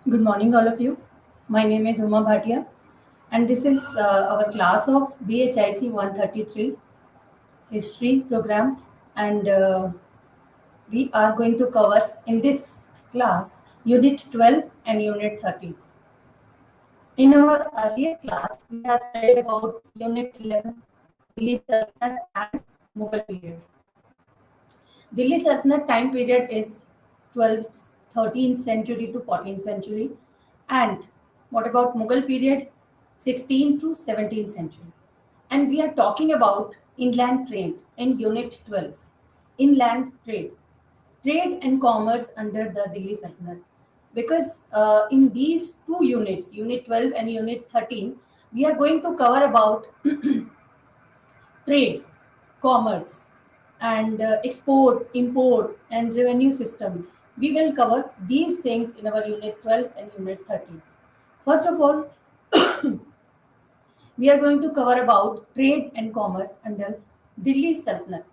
Good morning, all of you. My name is Uma Bhatia, and this is our class of BHIC 133 History program. And we are going to cover in this class Unit 12 and Unit 13. In our earlier class, we have studied about Unit 11, Delhi Sultanate and Mughal period. Delhi Sultanate time period is 12th, 13th century to 14th century. And what about Mughal period? 16th to 17th century. And we are talking about inland trade in Unit 12. Inland trade. Trade and commerce under the Delhi Sultanate. Because in these two units, Unit 12 and Unit 13, we are going to cover about trade, commerce, and export, import, and revenue system. We will cover these things in our Unit 12 and Unit 13. First of all, we are going to cover about trade and commerce under Delhi Sultanate.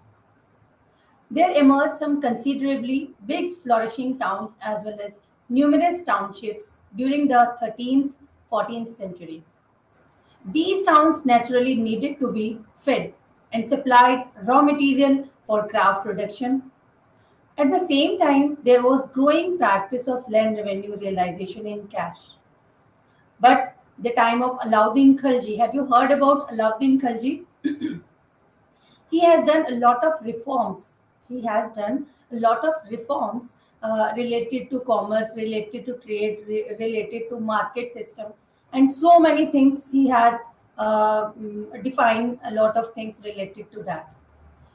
There emerged some considerably big flourishing towns as well as numerous townships during the 13th, 14th centuries. These towns naturally needed to be fed and supplied raw material for craft production. At the same time, there was growing practice of land revenue realization in cash. But the time of Alauddin Khalji, have you heard about Alauddin Khalji? He has done a lot of reforms. He has done a lot of reforms related to commerce, related to trade, related to market system, and so many things he had defined a lot of things related to that.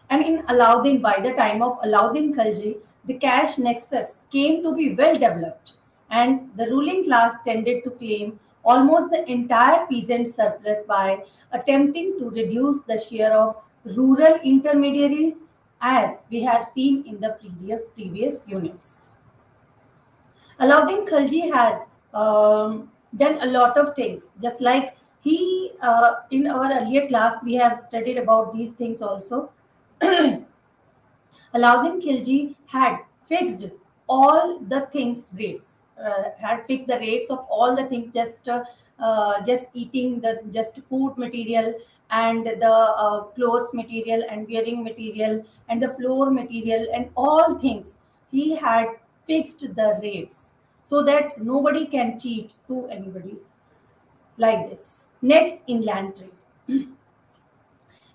And in Alauddin, by the time of Alauddin Khalji, the cash nexus came to be well developed, and the ruling class tended to claim almost the entire peasant surplus by attempting to reduce the share of rural intermediaries, as we have seen in the previous units. Alauddin Khalji has done a lot of things, just like in our earlier class, we have studied about these things also. Alauddin Khilji had fixed all the things rates, had fixed the rates of all the things, just eating the just food material and the clothes material and wearing material and the floor material and all things. He had fixed the rates so that nobody can cheat to anybody like this. Next, inland trade.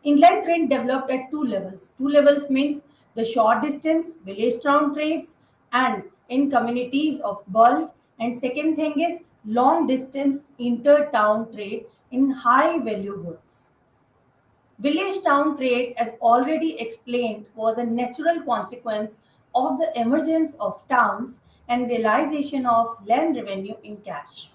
Inland trade developed at two levels. Two levels means the short distance, village town trades, and in communities of bulk. And second thing is long distance inter town trade in high value goods. Village town trade, as already explained, was a natural consequence of the emergence of towns and realization of land revenue in cash.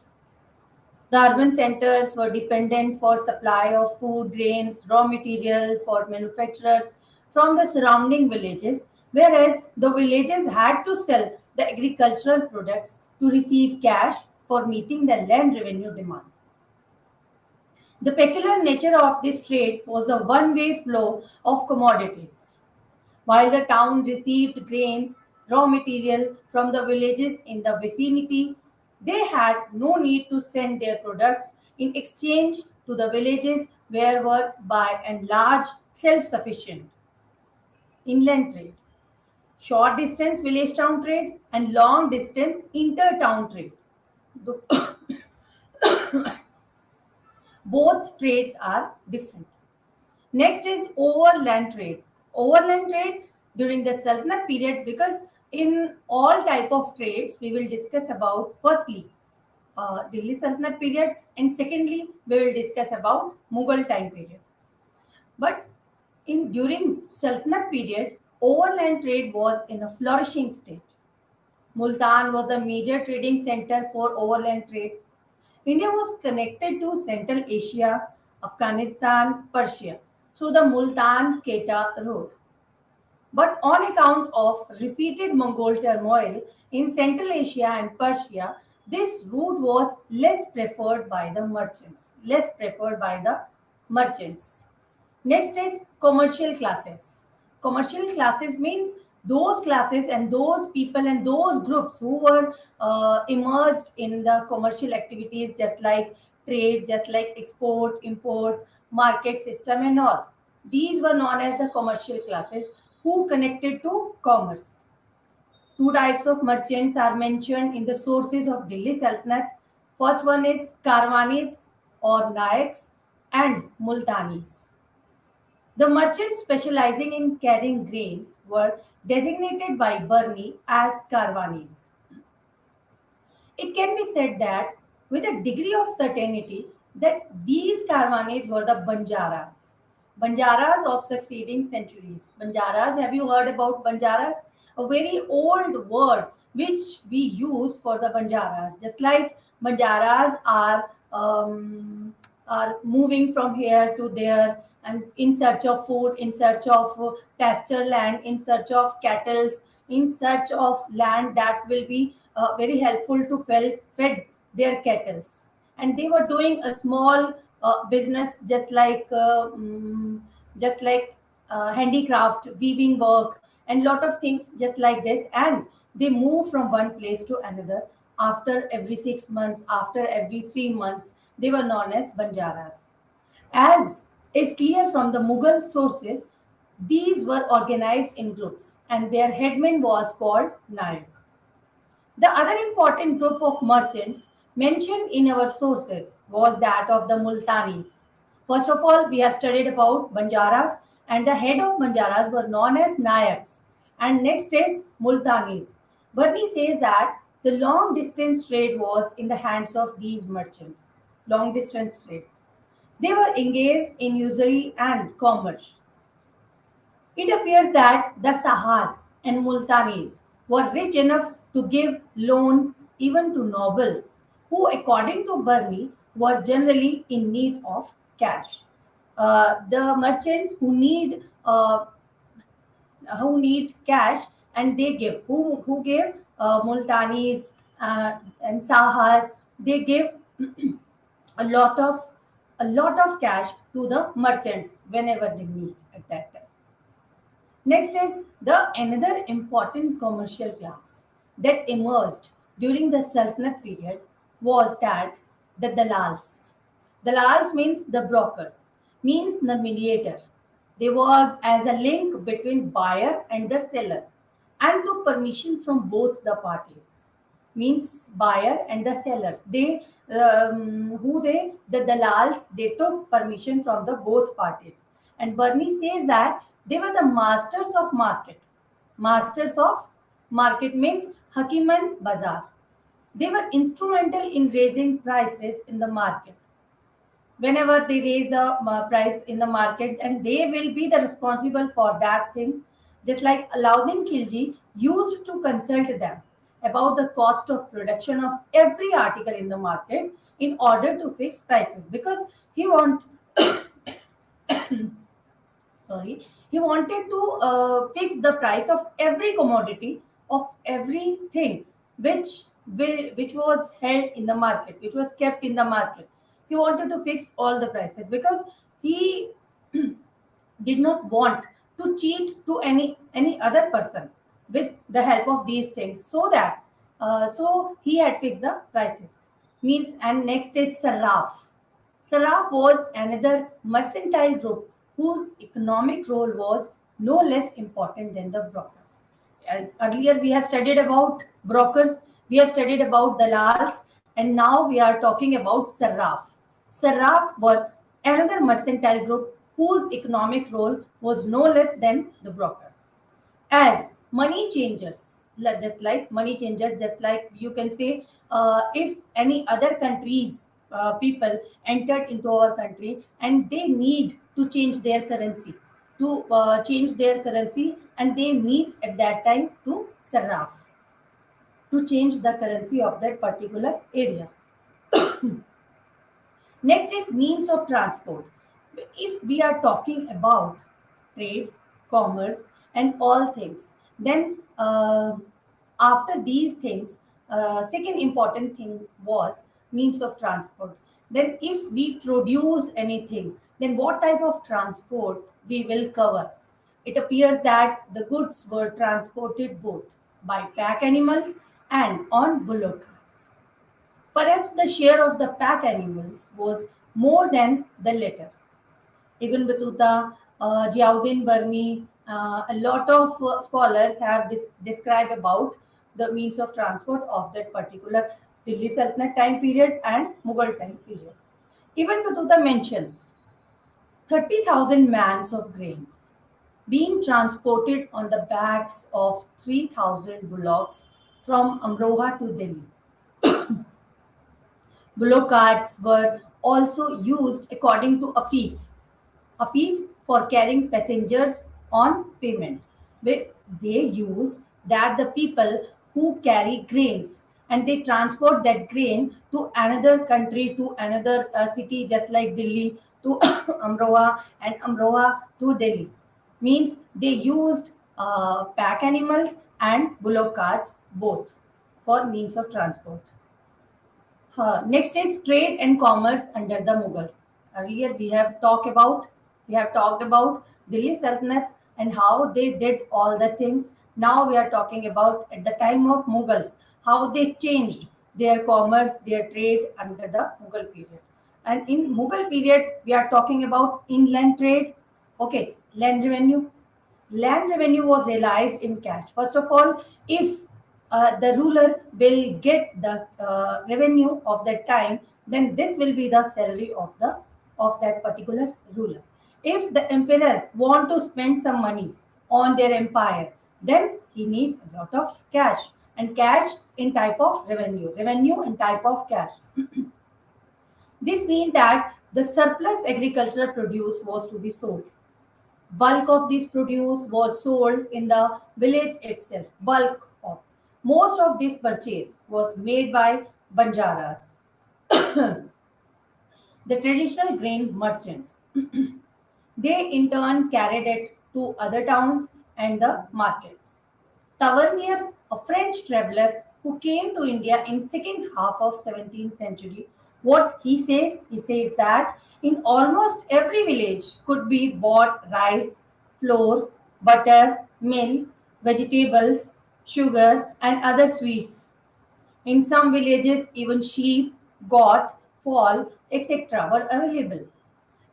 The urban centers were dependent for supply of food, grains, raw material for manufacturers from the surrounding villages, whereas the villages had to sell the agricultural products to receive cash for meeting the land revenue demand. The peculiar nature of this trade was a one-way flow of commodities. While the town received grains, raw material from the villages in the vicinity, they had no need to send their products in exchange to the villages where were by and large self-sufficient. Inland trade, short distance village town trade, and long distance inter-town trade. Both trades are different. Next is overland trade. Overland trade during the Sultanate period, because in all type of trades we will discuss about firstly Delhi Sultanate period, and secondly we will discuss about Mughal time period. But in during Sultanate period, overland trade was in a flourishing state. Multan was a major trading center for overland trade. India was connected to Central Asia, Afghanistan, Persia through the Multan Quetta road. But on account of repeated Mongol turmoil in Central Asia and Persia, this route was less preferred by the merchants. Less preferred by the merchants. Next is commercial classes. Commercial classes means those classes and those people and those groups who were immersed in the commercial activities, just like trade, just like export, import, market system, and all. These were known as the commercial classes who connected to commerce. Two types of merchants are mentioned in the sources of Delhi Sultanate. First one is Karwanis or Nayaks and Multanis. The merchants specializing in carrying grains were designated by Burni as Karwanis. It can be said that with a degree of certainty that these Karwanis were the Banjaras. Banjaras of succeeding centuries. Banjaras, have you heard about Banjaras? A very old word which we use for the Banjaras. Just like Banjaras are moving from here to there and in search of food, in search of pasture land, in search of cattle, in search of land that will be very helpful to fed their cattle. And they were doing a small business, just like handicraft, weaving work, and lot of things just like this. And they move from one place to another after every 6 months, after every 3 months. They were known as Banjaras. As is clear from the Mughal sources, these were organized in groups and their headman was called Nayak. The other important group of merchants mentioned in our sources was that of the Multanis. First of all, we have studied about Banjaras, and the head of Banjaras were known as Nayaks. And next is Multanis. Burni says that the long distance trade was in the hands of these merchants. Long distance trade. They were engaged in usury and commerce. It appears that the Sahas and Multanis were rich enough to give loan even to nobles, who, according to Burni, were generally in need of cash. The merchants who need cash, and they give who gave Multanis and Sahas, they give a lot of cash to the merchants whenever they need at that time. Next is the another important commercial class that emerged during the Sultanate period was that the dalals. Dalals means the brokers, means the mediator. They worked as a link between buyer and the seller and took permission from both the parties. Means buyer and the sellers. The dalals, they took permission from the both parties. And Bernie says that they were the masters of market. Masters of market means Hakiman Bazaar. They were instrumental in raising prices in the market. Whenever they raise the price in the market, and they will be the responsible for that thing, just like Alauddin Khilji used to consult them about the cost of production of every article in the market in order to fix prices, because he want sorry he wanted to fix the price of every commodity, of everything which was held in the market, which was kept in the market. He wanted to fix all the prices because he did not want to cheat to any other person with the help of these things, so that so he had fixed the prices. Means, and next is Sarraf. Sarraf was another mercantile group whose economic role was no less important than the brokers. Earlier we have studied about brokers, we have studied about dalals, and now we are talking about Sarraf. Sarraf were another mercantile group whose economic role was no less than the brokers. As money changers, just like money changers, just like you can say, if any other countries people entered into our country and they need to change their currency, and they meet at that time to Sarraf to change the currency of that particular area. Next is means of transport. If we are talking about trade, commerce, and all things, then after these things, second important thing was means of transport. Then, if we produce anything, then what type of transport we will cover? it appears that the goods were transported both by pack animals and on bullock carts. Perhaps the share of the pack animals was more than the latter. Ibn Battuta, Ziauddin Burmi, a lot of scholars have described about the means of transport of that particular Delhi Sultanate time period and Mughal time period. Ibn Battuta mentions 30,000 mans of grains being transported on the backs of 3,000 bullocks from Amroha to Delhi. Bullock carts were also used according to Afif for carrying passengers on payment. They use that the people who carry grains and they transport that grain to another country, to another city, just like Delhi to Amroha and Amroha to Delhi. Means they used pack animals and bullock carts both for means of transport. Next is trade and commerce under the Mughals. Earlier we have talked about Delhi Sultanate and how they did all the things. Now we are talking about at the time of Mughals how they changed their commerce, their trade under the Mughal period. And in Mughal period we are talking about inland trade. Okay, land revenue. Land revenue was realized in cash. First of all, if the ruler will get the revenue of that time, then this will be the salary of that particular ruler. If the emperor want to spend some money on their empire, then he needs a lot of cash, and cash in type of revenue in type of cash. This means that the surplus agricultural produce was to be sold. Bulk of this produce was sold in the village itself. Bulk of most of this purchase was made by Banjaras, the traditional grain merchants. They in turn carried it to other towns and the markets. Tavernier, a French traveler who came to India in second half of 17th century, what he says that in almost every village could be bought rice, flour, butter, milk, vegetables, sugar, and other sweets. In some villages, even sheep, goat, fowl, etc. were available.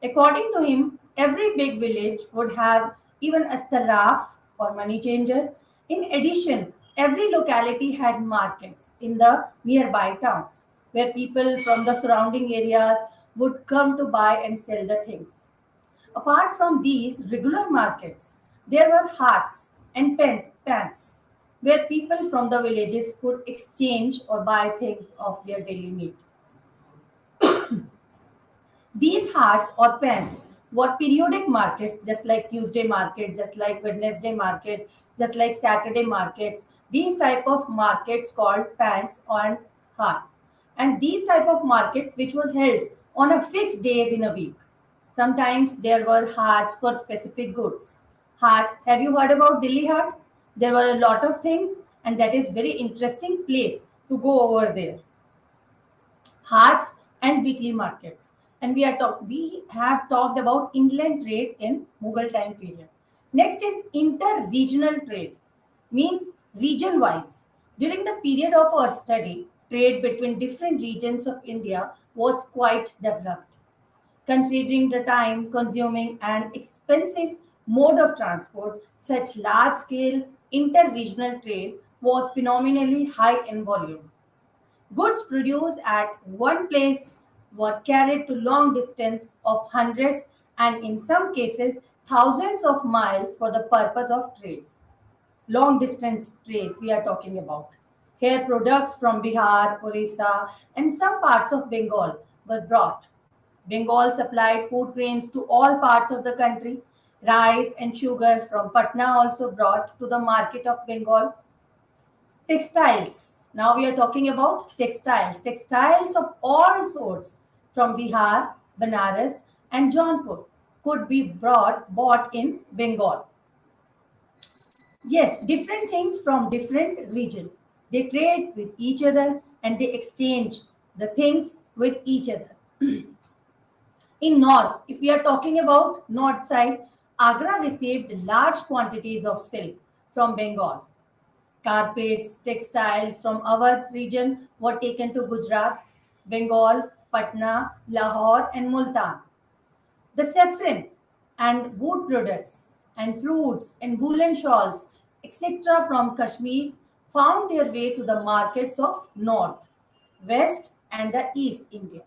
According to him, every big village would have even a saraf or money changer. In addition, every locality had markets in the nearby towns where people from the surrounding areas would come to buy and sell the things. Apart from these regular markets, there were haats and pants where people from the villages could exchange or buy things of their daily need. These hearts or pens were periodic markets, just like Tuesday market, just like Wednesday market, just like Saturday markets. These type of markets called pans and hearts, and these type of markets which were held on a fixed days in a week. Sometimes there were hearts for specific goods. Hearts. Have you heard about Delhi Heart? There were a lot of things, and that is very interesting place to go over there. Hearts and weekly markets. And we have talked about inland trade in Mughal time period. Next is inter-regional trade, means region wise. During the period of our study, trade between different regions of India was quite developed. Considering the time consuming and expensive mode of transport, such large scale inter-regional trade was phenomenally high in volume. Goods produced at one place were carried to long distance of hundreds and in some cases thousands of miles for the purpose of trades. Long distance trade we are talking about. Here products from Bihar, Orissa and some parts of Bengal were brought. Bengal supplied food grains to all parts of the country. Rice and sugar from Patna also brought to the market of Bengal. Textiles. Now we are talking about textiles. Textiles of all sorts from Bihar, Banaras, and Jaunpur could be bought in Bengal. Yes, different things from different region. They trade with each other and they exchange the things with each other. In north, if we are talking about north side, Agra received large quantities of silk from Bengal. Carpets, textiles from Awadh region were taken to Gujarat, Bengal, Patna, Lahore, and Multan. The saffron and wood products and fruits and woolen shawls, etc., from Kashmir found their way to the markets of North, West, and the East India.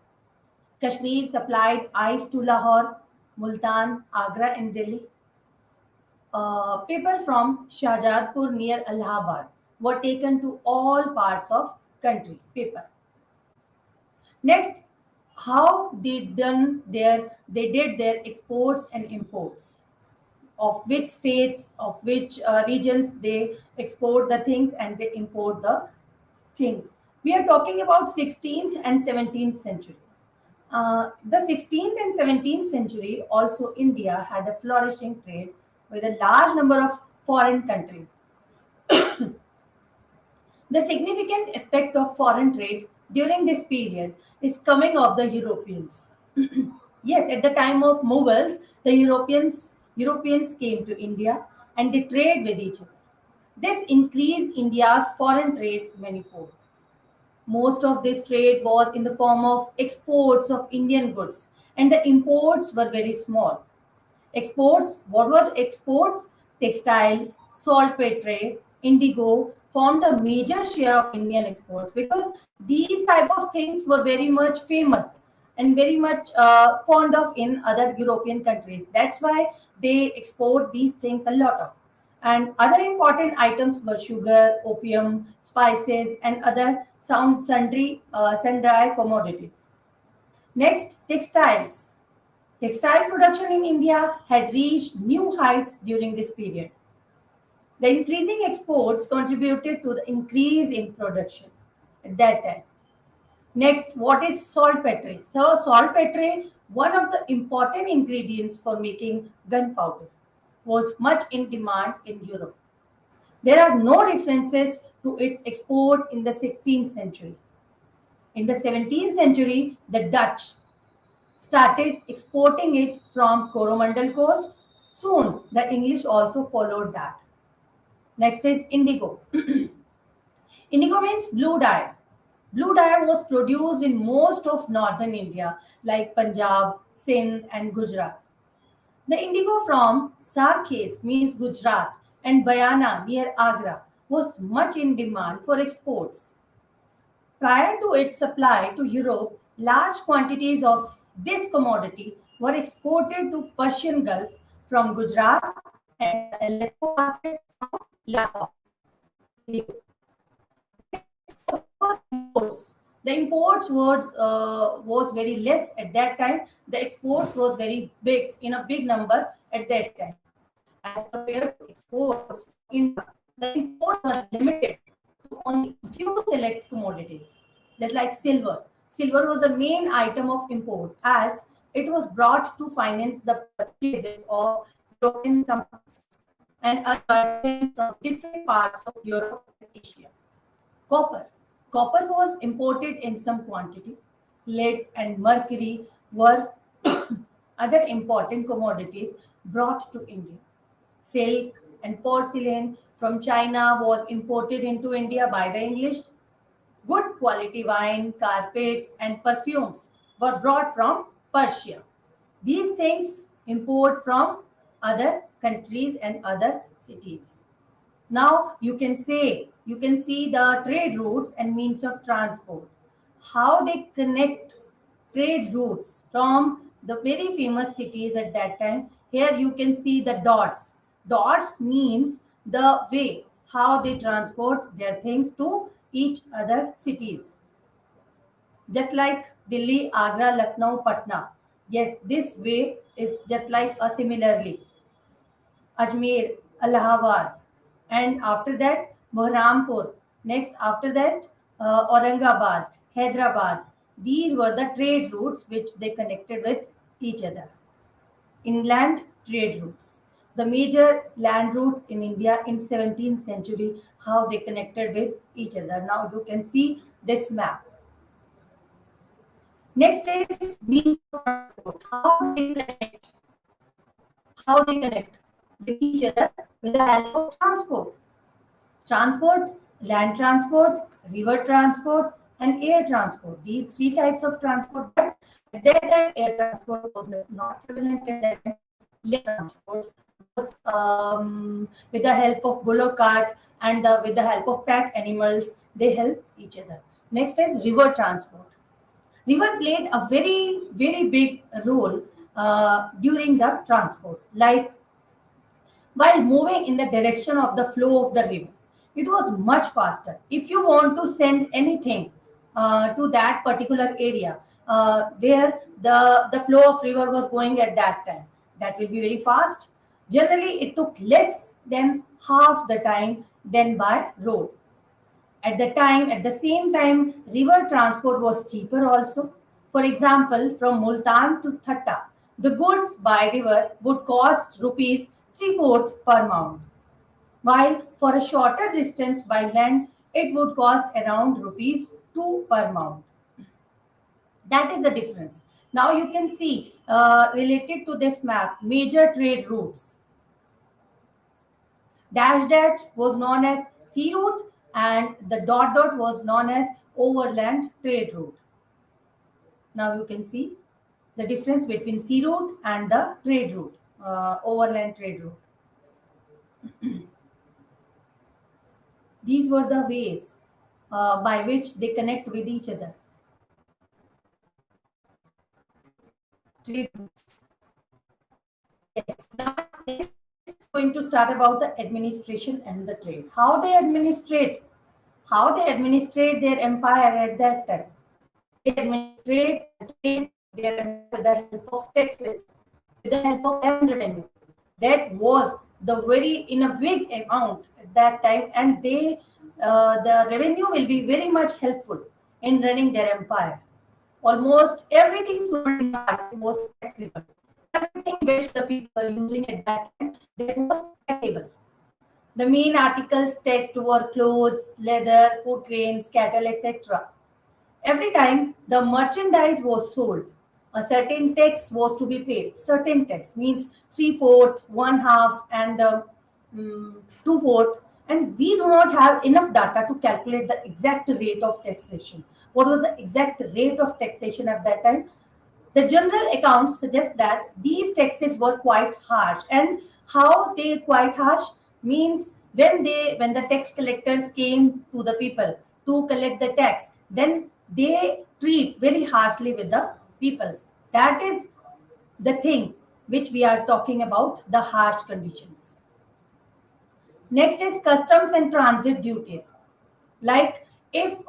Kashmir supplied ice to Lahore, Multan, Agra, and Delhi. Paper from Shahjadpur near Allahabad were taken to all parts of country. Paper. Next, how they did their exports and imports, of which states, of which regions they export the things and they import the things. We are talking about 16th and 17th century. The 16th and 17th century also India had a flourishing trade with a large number of foreign countries. The significant aspect of foreign trade during this period is coming of the Europeans. Yes, at the time of Mughals, the Europeans came to India and they trade with each other. This increased India's foreign trade manifold. Most of this trade was in the form of exports of Indian goods, and the imports were very small. Exports, what were exports? Textiles, saltpetre, indigo formed a major share of Indian exports because these type of things were very much famous and very much fond of in other European countries. That's why they export these things a lot of. And other important items were sugar, opium, spices, and other sundry commodities. Next, textiles. Textile production in India had reached new heights during this period. The increasing exports contributed to the increase in production at that time. Next, what is saltpetre? So, saltpetre, one of the important ingredients for making gunpowder, was much in demand in Europe. There are no references to its export in the 16th century. In the 17th century, the Dutch started exporting it from Coromandel coast. Soon, the English also followed that. Next is indigo. Indigo means blue dye. Blue dye was produced in most of northern India like Punjab, Sindh, and Gujarat. The indigo from Sarkhes means Gujarat and Bayana near Agra was much in demand for exports. Prior to its supply to Europe, large quantities of this commodity were exported to Persian Gulf from Gujarat and the Aleppo market from Lahore. Imports. The imports was very less at that time. The exports was very big in a big number at that time. As compared to exports, the imports were limited to only few select commodities, just like silver. Silver was the main item of import as it was brought to finance the purchases of European companies and other from different parts of Europe and Asia. Copper. Copper was imported in some quantity. Lead and mercury were other important commodities brought to India. Silk and porcelain from China was imported into India by the English. Good quality wine, carpets, and perfumes were brought from Persia. These things import from other countries and other cities. Now you can see the trade routes and means of transport. How they connect trade routes from the very famous cities at that time. Here you can see the dots. Dots means the way how they transport their things to each other cities. Just like Delhi, Agra, Lucknow, Patna. Yes, this way is just like a similarly. Ajmer, Allahabad, and after that Bahrampur. Next, after that Aurangabad, Hyderabad. These were the trade routes which they connected with each other. Inland trade routes. The major land routes in India in 17th century, how they connected with each other. Now you can see this map. Next is means of transport. How they connect how they connect with each other with the help of transport. Transport, land transport, river transport, and air transport. These three types of transport. But at that time, air transport was not prevalent. At that time, land transport was with the help of bullock cart and with the help of pack animals. They help each other. Next is river transport. River played a very big role during the transport. Like while moving in the direction of the flow of the river, it was much faster. If you want to send anything to that particular area where the flow of river was going at that time, that will be very fast. Generally, it took less than half the time than by road. At the same time, river transport was cheaper also. For example, from Multan to Thatta, the goods by river would cost rupees 3/4 per mount, while for a shorter distance by land, it would cost around rupees 2 per mount. That is the difference. Now you can see related to this map, major trade routes. Dash dash was known as sea route and the dot dot was known as overland trade route. Now you can see the difference between sea route and the trade route, overland trade route. These were the ways by which they connect with each other. Trade routes. Yes. Now next going to start about the administration and the trade. How they administrate their empire at that time. They administrate and trade their empire with the help of taxes, with the help of land revenue. That was the very in a big amount at that time, and they the revenue will be very much helpful in running their empire. Almost everything sold in the market was taxable. Everything which the people were using at that time, that was taxable. The main articles taxed were clothes, leather, food grains, cattle, etc. Every time the merchandise was sold, a certain tax was to be paid. Certain tax means 3/4, 1/2, and 2/4. And we do not have enough data to calculate the exact rate of taxation. What was the exact rate of taxation at that time? The general accounts suggest that these taxes were quite harsh. And how they quite harsh means when the tax collectors came to the people to collect the tax, then they treat very harshly with the peoples. That is the thing which we are talking about, the harsh conditions. Next is customs and transit duties. Like if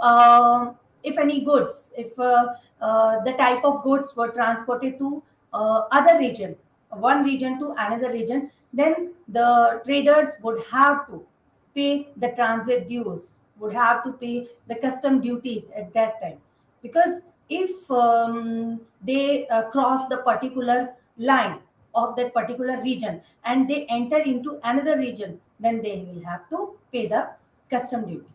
any goods, if the type of goods were transported to other region, one region to another region, then the traders would have to pay the transit dues, would have to pay the custom duties at that time. Because if they cross the particular line of that particular region and they enter into another region, then they will have to pay the custom duty.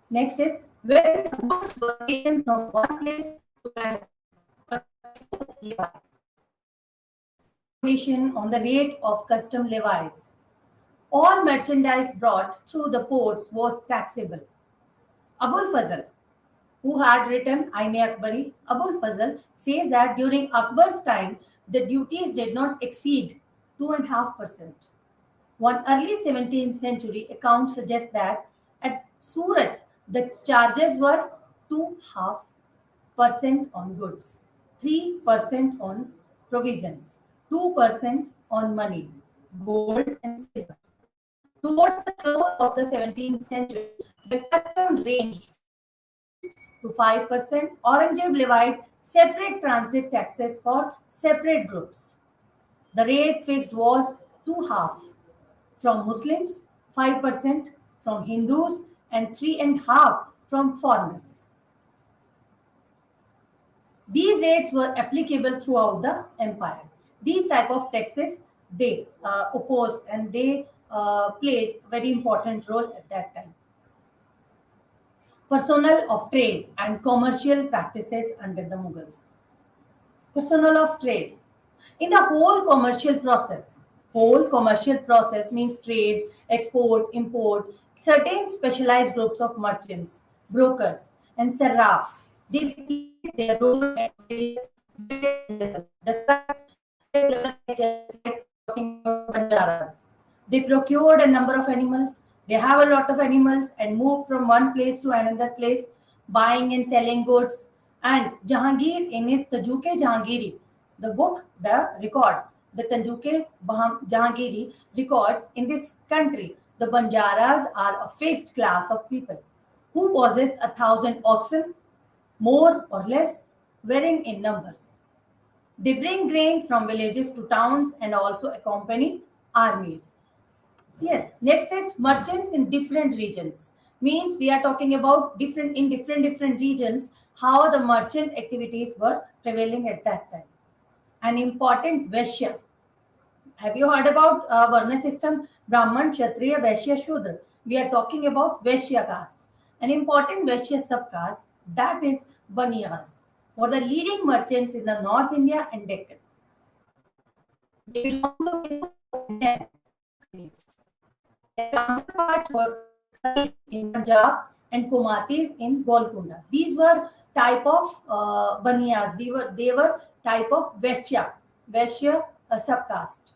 Next is when goods were taken from one place to another. Information on the rate of custom levies. All merchandise brought through the ports was taxable. Abul Fazl, who had written Aine Akbari, Abul Fazl says that during Akbar's time, the duties did not exceed 2.5%. One early 17th century account suggests that at Surat, the charges were 2.5% on goods, 3% on provisions, 2% on money, gold and silver. Towards the close of the 17th century, the custom ranged to 5%. Aurangzeb levied separate transit taxes for separate groups. The rate fixed was 2.5 from Muslims, 5% from Hindus, and 3.5 from foreigners. These rates were applicable throughout the empire. These type of taxes they opposed and they played very important role at that time. Personnel of trade and commercial practices under the Mughals. Personnel of trade. In the whole commercial process means trade, export, import, certain specialized groups of merchants, brokers, and serafs. They played their role at various levels. Just like talking about banjaras. They procured a number of animals. They have a lot of animals and moved from one place to another place, buying and selling goods. And Jahangir, in his Tajuke Jahangiri, the book, the record, the Tanjuke Jahangiri records in this country, the Banjaras are a fixed class of people who possess 1,000 oxen, more or less, varying in numbers. They bring grain from villages to towns and also accompany armies. Yes, next is merchants in different regions. Means we are talking about different regions how the merchant activities were prevailing at that time. An important Vaishya. Have you heard about Varna system? Brahman, Kshatriya, Vaishya, Shudra. We are talking about Vaishya caste. An important Vaishya subcaste that is Baniyas were the leading merchants in the North India and Deccan. They belong to Hindu families. Their counterparts were Khalid in Punjab and Kumatis in Golconda. These were type of Baniyas. They were type of Vaishya subcaste.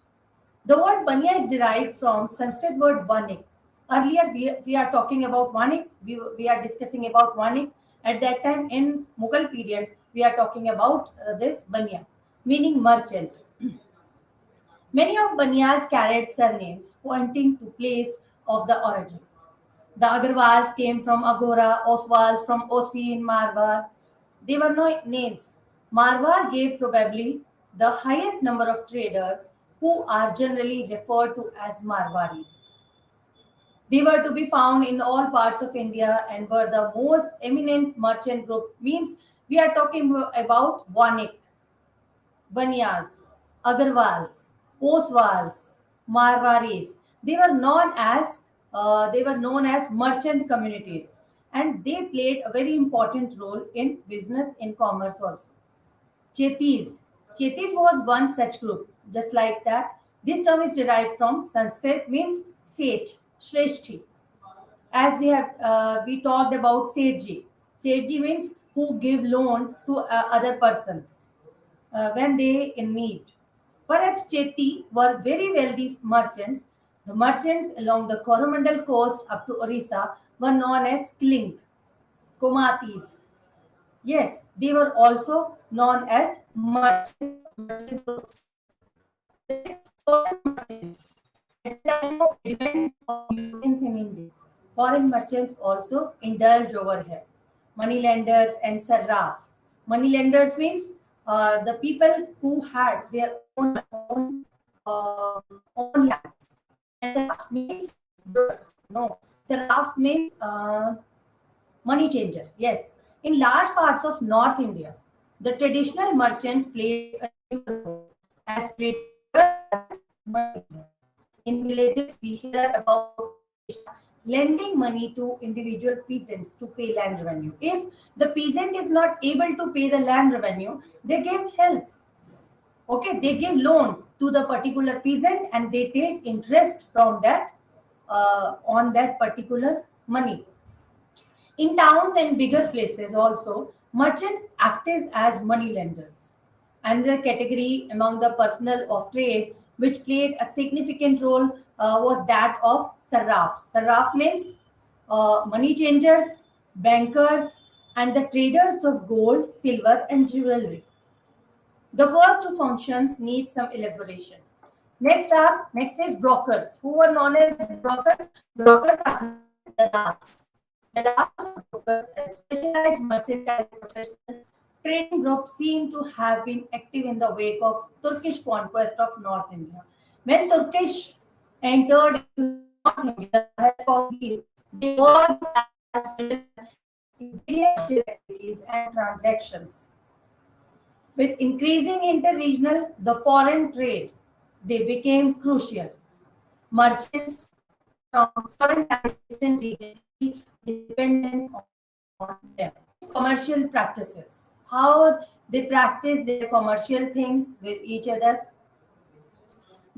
The word Banya is derived from Sanskrit word Vanik. Earlier, we are talking about Vanik. We are discussing about Vanik. At that time, in Mughal period, we are talking about this Banya, meaning merchant. Many of Banyas carried surnames pointing to place of the origin. The Agarwals came from Agora, Oswals from Osi in Marwar. They were no names. Marwar gave probably the highest number of traders who are generally referred to as Marwaris. They were to be found in all parts of India and were the most eminent merchant group. Means we are talking about Vanik, Banyas, Agarwals, Oswals, Marwaris. They were known as merchant communities, and they played a very important role in business in commerce also. Chetis. Chetis was one such group. Just like that, this term is derived from Sanskrit means sage, shreshti. As we talked about Sethi. Sethi means who give loan to other persons when they in need. Perhaps Cheti were very wealthy merchants. The merchants along the Coromandel coast up to Orissa were known as Kling, Komatis. Yes, they were also known as merchant groups. Foreign merchants. At the time of advent of Europeans in India, foreign merchants also indulge over here. Moneylenders and seraf. Moneylenders means the people who had their uh, own lands. And seraf means brokers. No, seraf means money changer. Yes, in large parts of North India, the traditional merchants played a role as traders. In villages, we hear about lending money to individual peasants to pay land revenue. If the peasant is not able to pay the land revenue, they give help. Okay, they give loan to the particular peasant and they take interest from that on that particular money. In towns and bigger places, also, merchants acted as money lenders. Another category among the personnel of trade which played a significant role was that of sarrafs. Sarraf means money changers, bankers, and the traders of gold, silver, and jewelry. The first two functions need some elaboration. Next is brokers. Who are known as brokers? Brokers are the last. The last brokers, a specialized mercantile professional trading group, seem to have been active in the wake of Turkish conquest of North India. When Turkish entered into North India, the help of these, they were as various activities and transactions. With increasing interregional, the foreign trade, they became crucial. Merchants from foreign and regions dependent on them. Commercial practices. how they practice their commercial things with each other,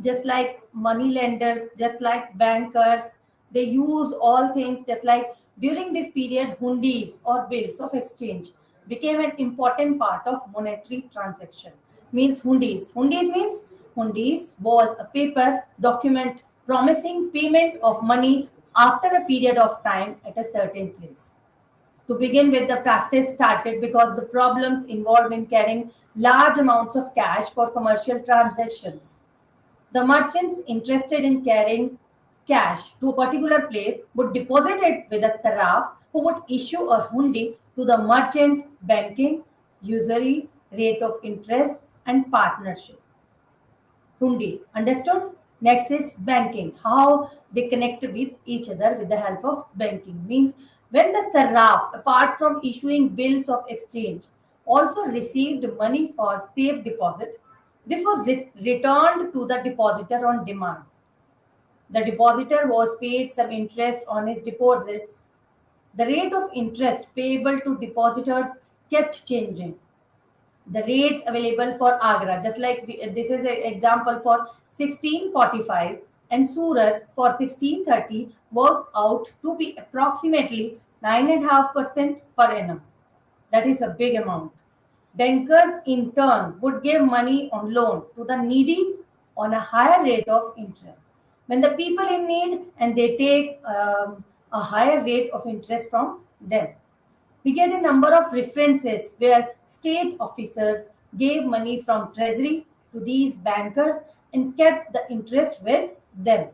just like money lenders, just like bankers. They use all things just like during this period, hundis or bills of exchange became an important part of monetary transaction. Means hundis. Hundis was a paper document promising payment of money after a period of time at a certain place. To begin with, the practice started because the problems involved in carrying large amounts of cash for commercial transactions. The merchants interested in carrying cash to a particular place would deposit it with a saraf who would issue a hundi to the merchant banking, usury, rate of interest, and partnership. Hundi. Understood? Next is banking. How they connect with each other with the help of banking. Means when the Sarraf, apart from issuing bills of exchange, also received money for safe deposit, this was returned to the depositor on demand. The depositor was paid some interest on his deposits. The rate of interest payable to depositors kept changing. The rates available for Agra, just like this is an example for 1645 and Surat for 1630 works out to be approximately 9.5% per annum. That is a big amount. Bankers in turn would give money on loan to the needy on a higher rate of interest. When the people in need and they take a higher rate of interest from them. We get a number of references where state officers gave money from treasury to these bankers and kept the interest with them.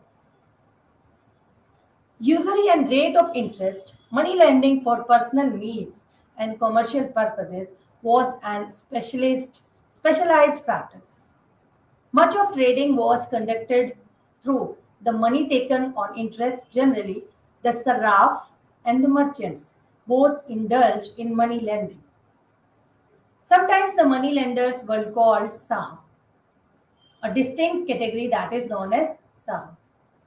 Usury and rate of interest, money lending for personal needs and commercial purposes was an specialized practice. Much of trading was conducted through the money taken on interest generally, the sarraf and the merchants both indulge in money lending. Sometimes the money lenders were called sah, a distinct category that is known as sah.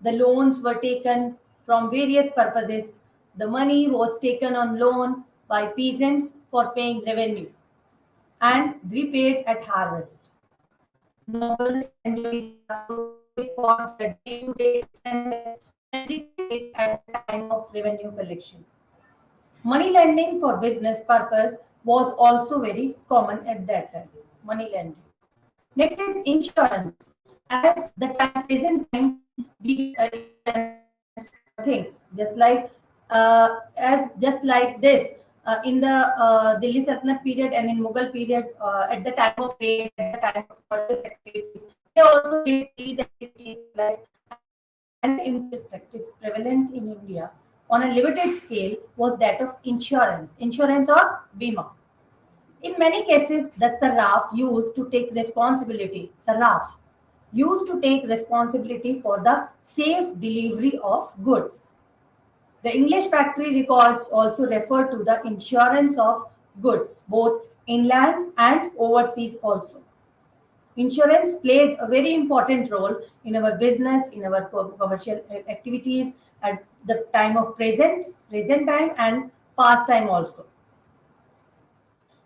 The loans were taken from various purposes. The money was taken on loan by peasants for paying revenue and repaid at harvest. Nobles enjoyed for the day-to-day expenses and repaid at the time of revenue collection. Money lending for business purpose was also very common at that time. Money lending. Next is insurance. As the time present time, we things just like this in the Delhi Sultanate period and in Mughal period at the time of trade, at the time of political activities, they also did these activities like and in practice prevalent in India on a limited scale was that of insurance or bima. In many cases, the sarraf used to take responsibility for the safe delivery of goods. The English factory records also refer to the insurance of goods, both inland and overseas also. Insurance played a very important role in our business, in our commercial activities at the time of present time and past time also.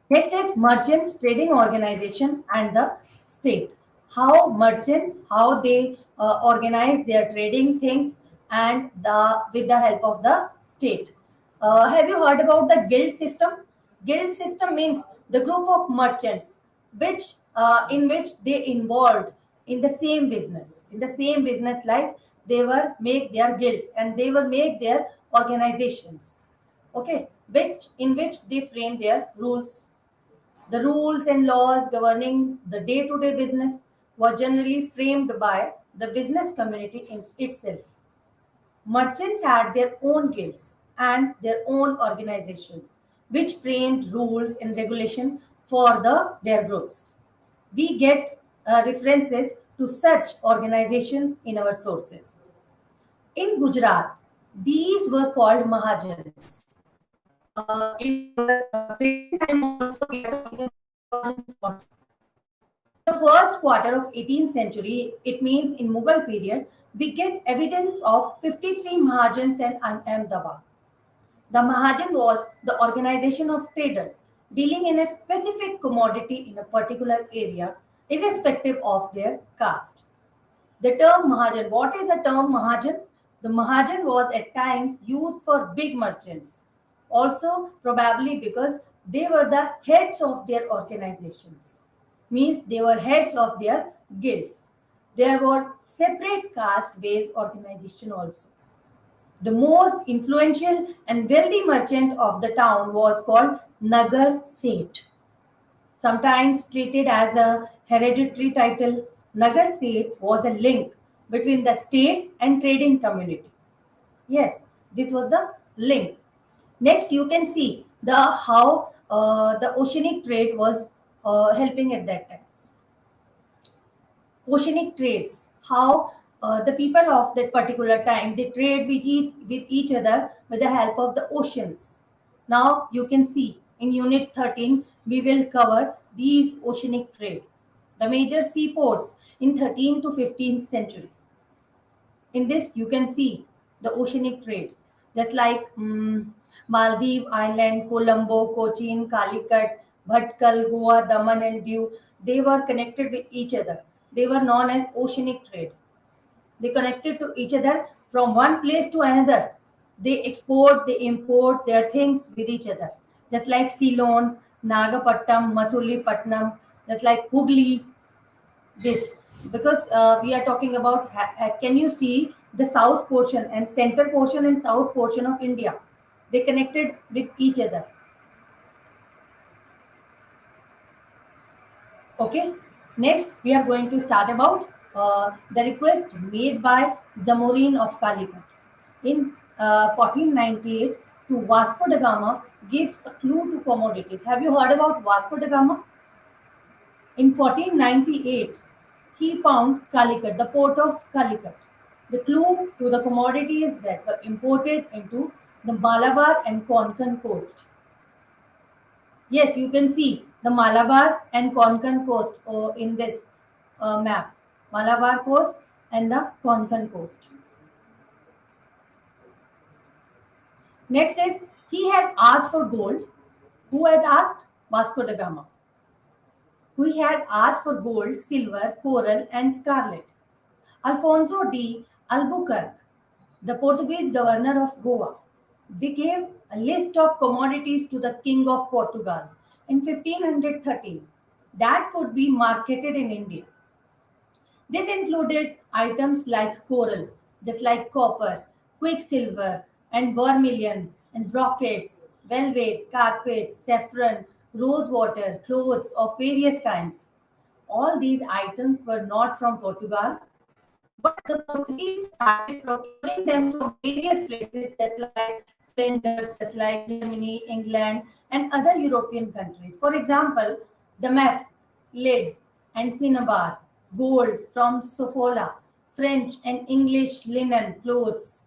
Next is merchants, trading organization and the state. How merchants, how they organize their trading things and with the help of the state. Have you heard about the guild system? Guild system means the group of merchants which in which they involved in the same business. In the same business, like they were make their guilds and they will make their organizations. Okay, which they frame their rules. The rules and laws governing the day-to-day business were generally framed by the business community itself. Merchants had their own guilds and their own organizations, which framed rules and regulation for their groups. We get references to such organizations in our sources. In Gujarat, these were called Mahajans. In time also we are talking about the first quarter of 18th century, it means in Mughal period, we get evidence of 53 Mahajans in Ahmedabad. The Mahajan was the organization of traders dealing in a specific commodity in a particular area, irrespective of their caste. The term Mahajan. What is the term Mahajan? The Mahajan was at times used for big merchants. Also, probably because they were the heads of their organizations. Means they were heads of their guilds. There were separate caste-based organization also. The most influential and wealthy merchant of the town was called Nagar Seth. Sometimes treated as a hereditary title, Nagar Seth was a link between the state and trading community. Yes, this was the link. Next, you can see the how the oceanic trade was helping at that time. Oceanic trades, how the people of that particular time they trade with each other with the help of the oceans. Now you can see in unit 13 we will cover these oceanic trade, the major seaports in 13th to 15th century. In this you can see the oceanic trade, just like Maldives Island, Colombo, Cochin, Calicut, Bhatkal, Goa, Daman and Diu. They were connected with each other. They were known as oceanic trade. They connected to each other from one place to another. They export, they import their things with each other, just like Ceylon, Nagapattinam, Masulipattnam, just like Hooghly. This because we are talking about can you see the south portion and center portion and south portion of India, they connected with each other. Okay, next we are going to start about the request made by Zamorin of Calicut in 1498 to Vasco da Gama gives a clue to commodities. Have you heard about Vasco da Gama? In 1498, he found Calicut, the port of Calicut. The clue to the commodities that were imported into the Malabar and Konkan coast. Yes, you can see the Malabar and Konkan coast in this map. Malabar coast and the Konkan coast. Next is he had asked for gold. Who had asked? Vasco da Gama. Who had asked for gold, silver, coral, and scarlet. Alfonso de Albuquerque, the Portuguese governor of Goa, they gave a list of commodities to the king of Portugal in 1513 that could be marketed in India. This included items like coral, just like copper, quicksilver, and vermilion, and brocades, velvet, carpets, saffron, rose water, clothes of various kinds. All these items were not from Portugal, but the Portuguese started procuring them from various places, just like Flanders, just like Germany, England, and other European countries. For example, damask, lead, and cinnabar, gold from Sofala, French and English linen clothes,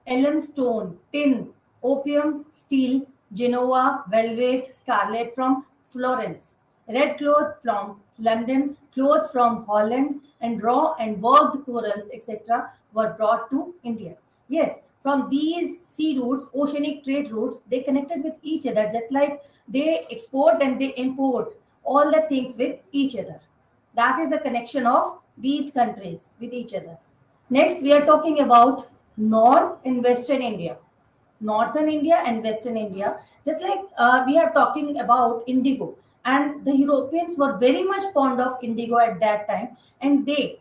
Ellen stone, tin, opium, steel, Genoa, velvet, scarlet from Florence, red cloth from London, clothes from Holland, and raw and worked corals, etc., were brought to India. Yes, from these sea routes, oceanic trade routes, they connected with each other, just like they export and they import all the things with each other. That is the connection of these countries with each other. Next, we are talking about North and Western India. Northern India and Western India, just like we are talking about indigo, and the Europeans were very much fond of indigo at that time, and they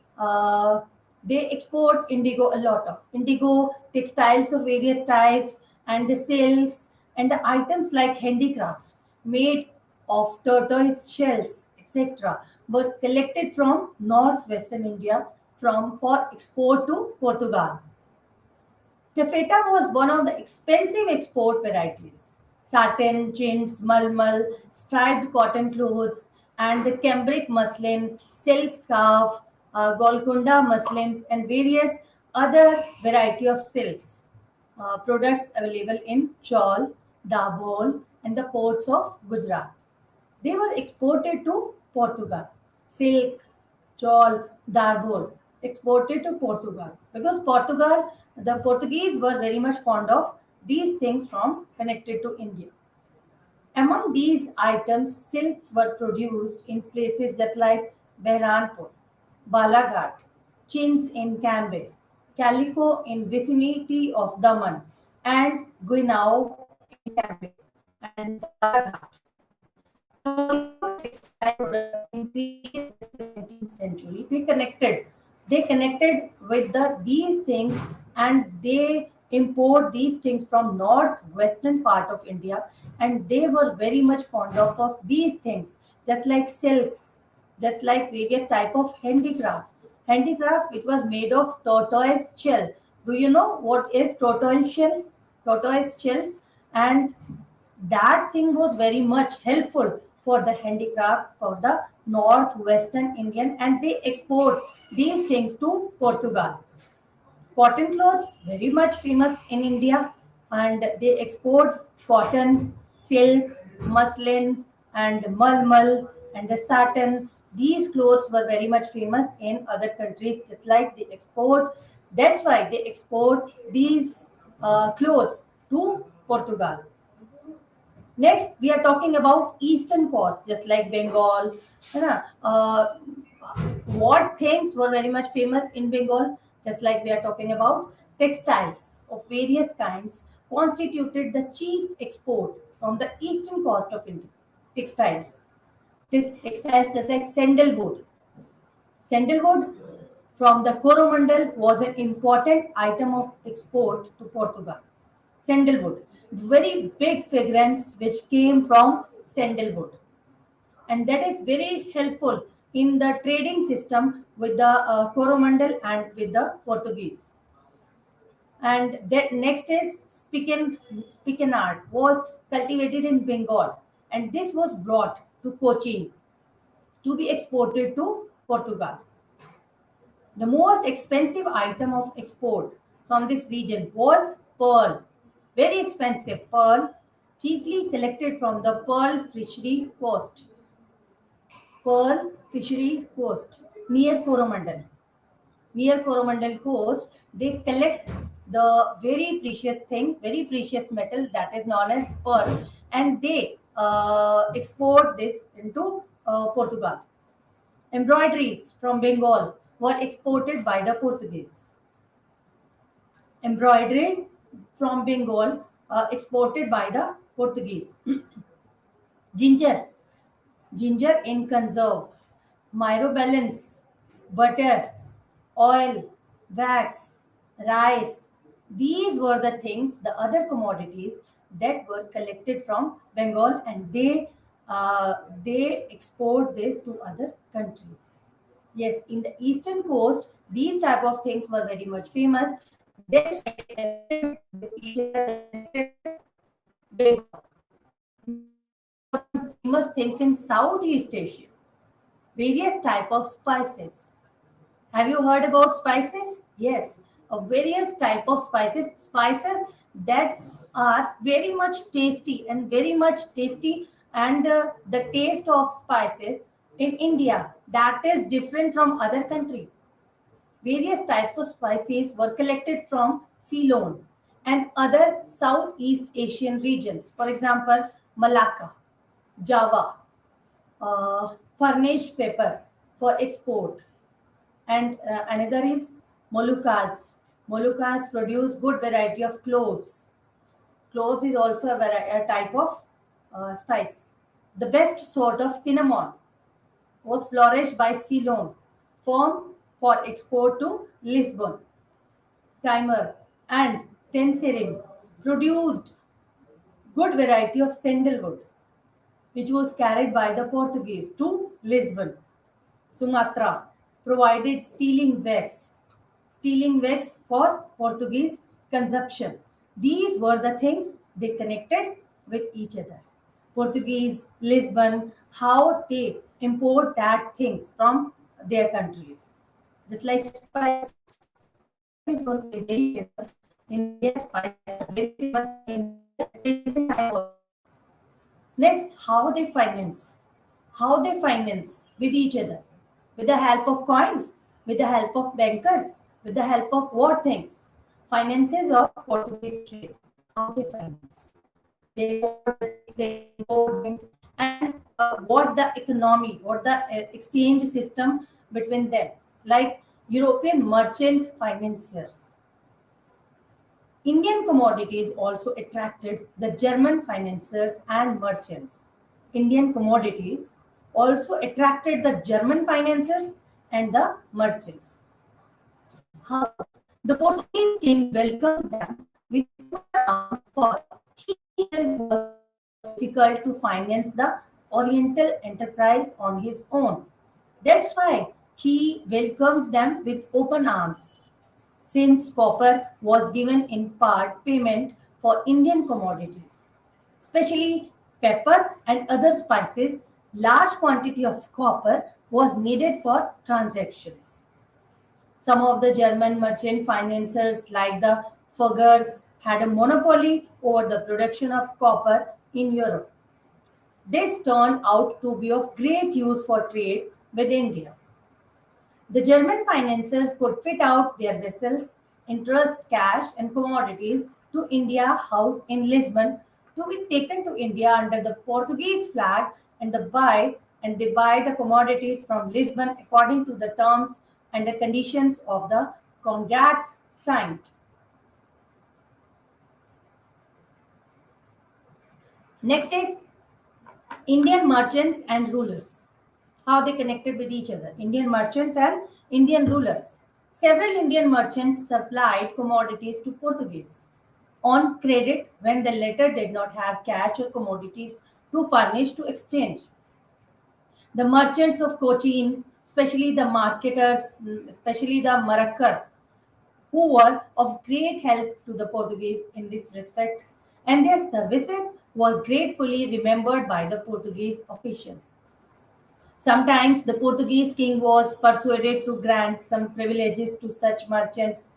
export indigo a lot of indigo textiles of various types, and the silks and the items like handicraft made of tortoise shells, etc., were collected from northwestern India from for export to Portugal. Taffeta was one of the expensive export varieties. Satin, chintz, malmal, striped cotton clothes, and the cambric muslin, silk scarf, Golconda muslins, and various other variety of silks. Products available in Chaul, Dabhol, and the ports of Gujarat. They were exported to Portugal. Silk, Chaul, Darbol exported to Portugal because the Portuguese were very much fond of these things from connected to India. Among these items, silks were produced in places just like Behranpur, Balaghat, chins in Cambay, calico in vicinity of Daman, and Guinao in Cambay and Balaghat. Textile products increased in the 17th century. They connected with these things, and they import these things from northwestern part of India, and they were very much fond of these things, just like silks, just like various type of handicraft. Handicraft, it was made of tortoise shell. Do you know what is tortoise shell? Tortoise shells, and that thing was very much helpful for the handicraft for the northwestern Indian, and they export these things to Portugal. Cotton clothes very much famous in India, and they export cotton, silk, muslin, and malmal and the satin. These clothes were very much famous in other countries, just like they export. That's why they export these clothes to Portugal. Next, we are talking about eastern coast, just like Bengal. है ना? What things were very much famous in Bengal? Just like we are talking about textiles of various kinds constituted the chief export from the eastern coast of India. Textiles. Textiles just like sandalwood. Sandalwood from the Coromandel was an important item of export to Portugal. Sandalwood, very big fragrance which came from sandalwood, and that is very helpful in the trading system with the Coromandel and with the Portuguese. And that next is spikenard was cultivated in Bengal, and this was brought to Cochin to be exported to Portugal. The most expensive item of export from this region was pearl. Very expensive pearl, chiefly collected from the pearl fishery coast. Pearl fishery coast near Coromandel. Near Coromandel coast, they collect the very precious thing, very precious metal that is known as pearl, and they export this into Portugal. Embroideries from Bengal were exported by the Portuguese. Embroidery from Bengal exported by the Portuguese. Ginger, ginger in conserve, myrobalance, butter, oil, wax, rice. These were the things, the other commodities that were collected from Bengal, and they export this to other countries. Yes, in the eastern coast, these type of things were very much famous. That's why Bengal. Famous things in Southeast Asia. Various type of spices. Have you heard about spices? Yes, various type of spices that are very much tasty and very much tasty, and the taste of spices in India that is different from other country. Various types of spices were collected from Ceylon and other Southeast Asian regions. For example, Malacca, Java, furnished pepper for export, and another is Moluccas. Moluccas produce good variety of cloves. Cloves is also a type of spice. The best sort of cinnamon was flourished by Ceylon, formed for export to Lisbon. Timor and Tenserim produced good variety of sandalwood, which was carried by the Portuguese to Lisbon. Sumatra provided stealing wax for Portuguese consumption. These were the things they connected with each other. Portuguese, Lisbon, how they import that things from their countries. Just like spices was very famous in India, spices are very famous in India. Next, how they finance. How they finance with each other. With the help of coins, with the help of bankers, with the help of what things? Finances of Portuguese trade. How they finance. they import things, and what the economy, what the exchange system between them, like European merchant financiers. Indian commodities also attracted the German financiers and merchants. Indian commodities also attracted the German financiers and the merchants. However, the Portuguese king welcomed them with open arms, for he was difficult to finance the Oriental enterprise on his own. That's why he welcomed them with open arms. Since copper was given in part payment for Indian commodities, especially pepper and other spices, large quantity of copper was needed for transactions. Some of the German merchant financiers, like the Fuggers, had a monopoly over the production of copper in Europe. This turned out to be of great use for trade with India. The German financiers could fit out their vessels, entrust cash and commodities to India House in Lisbon to be taken to India under the Portuguese flag, and they buy the commodities from Lisbon according to the terms and the conditions of the contracts signed. Next is Indian merchants and rulers. How they connected with each other. Indian merchants and Indian rulers. Several Indian merchants supplied commodities to Portuguese on credit when the latter did not have cash or commodities to furnish to exchange. The merchants of Cochin, especially the marketers, especially the Marakkars, who were of great help to the Portuguese in this respect, and their services were gratefully remembered by the Portuguese officials. Sometimes the Portuguese king was persuaded to grant some privileges to such merchants.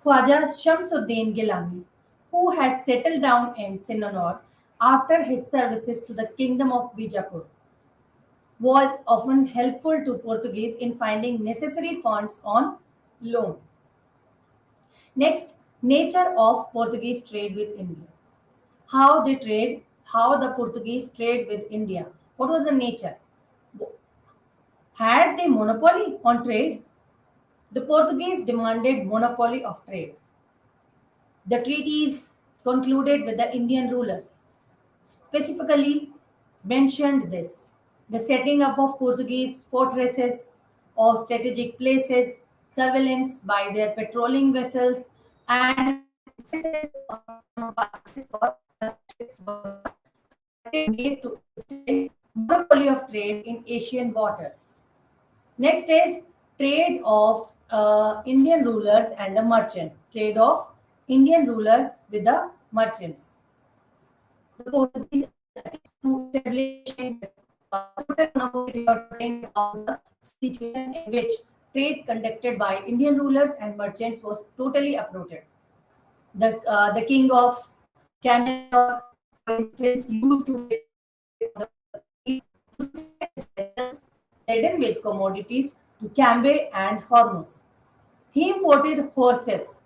Khwaja Shamsuddin Gilani, who had settled down in Sinanor after his services to the kingdom of Bijapur, was often helpful to Portuguese in finding necessary funds on loan. Next, nature of Portuguese trade with India. How they trade, how the Portuguese trade with India. What was the nature? Had they monopoly on trade? The Portuguese demanded monopoly of trade. The treaties concluded with the Indian rulers specifically mentioned this. The setting up of Portuguese fortresses or strategic places, surveillance by their patrolling vessels, and passes for ships were made to establish monopoly of trade in Asian waters. Next is trade of Indian rulers and the merchant. Trade of Indian rulers with the merchants. The Portuguese to establishing total monopoly or trade of the situation in which trade conducted by Indian rulers and merchants was totally uprooted. The king of Canada, for instance, used to laden with commodities to Cambay and Hormuz. He imported horses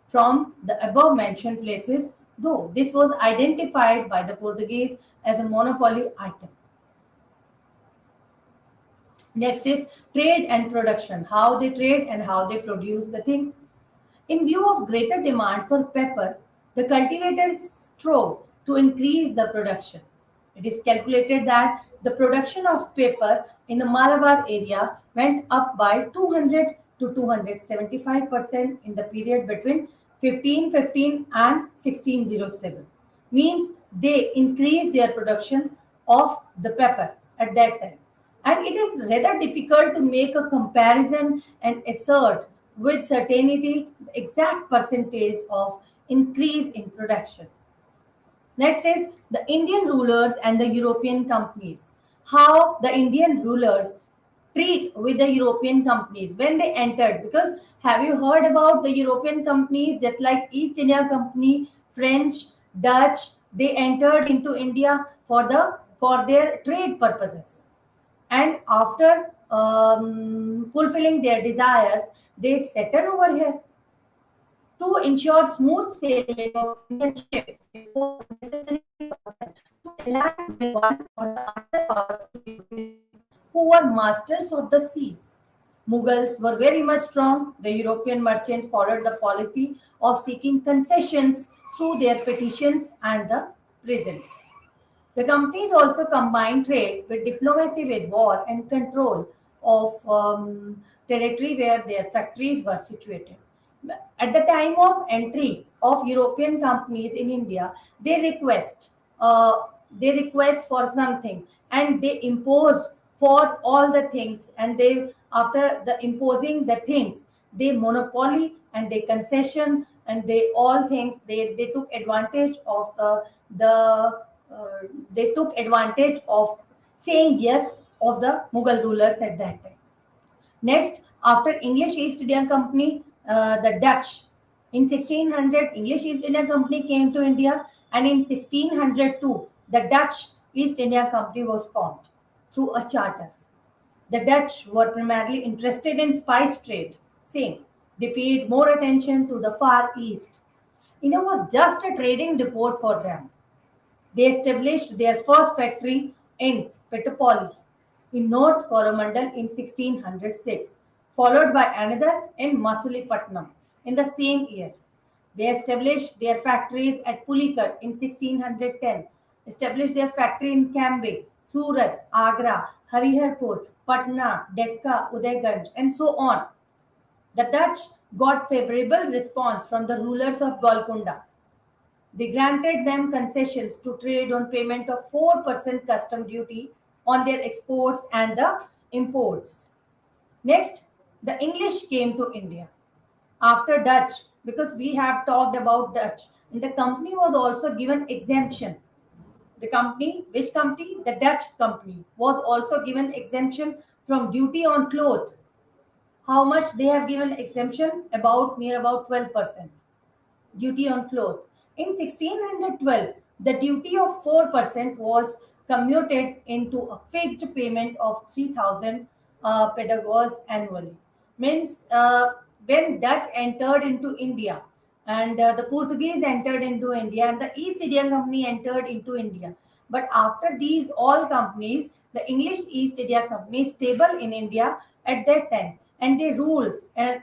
from the above mentioned places, though this was identified by the Portuguese as a monopoly item. Next is trade and production, how they trade and how they produce the things. In view of greater demand for pepper, the cultivators strove to increase the production. It is calculated that the production of pepper in the Malabar area went up by 200 to 275% in the period between 1515 and 1607. Means they increased their production of the pepper at that time. And it is rather difficult to make a comparison and assert with certainty the exact percentage of increase in production. Next is the Indian rulers and the European companies. How the Indian rulers treat with the European companies when they entered. Because have you heard about the European companies, just like East India Company, French, Dutch, they entered into India for their trade purposes, and after fulfilling their desires, they settle over here To ensure smooth sailing of Indian ships, it was necessary to align with one or the other powerful European who were masters of the seas. Mughals were very much strong. The European merchants followed the policy of seeking concessions through their petitions and the presents. The companies also combined trade with diplomacy with war and control of territory where their factories were situated. At the time of entry of European companies in India, they request they request for something and they impose for all the things, and they after the imposing the things they monopoly and they concession and they all things they took advantage of the they took advantage of saying yes of the Mughal rulers at that time. Next, after English East India Company, the Dutch. In 1600, English East India Company came to India, and in 1602, the Dutch East India Company was formed through a charter. The Dutch were primarily interested in spice trade. Same, they paid more attention to the Far East. India was just a trading depot for them. They established their first factory in Pettapalli in North Coromandel in 1606, followed by another in Masulipattnam in the same year. They established their factories at Pulikat in 1610, established their factory in Cambay, Surat, Agra, Hariharpur, Patna, Decca, Udaiganj, and so on. The Dutch got favorable response from the rulers of Golconda. They granted them concessions to trade on payment of 4% custom duty on their exports and the imports. Next, the English came to India after Dutch, because we have talked about Dutch, and the company was also given exemption. The company, which company? The Dutch company was also given exemption from duty on cloth. How much they have given exemption? About near about 12% duty on cloth. In 1612, the duty of 4% was commuted into a fixed payment of 3,000 pedagogues annually. Means when Dutch entered into India and the Portuguese entered into India and the East India Company entered into India. But after these all companies, the English East India Company stable in India at that time, and they ruled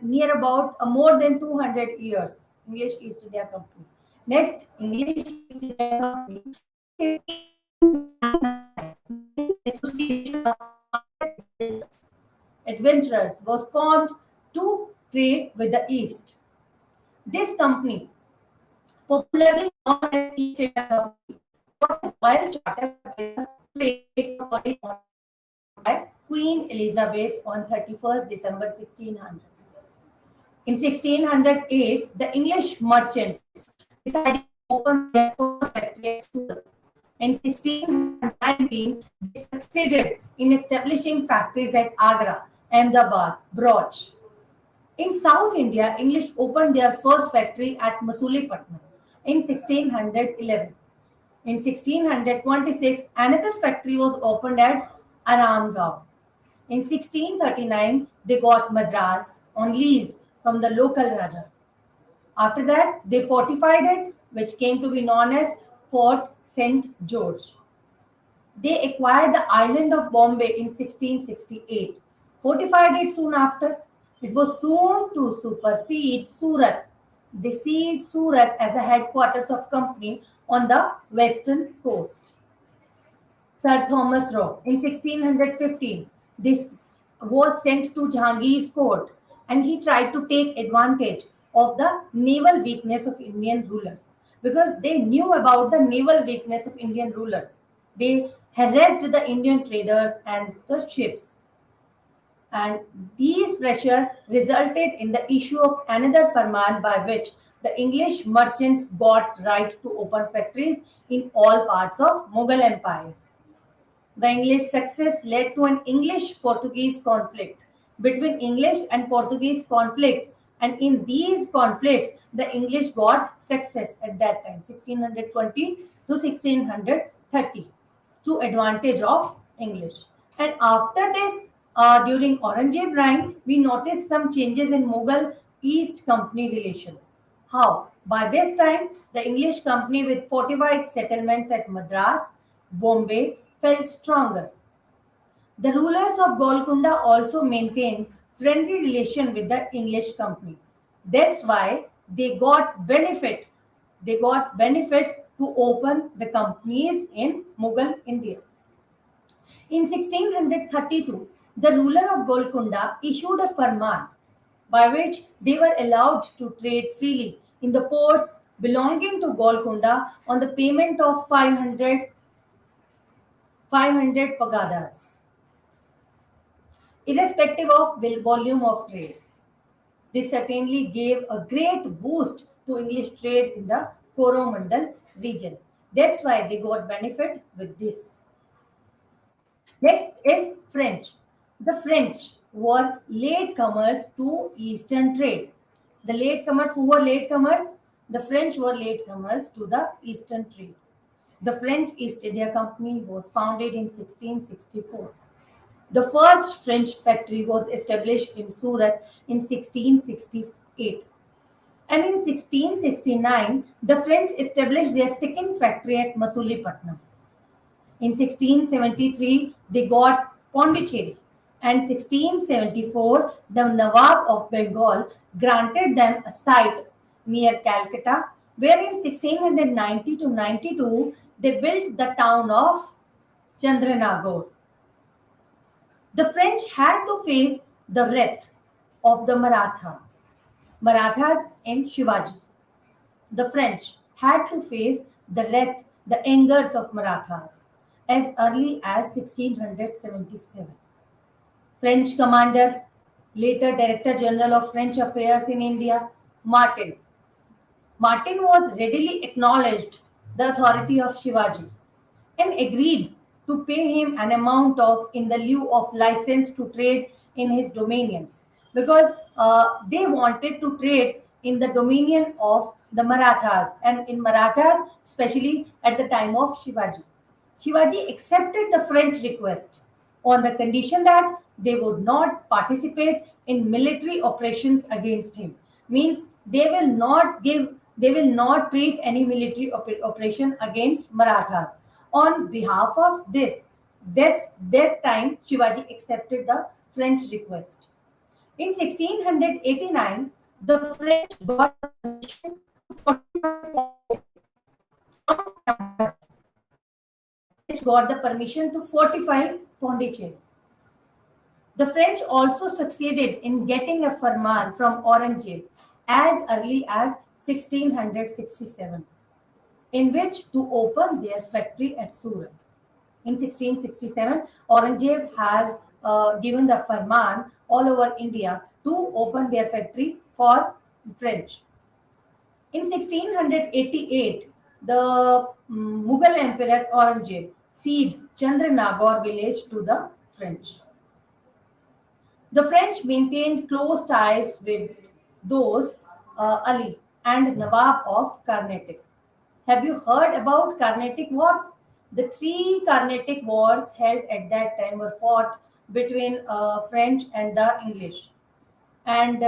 near about more than 200 years. English East India Company. Next, English East India Company. Association of Adventurers was formed to trade with the East. This company, popularly known as East India Company, got a royal charter with the trade by Queen Elizabeth on 31st December 1600. In 1608, the English merchants decided to open their first factory at Surat. In 1619, they succeeded in establishing factories at Agra, Ahmedabad, Broch. In South India, English opened their first factory at Masulipattnam in 1611. In 1626, another factory was opened at Aramgaon. In 1639, they got Madras on lease from the local Raja. After that, they fortified it, which came to be known as Fort St. George. They acquired the island of Bombay in 1668, fortified it soon after. It was soon to supersede Surat. They seized Surat as the headquarters of company on the western coast. Sir Thomas Roe in 1615. This was sent to Jahangir's court, and he tried to take advantage of the naval weakness of Indian rulers, because they knew about the naval weakness of Indian rulers. They harassed the Indian traders and the ships, and these pressure resulted in the issue of another farman by which the English merchants got right to open factories in all parts of Mughal Empire. The English success led to an English-Portuguese conflict. Between English and Portuguese conflict, and in these conflicts, the English got success at that time, 1620 to 1630, to advantage of English. And after this, during Aurangzeb reign, we noticed some changes in Mughal East Company relation. How? By this time, the English company with fortified settlements at Madras, Bombay felt stronger. The rulers of Golconda also maintained friendly relation with the English company. That's why they got benefit. They got benefit to open the companies in Mughal India. In 1632, the ruler of Golconda issued a farman by which they were allowed to trade freely in the ports belonging to Golconda on the payment of 500 pagadas, irrespective of volume of trade. This certainly gave a great boost to English trade in the Coromandel region. That's why they got benefit with this. Next is French. The French were latecomers to Eastern trade. The latecomers, who were latecomers? The French were latecomers to the Eastern trade. The French East India Company was founded in 1664. The first French factory was established in Surat in 1668. And in 1669, the French established their second factory at Masulipatam. In 1673, they got Pondicherry. And 1674, the Nawab of Bengal granted them a site near Calcutta, where in 1690 to 92, they built the town of Chandranagore. The French had to face the wrath of the Marathas in Shivaji. The French had to face the wrath, the angers of Marathas as early as 1677. French commander, later Director General of French Affairs in India, Martin. Martin was readily acknowledged the authority of Shivaji and agreed to pay him an amount of in the lieu of license to trade in his dominions because they wanted to trade in the dominion of the Marathas and in Marathas, especially at the time of Shivaji. Shivaji accepted the French request on the condition that they would not participate in military operations against him. Means they will not treat any military operation against Marathas. On behalf of this, that time Shivaji accepted the French request. In 1689, the French got permission French got the permission to fortify Pondicherry. The French also succeeded in getting a farman from Aurangzeb as early as 1667, in which to open their factory at Surat. In 1667, Aurangzeb has given the farman all over India to open their factory for French. In 1688, the Mughal Emperor Aurangzeb ceded Chandranagore village to the French. The French maintained close ties with Dost Ali and Nawab of Carnatic. Have you heard about Carnatic Wars? The three Carnatic Wars held at that time were fought between French and the English. And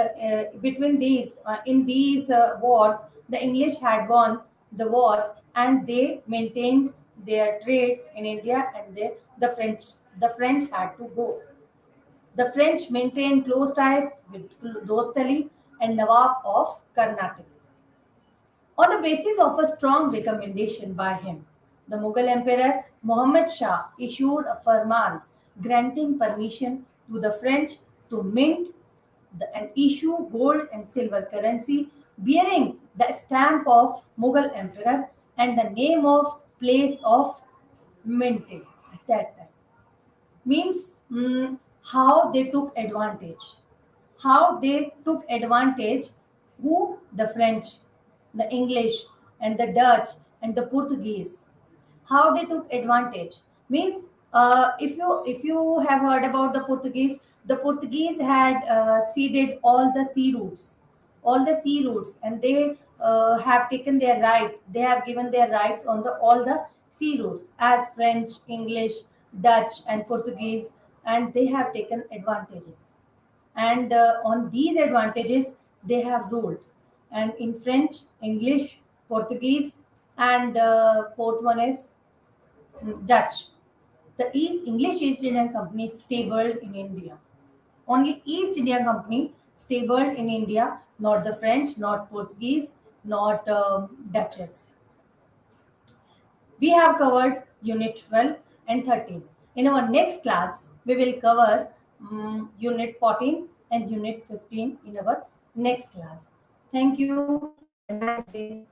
between these, in these wars, the English had won the wars and they maintained their trade in India, and the French had to go. The French maintained close ties with Dostali and Nawab of Carnatic. On the basis of a strong recommendation by him, the Mughal Emperor Muhammad Shah issued a farman granting permission to the French to mint and issue gold and silver currency bearing the stamp of Mughal Emperor and the name of place of minting at that time. Means how they took advantage. How they took advantage, who? The French, the English, and the Dutch, and the Portuguese. How they took advantage means if you have heard about the Portuguese had ceded all the sea routes, and they have taken their right. They have given their rights on the all the sea routes as French, English, Dutch, and Portuguese, and they have taken advantages. And on these advantages, they have ruled. and in French, English, Portuguese, and fourth one is Dutch. The English East Indian Company stabled in India. Only East India Company stabled in India, not the French, not Portuguese, not Dutchess. We have covered Unit 12 and 13. In our next class, we will cover Unit 14 and Unit 15 in our next class. Thank you. Have a nice day.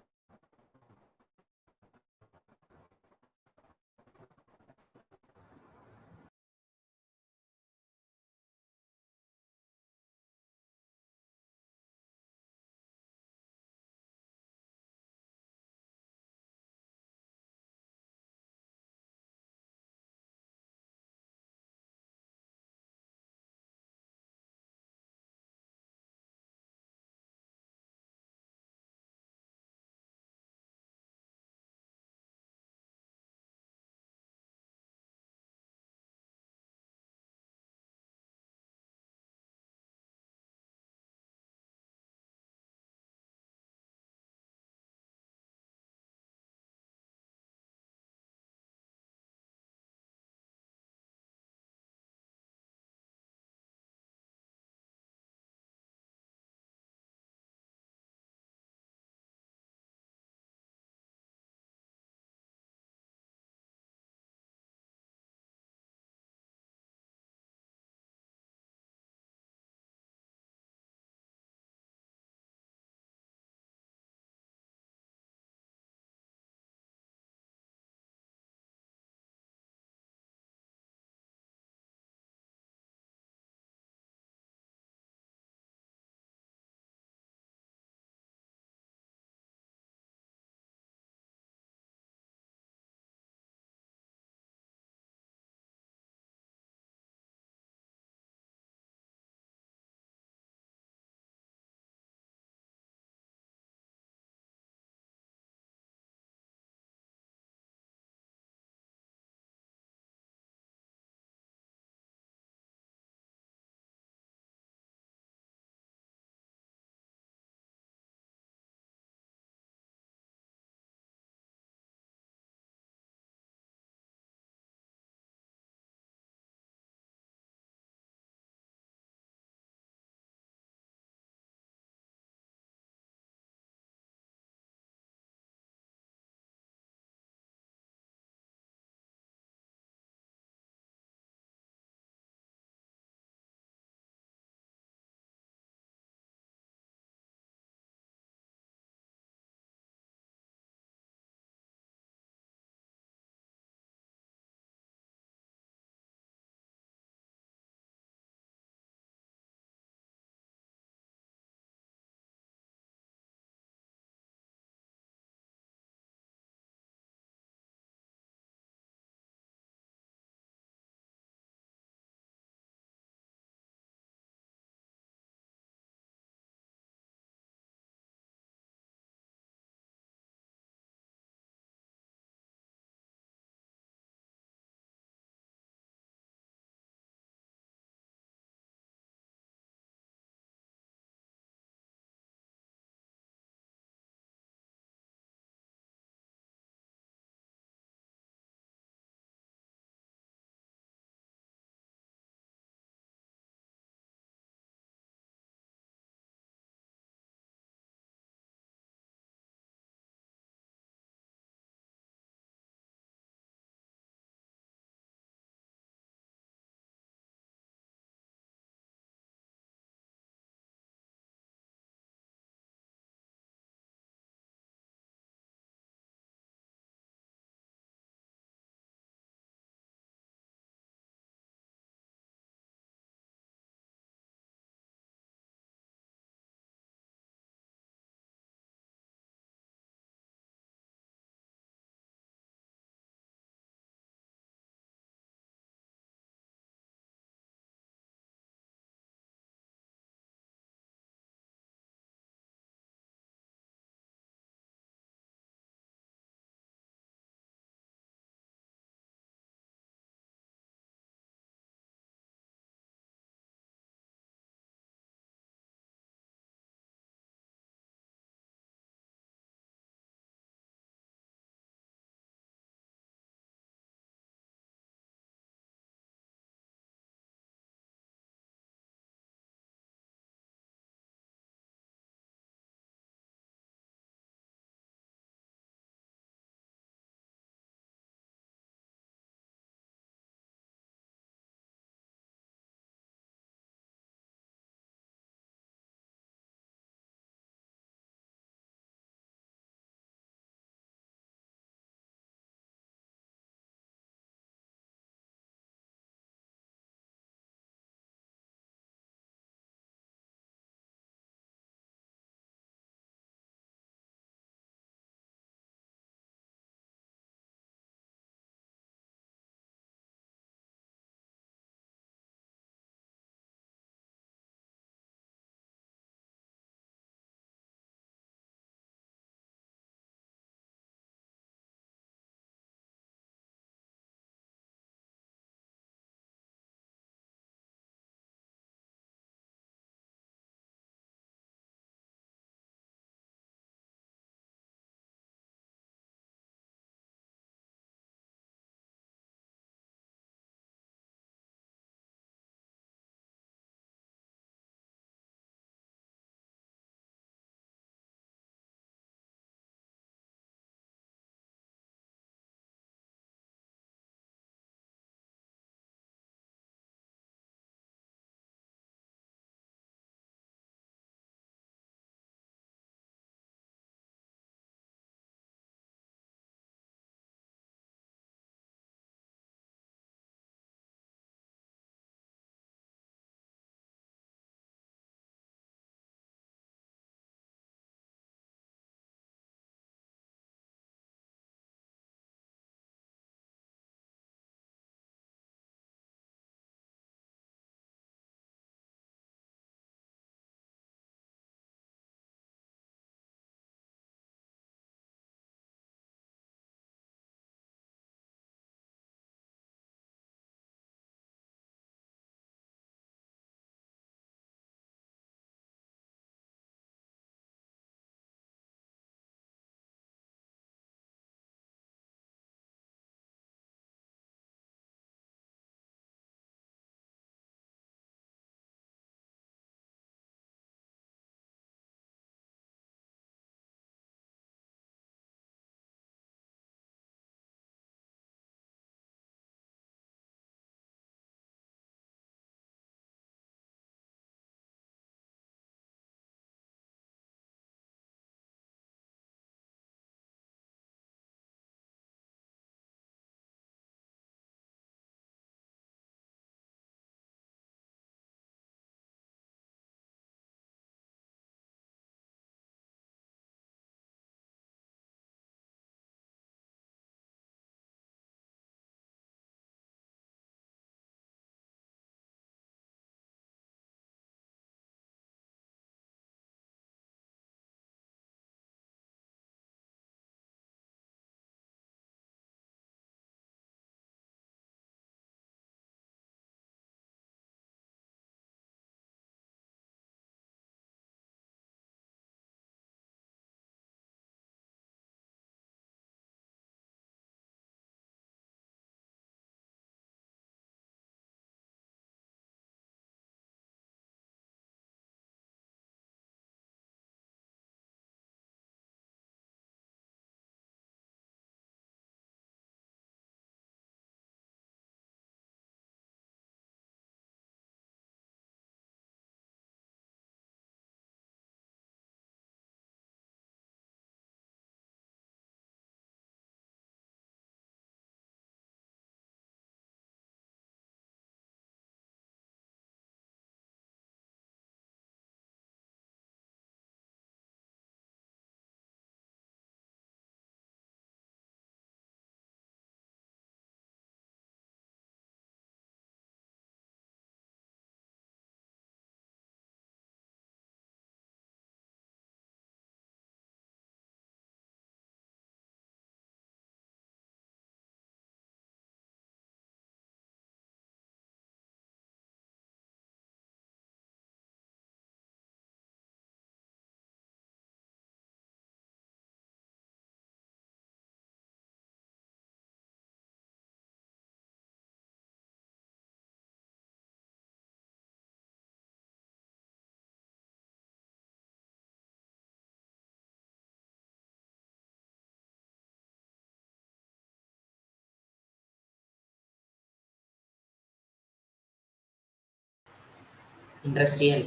Industrial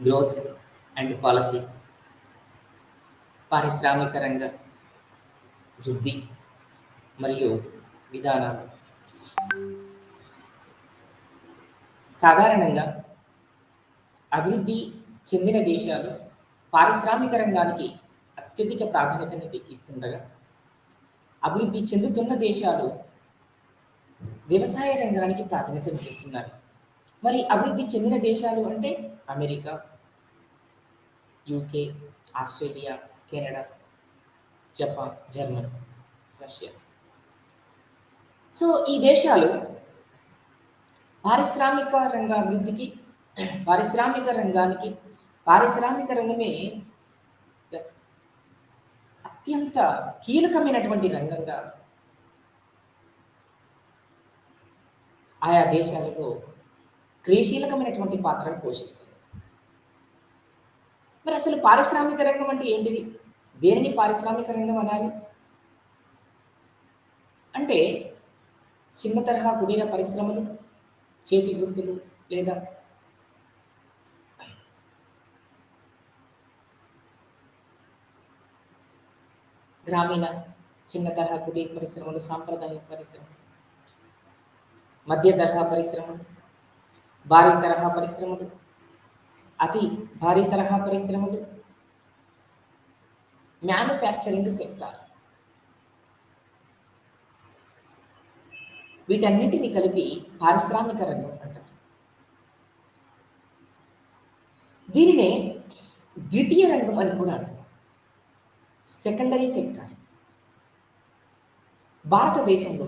growth and policy, పారిశ్రామిక రంగ వృద్ధి మరియు విధానాలు. సాధారణంగా అభివృద్ధి చెందిన దేశాలు పారిశ్రామిక రంగానికి అత్యధిక ప్రాధాన్యతను ఇస్తుండగా, అభివృద్ధి చెందుతున్న దేశాలు వ్యవసాయ రంగానికి ప్రాధాన్యతను ఇస్తున్నారు. మరి అభివృద్ధి చెందిన దేశాలు అంటే America, UK, Australia, Canada, Japan, Germany, Russia. So ఈ దేశాలు పారిశ్రామిక రంగ అభివృద్ధికి, పారిశ్రామిక రంగమే అత్యంత కీలకమైనటువంటి రంగంగా ఆయా దేశాలలో క్రియాశీలకమైనటువంటి పాత్రను పోషిస్తుంది. మరి అసలు పారిశ్రామిక రంగం అంటే ఏంటిది? దేనిని పారిశ్రామిక రంగం అనాలి అంటే చిన్న తరహా కుటీర పరిశ్రమలు, చేతి వృత్తులు లేదా గ్రామీణ చిన్న తరహా కుటీర పరిశ్రమలు, సాంప్రదాయ పరిశ్రమలు, మధ్య తరహా పరిశ్రమలు, భారీ తరహా పరిశ్రమలు, అతి భారీ తరహా పరిశ్రమలు, మ్యానుఫ్యాక్చరింగ్ సెక్టార్, వీటన్నింటినీ కలిపి పారిశ్రామిక రంగం అంటారు. దీనినే ద్వితీయ రంగం అని కూడా అంటారు, సెకండరీ సెక్టార్. భారతదేశంలో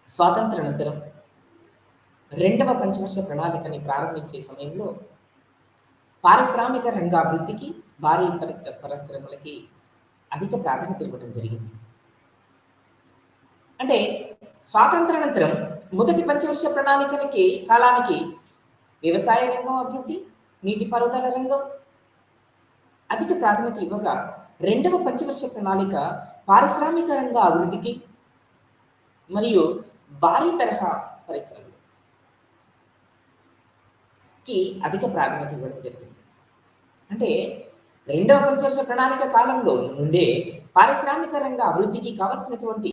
స్వాతంత్రానంతరం 2వ పంచవర్ష ప్రణాళికని ప్రారంభించే సమయంలో పారిశ్రామిక రంగాభివృద్ధికి, భారీ పరిశ్రమలకి అధిక ప్రాధాన్యత ఇవ్వడం జరిగింది. అంటే స్వాతంత్రానంతరం మొదటి పంచవర్ష ప్రణాళికకి కాలానికి వ్యవసాయ రంగం అభివృద్ధి, నీటిపారుదల రంగం అధిక ప్రాధాన్యత ఇవ్వగా, 2వ పంచవర్ష ప్రణాళిక పారిశ్రామిక రంగ అభివృద్ధికి మరియు భారీ తరహా పరిశ్రమలకి అధిక ప్రాధాన్యత ఇవ్వడం జరిగింది. అంటే 2వ పంచవర్ష ప్రణాళిక కాలంలో నుండే పారిశ్రామిక రంగ అభివృద్ధికి కావలసినటువంటి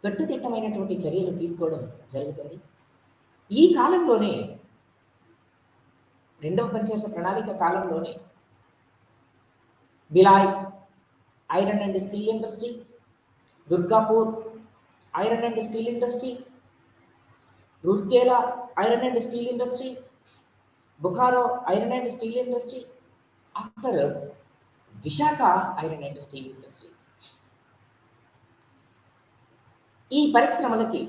కట్టుదిట్టమైనటువంటి చర్యలు తీసుకోవడం జరుగుతుంది. ఈ కాలంలోనే 2వ పంచవర్ష ప్రణాళిక కాలంలోనే Bhilai iron and steel industry, Durgapur iron and steel industry, Rourkela iron and steel industry, Bokaro iron and steel industry, after Visakha iron and steel industries. ఈ పరిశ్రమలకి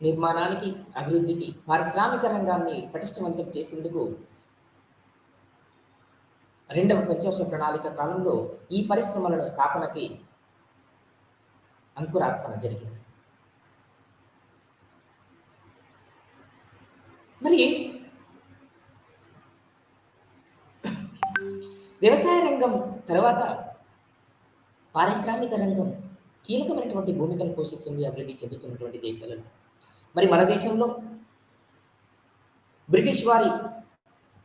నిర్మాణానికి, అభివృద్ధికి, పారిశ్రామిక రంగాన్ని పటిష్టవంతం చేసేందుకు 2వ పంచవర్ష ప్రణాళిక కాలంలో ఈ పరిశ్రమల స్థాపనకి అంకురార్పణ జరిగింది. మరి వ్యవసాయ రంగం తర్వాత పారిశ్రామిక రంగం కీలకమైనటువంటి భూమికను పోషిస్తుంది అభివృద్ధి చెందుతున్నటువంటి దేశాలలో. మరి మన దేశంలో బ్రిటిష్ వారి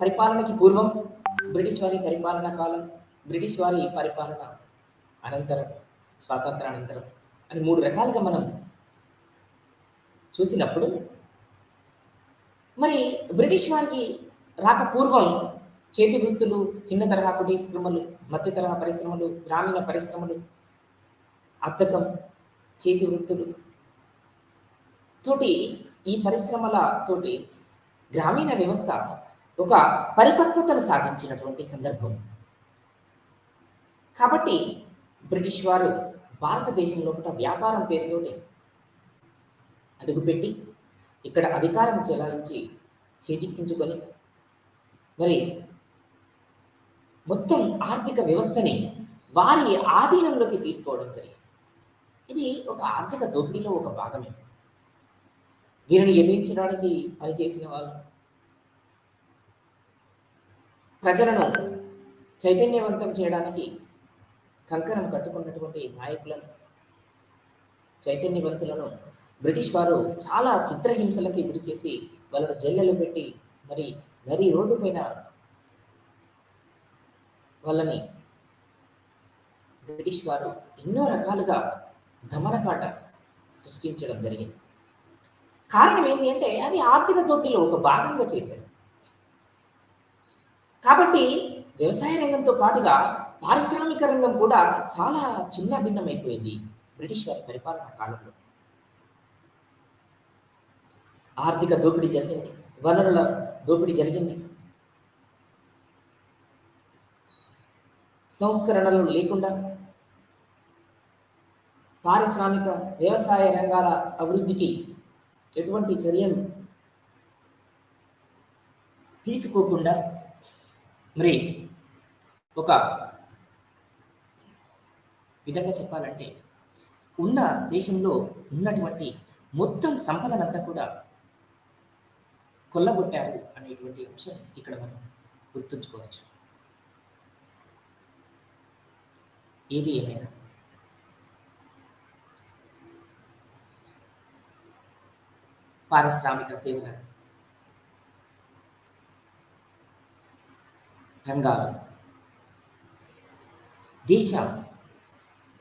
పరిపాలనకి పూర్వం, బ్రిటిష్ వారి పరిపాలన కాలం, బ్రిటిష్ వారి పరిపాలన అనంతరం, స్వాతంత్రానంతరం అని 3 రకాలుగా మనం చూసినప్పుడు, మరి బ్రిటిష్ వారికి రాక పూర్వం చేతి వృత్తులు, చిన్న తరహా పరిశ్రమలు, మధ్య తరహా పరిశ్రమలు, గ్రామీణ పరిశ్రమలు, అద్దకం, చేతి వృత్తులు తోటి, ఈ పరిశ్రమల తోటి గ్రామీణ వ్యవస్థ ఒక పరిపక్వతను సాధించినటువంటి సందర్భం. కాబట్టి బ్రిటిష్ వారు భారతదేశంలో కూడా వ్యాపారం పేరుతోటి అడుగుపెట్టి ఇక్కడ అధికారం చెలాయించి చేజిక్కించుకొని మరి మొత్తం ఆర్థిక వ్యవస్థని వారి ఆధీనంలోకి తీసుకోవడం జరిగింది. ఇది ఒక ఆర్థిక దోపిడీలో ఒక భాగమే. దీనిని ఎదిరించడానికి పనిచేసిన వాళ్ళు, ప్రజలను చైతన్యవంతం చేయడానికి కంకణం కట్టుకున్నటువంటి నాయకులను, చైతన్యవంతులను బ్రిటిష్ వారు చాలా చిత్రహింసలకి గురి చేసి వాళ్ళను జైళ్ళలో పెట్టి మరి నరి రోడ్డు పైన వాళ్ళని బ్రిటిష్ వారు ఎన్నో రకాలుగా దమనకాట సృష్టించడం జరిగింది. కారణం ఏంటి అంటే అది ఆర్థిక దోపిడీలో ఒక భాగంగా చేశారు. కాబట్టి వ్యవసాయ రంగంతో పాటుగా పారిశ్రామిక రంగం కూడా చాలా చిన్న భిన్నమైపోయింది బ్రిటిష్ వారి పరిపాలనా కాలంలో. ఆర్థిక దోపిడీ జరిగింది, వనరుల దోపిడీ జరిగింది, సంస్కరణలు లేకుండా పారిశ్రామిక వ్యవసాయ రంగాల అభివృద్ధికి ఎటువంటి చర్యలు తీసుకోకుండా మరి ఒక విధంగా చెప్పాలంటే ఉన్న దేశంలో ఉన్నటువంటి మొత్తం సంపదనంతా కూడా కొల్లగొట్టారు అనేటువంటి అంశం ఇక్కడ మనం గుర్తుంచుకోవచ్చు. ఏది ఏమైనా పారిశ్రామిక సేవల రంగాలు దేశ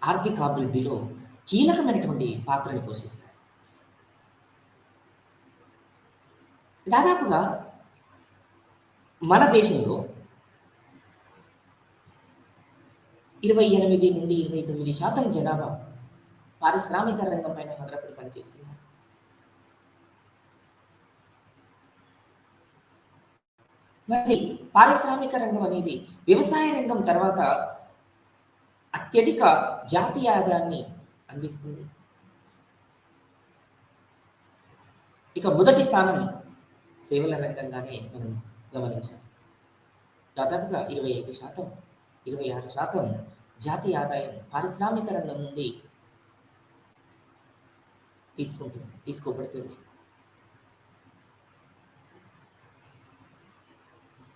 ఆర్థికాభివృద్ధిలో కీలకమైనటువంటి పాత్రని పోషిస్తాయి. దాదాపుగా మన దేశంలో 28 నుండి 29% జనాభా పారిశ్రామిక రంగం పైన ఆధారపడి పనిచేస్తున్నారు. మరి పారిశ్రామిక రంగం అనేది వ్యవసాయ రంగం తర్వాత అత్యధిక జాతీయ ఆదాయాన్ని అందిస్తుంది. ఇక మొదటి స్థానం సేవల రంగంగానే మనం గమనించాలి. దాదాపుగా 25%, 26% జాతీయ ఆదాయం పారిశ్రామిక రంగం నుండి తీసుకోబడుతుంది.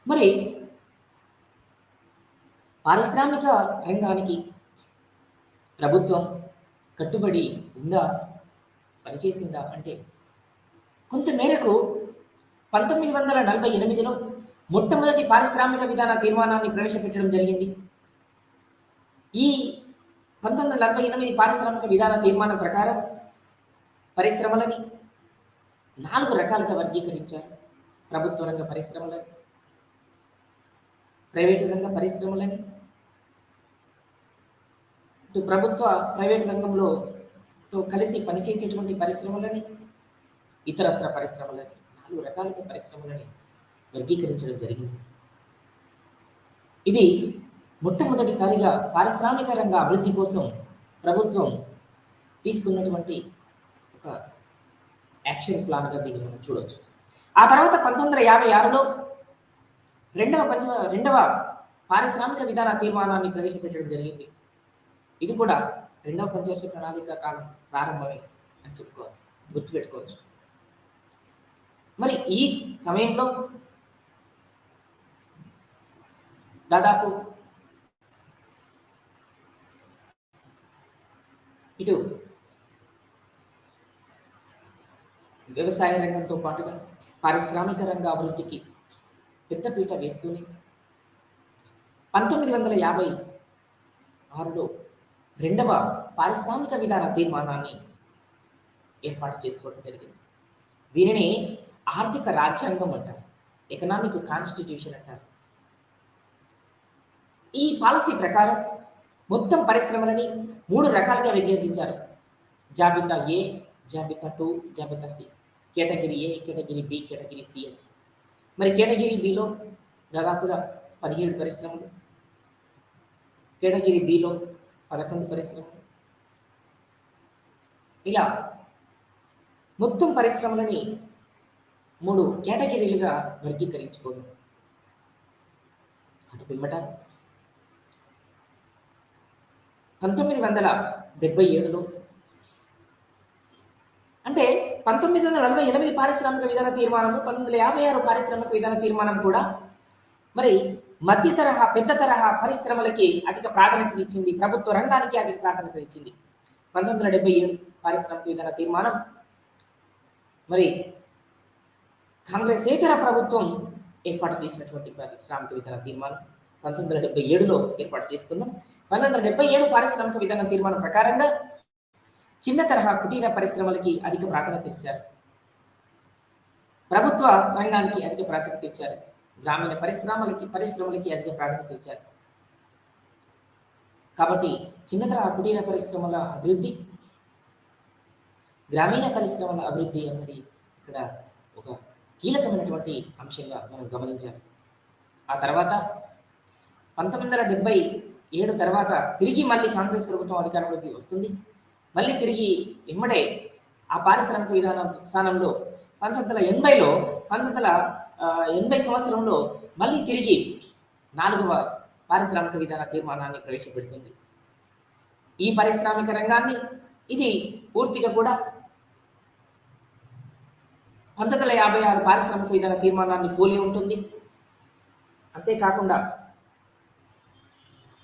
మరి పారిశ్రామిక రంగానికి ప్రభుత్వం కట్టుబడి ఉందా, పనిచేసిందా అంటే కొంత మేరకు 1948లో మొట్టమొదటి పారిశ్రామిక విధాన తీర్మానాన్ని ప్రవేశపెట్టడం జరిగింది. ఈ 1948 పారిశ్రామిక విధాన తీర్మానం ప్రకారం పరిశ్రమలని 4 రకాలుగా వర్గీకరించారు. ప్రభుత్వ రంగ పరిశ్రమలని, ప్రైవేటు రంగ పరిశ్రమలని, ఇటు ప్రభుత్వ ప్రైవేటు రంగంలో కలిసి పనిచేసేటువంటి పరిశ్రమలని, ఇతరత్ర పరిశ్రమలని, 4 రకాలుగా పరిశ్రమలని వర్గీకరించడం జరిగింది. ఇది మొట్టమొదటిసారిగా పారిశ్రామిక రంగ అభివృద్ధి కోసం ప్రభుత్వం తీసుకున్నటువంటి ఒక యాక్షన్ ప్లాన్గా దీన్ని మనం చూడవచ్చు. ఆ తర్వాత 1956లో రెండవ పారిశ్రామిక విధాన తీర్మానాన్ని ప్రవేశపెట్టడం జరిగింది. ఇది కూడా రెండవ పంచవర్ష ప్రణాళిక కాలం ప్రారంభమే అని చెప్పుకోవాలి, గుర్తుపెట్టుకోవచ్చు. మరి ఈ సమయంలో దాదాపు ఇటు వ్యవసాయ రంగంతో పాటుగా పారిశ్రామిక రంగ అభివృద్ధికి పెద్దపీట వేస్తూనే 1956లో రెండవ పారిశ్రామిక విధాన తీర్మానాన్ని ఏర్పాటు చేసుకోవడం జరిగింది. దీనిని ఆర్థిక రాజ్యాంగం అంటారు, ఎకనామిక్ కాన్స్టిట్యూషన్ అంటారు. ఈ పాలసీ ప్రకారం మొత్తం పరిశ్రమలని 3 రకాలుగా విభజించారు. జాబితా ఏ, జాబితా 2, జాబితా C. Category A, category B, category C అని. మరి కేటగిరీ బిలో దాదాపుగా 17 పరిశ్రమలు, కేటగిరీ బిలో 11 పరిశ్రమలు, ఇలా మొత్తం పరిశ్రమలని 3 కేటగిరీలుగా వర్గీకరించుకోవడం. అటు పిమ్మట 1977లో అంటే 1948 పారిశ్రామిక విధాన తీర్మానము, 1956 పారిశ్రామిక విధాన తీర్మానం కూడా మరి మధ్య తరహా, పెద్ద తరహా పరిశ్రమలకి అధిక ప్రాధాన్యతనిచ్చింది, ప్రభుత్వ రంగానికి అధిక ప్రాధాన్యతనిచ్చింది. 1977 పారిశ్రామిక విధాన తీర్మానం మరి కాంగ్రెసేతర ప్రభుత్వం ఏర్పాటు చేసినటువంటి పారిశ్రామిక విధాన తీర్మానం 1977లో ఏర్పాటు చేసుకుందాం. 1977 పారిశ్రామిక విధాన తీర్మానం ప్రకారంగా చిన్న తరహా కుటీర పరిశ్రమలకి అధిక ప్రాధాన్యత ఇచ్చారు. ప్రభుత్వ రంగానికి అధిక ప్రాధాన్యత ఇచ్చారు. గ్రామీణ పరిశ్రమలకి అధిక ప్రాధాన్యత ఇచ్చారు. కాబట్టి చిన్న తరహా కుటీర పరిశ్రమల అభివృద్ధి, గ్రామీణ పరిశ్రమల అభివృద్ధి అన్నది ఇక్కడ ఒక కీలకమైనటువంటి అంశంగా మనం గమనించాలి. ఆ తర్వాత 1977 తర్వాత తిరిగి మళ్ళీ కాంగ్రెస్ ప్రభుత్వం అధికారంలోకి వస్తుంది. మళ్ళీ తిరిగి ఎమ్మడే ఆ పారిశ్రామిక విధానం స్థానంలో 1980లో 1980 సంవత్సరంలో మళ్ళీ తిరిగి 4వ పారిశ్రామిక విధాన తీర్మానాన్ని ప్రవేశపెడుతుంది. ఈ పారిశ్రామిక రంగాన్ని ఇది పూర్తిగా కూడా 1956 పారిశ్రామిక విధాన తీర్మానాన్ని పోలి ఉంటుంది. అంతేకాకుండా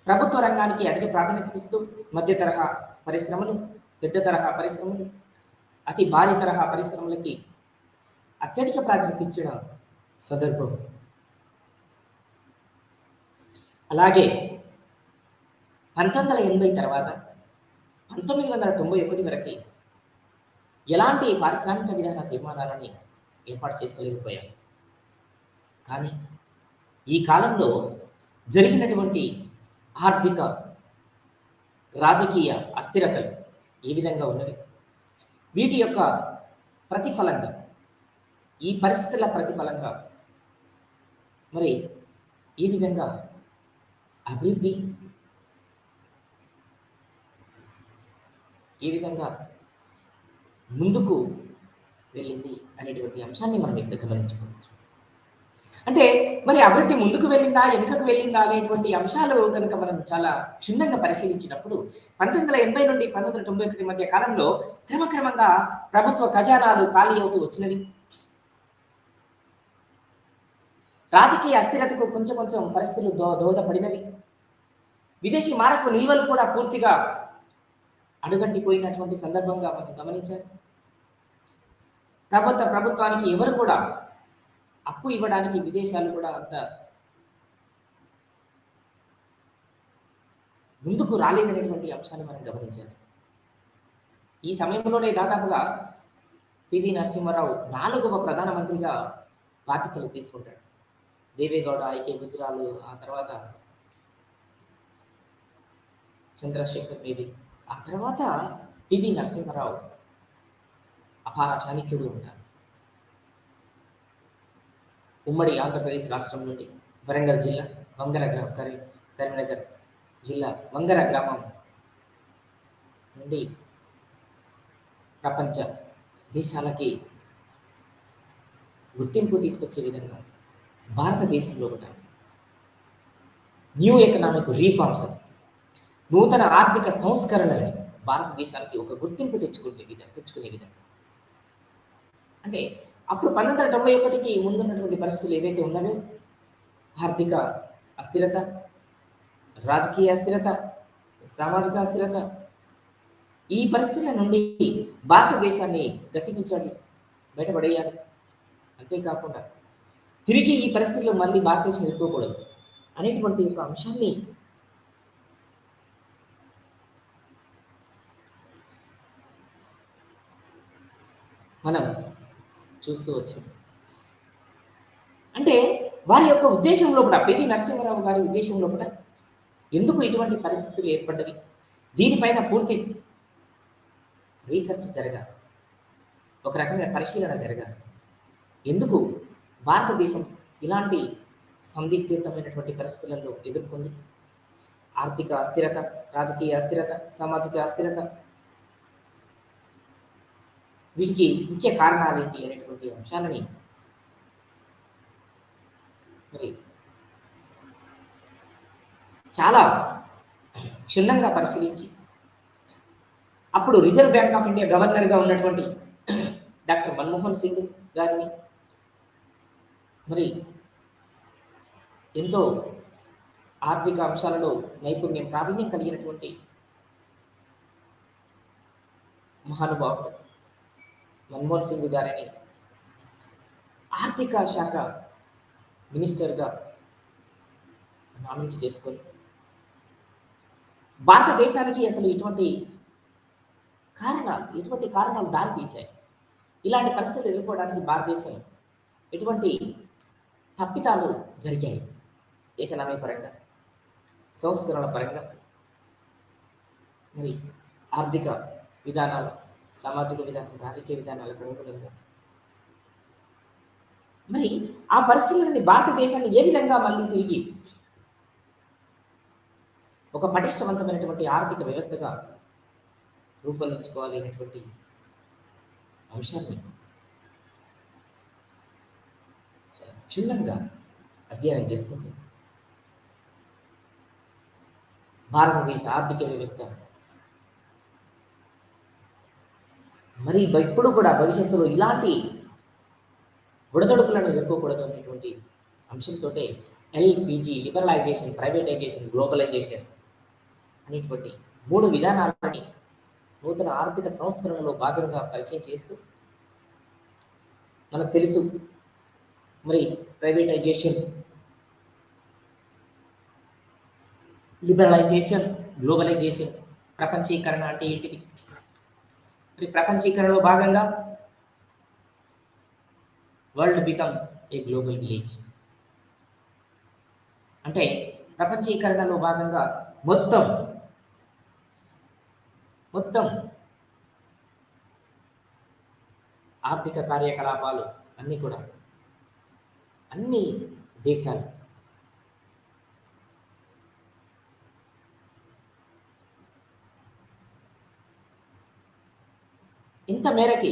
ప్రభుత్వ రంగానికి అధిక ప్రాధాన్యత ఇస్తూ మధ్య తరహా పరిశ్రమలు, పెద్ద తరహా పరిశ్రమలు, అతి భారీ తరహా పరిశ్రమలకి అత్యధిక ప్రాధాన్యత ఇచ్చిన సందర్భం. అలాగే 1980 తర్వాత 1991 వరకు ఎలాంటి పారిశ్రామిక విధాన తీర్మానాలని ఏర్పాటు చేసుకోలేకపోయాం. కానీ ఈ కాలంలో జరిగినటువంటి ఆర్థిక రాజకీయ అస్థిరతలు ఏ విధంగా ఉన్నవి, వీటి యొక్క ప్రతిఫలంగా, ఈ పరిస్థితుల ప్రతిఫలంగా మరి ఈ విధంగా అభివృద్ధి, ఏ విధంగా ముందుకు వెళ్ళింది అనేటువంటి అంశాన్ని మనం ఇక్కడ గమనించుకోవచ్చు. అంటే మరి అభివృద్ధి ముందుకు వెళ్ళిందా, వెనుకకు వెళ్ళిందా అనేటువంటి అంశాలు కనుక మనం చాలా క్షుణ్ణంగా పరిశీలించినప్పుడు 1980 నుండి 1991 మధ్య కాలంలో క్రమక్రమంగా ప్రభుత్వ ఖజానాలు ఖాళీ అవుతూ వచ్చినవి. రాజకీయ అస్థిరతకు కొంచెం కొంచెం పరిస్థితులు దోహదపడినవి. విదేశీ మారక నిల్వలు కూడా పూర్తిగా అడుగంటిపోయినటువంటి సందర్భంగా మనం గమనించాలి. ప్రభుత్వానికి ఎవరు కూడా అప్పు ఇవ్వడానికి విదేశాలు కూడా అంత ముందుకు రాలేదనేటువంటి అంశాన్ని మనం గమనించాలి. ఈ సమయంలోనే దాదాపుగా పివి నరసింహారావు 4వ ప్రధానమంత్రిగా బాధ్యతలు తీసుకుంటాడు. దేవేగౌడ, ఐకే గుజరాల్, ఆ తర్వాత చంద్రశేఖర్ మేబీ, ఆ తర్వాత పివి నరసింహారావు అపార చాణక్యుడు ఉంటారు. ఉమ్మడి ఆంధ్రప్రదేశ్ రాష్ట్రం నుండి వరంగల్ జిల్లా కరీంనగర్ జిల్లా వంగర గ్రామం నుండి ప్రపంచ దేశాలకి గుర్తింపు తీసుకొచ్చే విధంగా భారతదేశంలో కూడా న్యూ ఎకనామిక్ రీఫార్మ్స్, నూతన ఆర్థిక సంస్కరణలని భారతదేశానికి ఒక గుర్తింపు తెచ్చుకునే విధంగా, అంటే అప్పుడు 1991కి ముందున్నటువంటి పరిస్థితులు ఏవైతే ఉన్నాయో, ఆర్థిక అస్థిరత, రాజకీయ అస్థిరత, సామాజిక అస్థిరత, ఈ పరిస్థితుల నుండి భారతదేశాన్ని గట్టెక్కించాలి, బయటపడేయాలి. అంతేకాకుండా తిరిగి ఈ పరిస్థితుల్లో మళ్ళీ భారతదేశం ఎదుర్కోకూడదు అనేటువంటి ఒక అంశాన్ని మనం చూస్తూ వచ్చాం. అంటే వారి యొక్క ఉద్దేశంలో కూడా, పివి నరసింహారావు గారి ఉద్దేశంలో కూడా ఎందుకు ఇటువంటి పరిస్థితులు ఏర్పడ్డవి, దీనిపైన పూర్తి రీసెర్చ్ జరగాలి, ఒక రకమైన పరిశీలన జరగాలి. ఎందుకు భారతదేశం ఇలాంటి సందిగ్ధమైనటువంటి పరిస్థితులలో ఎదుర్కొంది, ఆర్థిక అస్థిరత, రాజకీయ అస్థిరత, సామాజిక అస్థిరత, వీటికి ముఖ్య కారణాలు ఏంటి అనేటువంటి అంశాలని మరి చాలా క్షుణ్ణంగా పరిశీలించి, అప్పుడు రిజర్వ్ బ్యాంక్ ఆఫ్ ఇండియా గవర్నర్గా ఉన్నటువంటి డాక్టర్ మన్మోహన్ సింగ్ గారిని, మరి ఎంతో ఆర్థిక అంశాలలో నైపుణ్యం, ప్రావీణ్యం కలిగినటువంటి మహానుభావుడు మన్మోహన్ సింగ్ గారిని ఆర్థిక శాఖ మినిస్టర్గా నామినేట్ చేసుకొని భారతదేశానికి అసలు ఎటువంటి కారణాలు దారి తీశాయి. ఇలాంటి పరిస్థితులు ఎదుర్కోవడానికి భారతదేశం ఎటువంటి తప్పిదాలు జరిగాయి ఎకనామీ పరంగా, సంస్కరణ పరంగా, మరి ఆర్థిక విధానాలు, సామాజిక విధానం, రాజకీయ విధానాలకు అనుగుణంగా మరి ఆ పరిస్థితుల నుండి భారతదేశాన్ని ఏ విధంగా మళ్ళీ తిరిగి ఒక పటిష్టవంతమైనటువంటి ఆర్థిక వ్యవస్థగా రూపొందించుకోవాలి అనేటువంటి అంశాన్ని చాలా క్షుణ్ణంగా అధ్యయనం చేసుకుంటూ భారతదేశ ఆర్థిక వ్యవస్థ మరి ఇప్పుడు కూడా భవిష్యత్తులో ఇలాంటి ఒడదొడుకులను ఎదుర్కోకూడదు అనేటువంటి అంశంతో ఎల్పిజి, లిబరలైజేషన్, ప్రైవేటైజేషన్, గ్లోబలైజేషన్ అనేటువంటి 3 విధానాలని నూతన ఆర్థిక సంస్కరణలో భాగంగా పరిచయం చేస్తూ, మనకు తెలుసు మరి ప్రైవేటైజేషన్, లిబరలైజేషన్, గ్లోబలైజేషన్, ప్రపంచీకరణ అంటే ఏంటిది? మరి ప్రపంచీకరణలో భాగంగా world become a global village అంటే ప్రపంచీకరణలో భాగంగా మొత్తం ఆర్థిక కార్యకలాపాలు అన్నీ కూడా అన్ని దేశాలు ఇంత మేరకి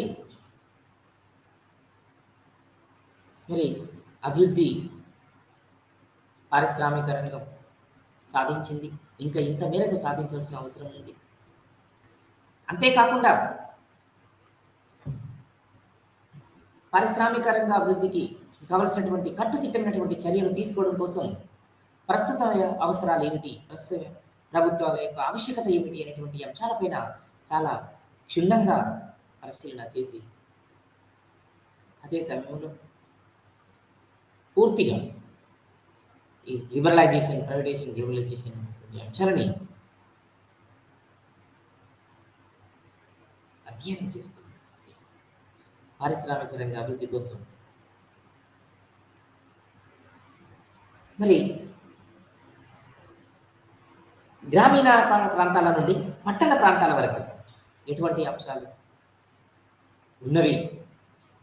మరి అభివృద్ధి పారిశ్రామిక రంగం సాధించింది, ఇంకా ఇంత మేరకు సాధించాల్సిన అవసరం ఉంది. అంతేకాకుండా పారిశ్రామిక రంగ అభివృద్ధికి కావలసినటువంటి కట్టుదిట్టమైనటువంటి చర్యలు తీసుకోవడం కోసం ప్రస్తుత అవసరాలు ఏమిటి, ప్రస్తుత ప్రభుత్వాల యొక్క ఆవశ్యకత ఏమిటి అనేటువంటి అంశాలపైన చాలా క్షుణ్ణంగా పరిశీలన చేసి అదే సమయంలో పూర్తిగా ఈ లిబరలైజేషన్, ప్రైవేటైజేషన్, గ్లోబలైజేషన్ అనేటువంటి అంశాలని అధ్యయనం చేస్తుంది పారిశ్రామిక రంగ అభివృద్ధి కోసం. మరి గ్రామీణ ప్రాంతాల నుండి పట్టణ ప్రాంతాల వరకు ఎటువంటి అంశాలు ఉన్నవి,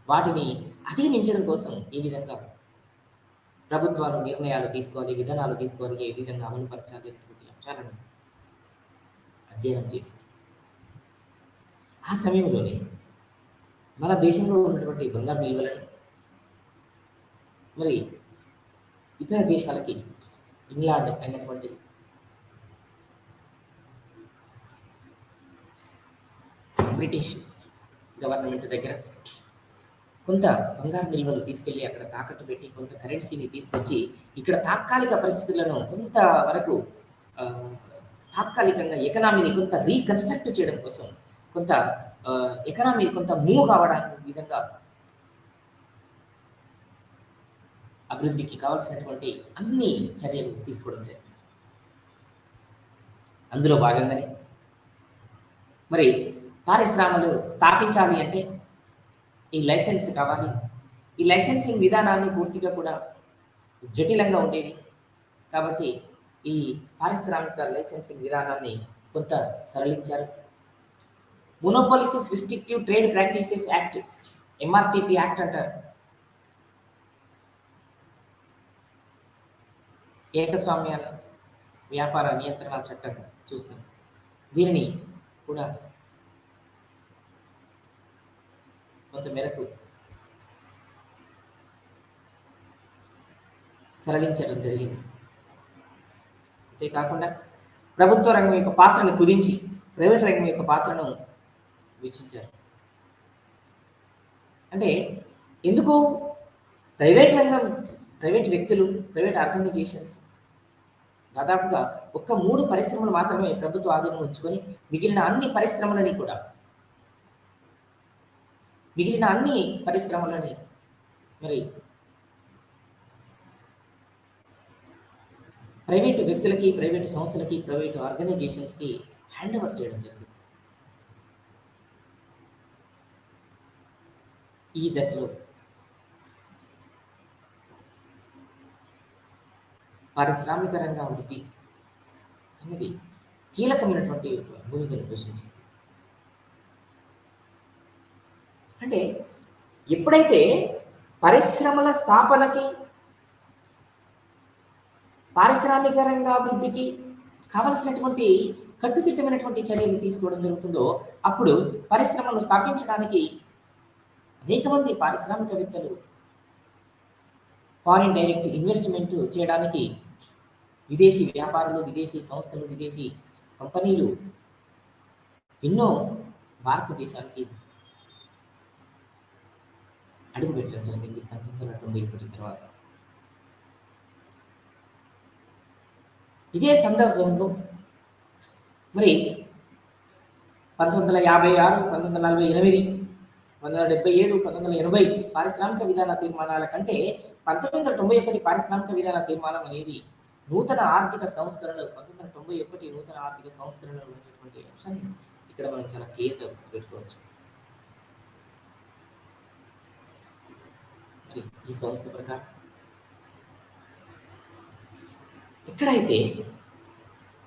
వాటిని అధిగమించడం కోసం ఏ విధంగా ప్రభుత్వాలు నిర్ణయాలు తీసుకోవాలి, విధానాలు తీసుకోవాలి, ఏ విధంగా అమలుపరచాలి అనేటువంటి అంశాలను అధ్యయనం చేశారు. ఆ సమయంలోనే మన దేశంలో ఉన్నటువంటి బంగారు నిల్వలని మరి ఇతర దేశాలకి, ఇంగ్లాండ్ అయినటువంటి బ్రిటిష్ గవర్నమెంట్ దగ్గర కొంత బంగారు నిల్వలు తీసుకెళ్ళి అక్కడ తాకట్టు పెట్టి కొంత కరెన్సీని తీసుకొచ్చి ఇక్కడ తాత్కాలిక పరిస్థితులను కొంతవరకు తాత్కాలికంగా ఎకనామీని కొంత రీకన్స్ట్రక్ట్ చేయడం కోసం, కొంత ఎకనామీ కొంత మూవ్ కావడానికి విధంగా అభివృద్ధికి కావాల్సినటువంటి అన్ని చర్యలు తీసుకోవడం జరిగింది. అందులో భాగంగానే మరి పారిశ్రమలు స్థాపించాలి అంటే ఈ లైసెన్స్ కావాలి. ఈ లైసెన్సింగ్ విధానాన్ని పూర్తిగా కూడా జటిలంగా ఉండేది కాబట్టి ఈ పారిశ్రామిక లైసెన్సింగ్ విధానాన్ని కొంత సరళించారు. Monopolies restrictive trade practices act, MRTP act అంటారు. ఏకస్వామ్యాల వ్యాపార నియంత్రణ చట్టం చూస్తాం. దీనిని కూడా కొంత మేరకు సరళించడం జరిగింది. అంతేకాకుండా ప్రభుత్వ రంగం యొక్క పాత్రను కుదించి ప్రైవేట్ రంగం యొక్క పాత్రను వీక్షించారు. అంటే ఎందుకు ప్రైవేట్ రంగం, ప్రైవేట్ వ్యక్తులు, ప్రైవేట్ ఆర్గనైజేషన్స్ దాదాపుగా 3 పరిశ్రమలు మాత్రమే ప్రభుత్వ ఆధీనంలో ఉంచుకొని మిగిలిన అన్ని పరిశ్రమలని కూడా మిగిలిన అన్ని పరిశ్రమలని మరి ప్రైవేటు వ్యక్తులకి, ప్రైవేటు సంస్థలకి, ప్రైవేటు ఆర్గనైజేషన్స్కి హ్యాండ్ ఓవర్ చేయడం జరిగింది. ఈ దశలో పారిశ్రామిక రంగ అభివృద్ధి అనేది కీలకమైనటువంటి భూమికను పోషించింది. అంటే ఎప్పుడైతే పరిశ్రమల స్థాపనకి, పారిశ్రామిక రంగ అభివృద్ధికి కావలసినటువంటి కట్టుదిట్టమైనటువంటి చర్యలు తీసుకోవడం జరుగుతుందో అప్పుడు పరిశ్రమలను స్థాపించడానికి అనేక మంది పారిశ్రామికవేత్తలు ఫారిన్ డైరెక్ట్ ఇన్వెస్ట్మెంట్ చేయడానికి విదేశీ వ్యాపారులు, విదేశీ సంస్థలు, విదేశీ కంపెనీలు ఎన్నో భారతదేశానికి అడుగుపెట్టడం జరిగింది 1991 తర్వాత. ఇదే సందర్భంలో మరి 1956, 1948, 1977, 1980 పారిశ్రామిక విధాన తీర్మానాల కంటే 1991 పారిశ్రామిక విధాన తీర్మానం అనేది నూతన ఆర్థిక సంస్కరణలు, 1991 నూతన ఆర్థిక సంస్కరణలు అనేటువంటి అంశాన్ని ఇక్కడ మనం చాలా క్లియర్గా గుర్తుపెట్టుకోవచ్చు. మరి ఈ సంస్థ ప్రకారం ఎక్కడైతే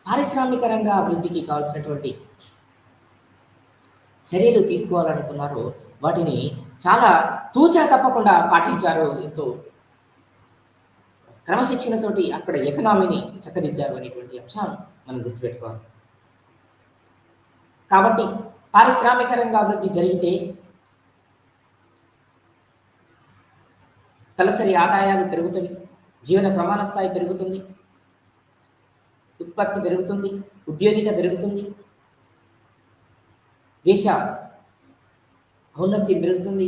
పారిశ్రామిక రంగ అభివృద్ధికి కావాల్సినటువంటి చర్యలు తీసుకోవాలనుకున్నారో వాటిని చాలా తూచా తప్పకుండా పాటించారు. ఎంతో క్రమశిక్షణతోటి అక్కడ ఎకనామీని చక్కదిద్దారు అనేటువంటి అంశాన్ని మనం గుర్తుపెట్టుకోవాలి. కాబట్టి పారిశ్రామిక రంగ అభివృద్ధి జరిగితే తలసరి ఆదాయాలు పెరుగుతాయి, జీవన ప్రమాణ స్థాయి పెరుగుతుంది, ఉత్పత్తి పెరుగుతుంది, ఉద్యోగిత పెరుగుతుంది, దేశ ఔన్నత్యం పెరుగుతుంది,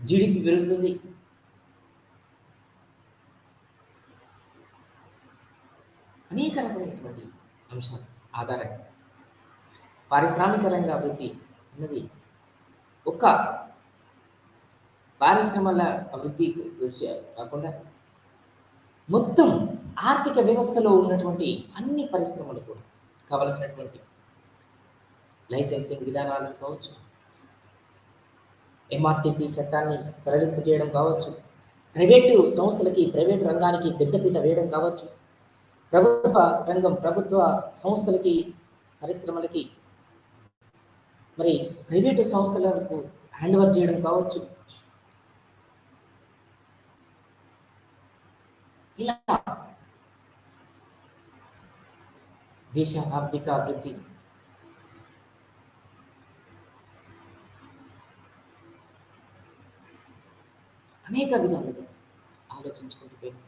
జీడిపి పెరుగుతుంది. అనేక రకమైనటువంటి అంశాలు ఆధారంగా పారిశ్రామిక రంగ అభివృద్ధి అన్నది ఒక్క పారిశ్రమల అభివృద్ధి కాకుండా మొత్తం ఆర్థిక వ్యవస్థలో ఉన్నటువంటి అన్ని పరిశ్రమలు కూడా కావలసినటువంటి లైసెన్సింగ్ విధానాలను కావచ్చు, ఎంఆర్టీపీ చట్టాన్ని సరళింపు చేయడం కావచ్చు, ప్రైవేటు సంస్థలకి, ప్రైవేటు రంగానికి పెద్దపీట వేయడం కావచ్చు, ప్రభుత్వ సంస్థలకి, పరిశ్రమలకి మరి ప్రైవేటు సంస్థలకు హ్యాండ్ ఓవర్ చేయడం కావచ్చు. ఇలా దేశ ఆర్థిక అభివృద్ధి అనేక విధాలుగా ఆలోచించుకుంటూ పోయింది.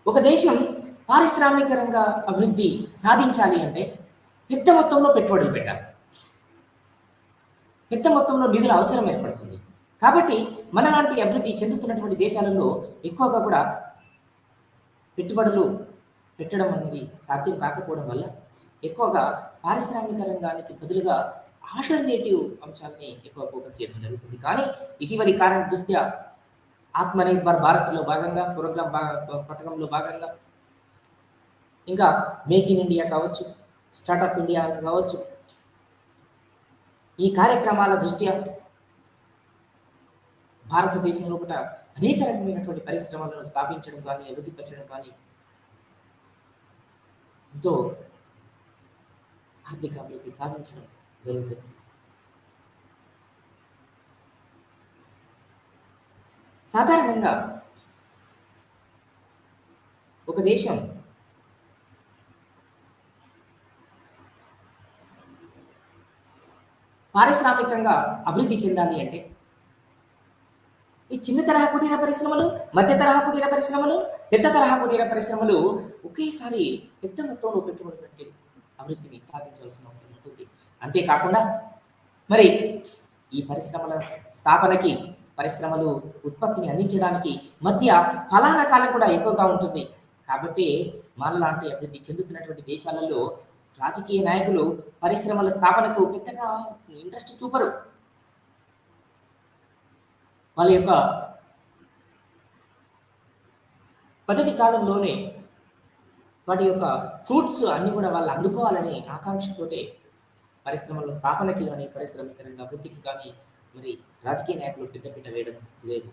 ఒక దేశం పారిశ్రామిక రంగ అభివృద్ధి సాధించాలి అంటే పెద్ద మొత్తంలో పెట్టుబడులు పెట్టాలి, పెద్ద మొత్తంలో నిధుల అవసరం ఏర్పడుతుంది. కాబట్టి మనలాంటి అభివృద్ధి చెందుతున్నటువంటి దేశాలలో ఎక్కువగా కూడా పెట్టుబడులు పెట్టడం అనేది సాధ్యం కాకపోవడం వల్ల ఎక్కువగా పారిశ్రామిక రంగానికి బదులుగా ఆల్టర్నేటివ్ అంశాలని ఎక్కువ ఫోకస్ చేయడం జరుగుతుంది. కానీ ఇటీవలి కారణం దృష్ట్యా ఆత్మనిర్భర్ భారత్లో భాగంగా, ప్రోగ్రామ్ పథకంలో భాగంగా ఇంకా మేక్ ఇన్ ఇండియా కావచ్చు, స్టార్టప్ ఇండియా కావచ్చు, ఈ కార్యక్రమాల దృష్ట్యా భారతదేశంలో కూడా అనేక రకమైనటువంటి పరిశ్రమలను స్థాపించడం కానీ, అభివృద్ధిపరచడం కానీ ఎంతో ఆర్థిక అభివృద్ధి సాధించడం జరుగుతుంది. సాధారణంగా ఒక దేశం పారిశ్రామికంగా అభివృద్ధి చెందాలి అంటే ఈ చిన్న తరహా కుటీర పరిశ్రమలు, మధ్య తరహా కుటీర పరిశ్రమలు, పెద్ద తరహా కుటీర పరిశ్రమలు ఒకేసారి పెద్ద మొత్తంలో పెట్టుబడి పెట్టి అభివృద్ధిని సాధించాల్సిన అవసరం ఉంటుంది. అంతేకాకుండా మరి ఈ పరిశ్రమల స్థాపనకి, పరిశ్రమలు ఉత్పత్తిని అందించడానికి మధ్య ఫలానా కాలం కూడా ఎక్కువగా ఉంటుంది. కాబట్టి మనలాంటి అభివృద్ధి చెందుతున్నటువంటి దేశాలలో రాజకీయ నాయకులు పరిశ్రమల స్థాపనకు పెద్దగా ఇంట్రెస్ట్ చూపరు. వాళ్ళ యొక్క పదవి కాలంలోనే వాటి యొక్క ఫ్రూట్స్ అన్ని కూడా వాళ్ళు అందుకోవాలనే ఆకాంక్షతోటే పరిశ్రమల స్థాపనకి కానీ పారిశ్రామిక రంగ అభివృద్ధికి కానీ మరి రాజకీయ నాయకులు పెద్దపీట వేయడం లేదు.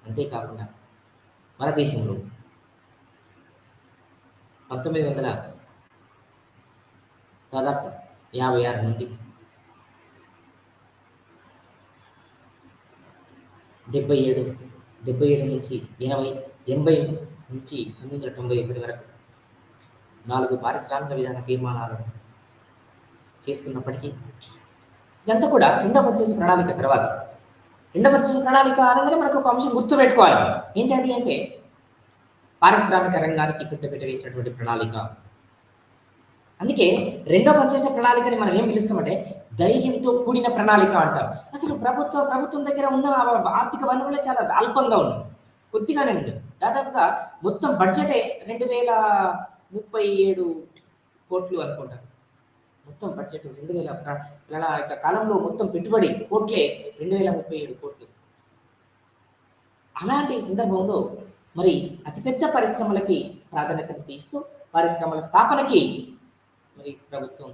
అంతేకాకుండా మన దేశంలో 1900 దాదాపు 56 నుండి 77 నుంచి 80 నుంచి 1991 వరకు 4 పారిశ్రామిక విధాన తీర్మానాలను చేసుకున్నప్పటికీ ఇదంతా కూడా రెండవ వచ్చేసి ప్రణాళిక తర్వాత. రెండవ వచ్చేసి ప్రణాళిక అనగానే మనకు ఒక అంశం గుర్తుపెట్టుకోవాలి. ఏంటి అది అంటే పారిశ్రామిక రంగానికి పెద్దపీట వేసినటువంటి ప్రణాళిక. అందుకే రెండో పనిచేసే ప్రణాళికని మనం ఏం పిలుస్తామంటే ధైర్యంతో కూడిన ప్రణాళిక అంటాం. అసలు ప్రభుత్వం దగ్గర ఉన్న ఆర్థిక వనరులే చాలా అల్పంగా ఉన్నాయి, కొద్దిగానే ఉంది. దాదాపుగా మొత్తం బడ్జెటే 2037 కోట్లు అనుకుంటారు. మొత్తం బడ్జెట్ 2000 ప్రణాళిక కాలంలో మొత్తం పెట్టుబడి కోట్లే 2037 కోట్లు. అలాంటి సందర్భంలో మరి అతిపెద్ద పరిశ్రమలకి ప్రాధాన్యత ఇస్తూ పరిశ్రమల స్థాపనకి మరి ప్రభుత్వం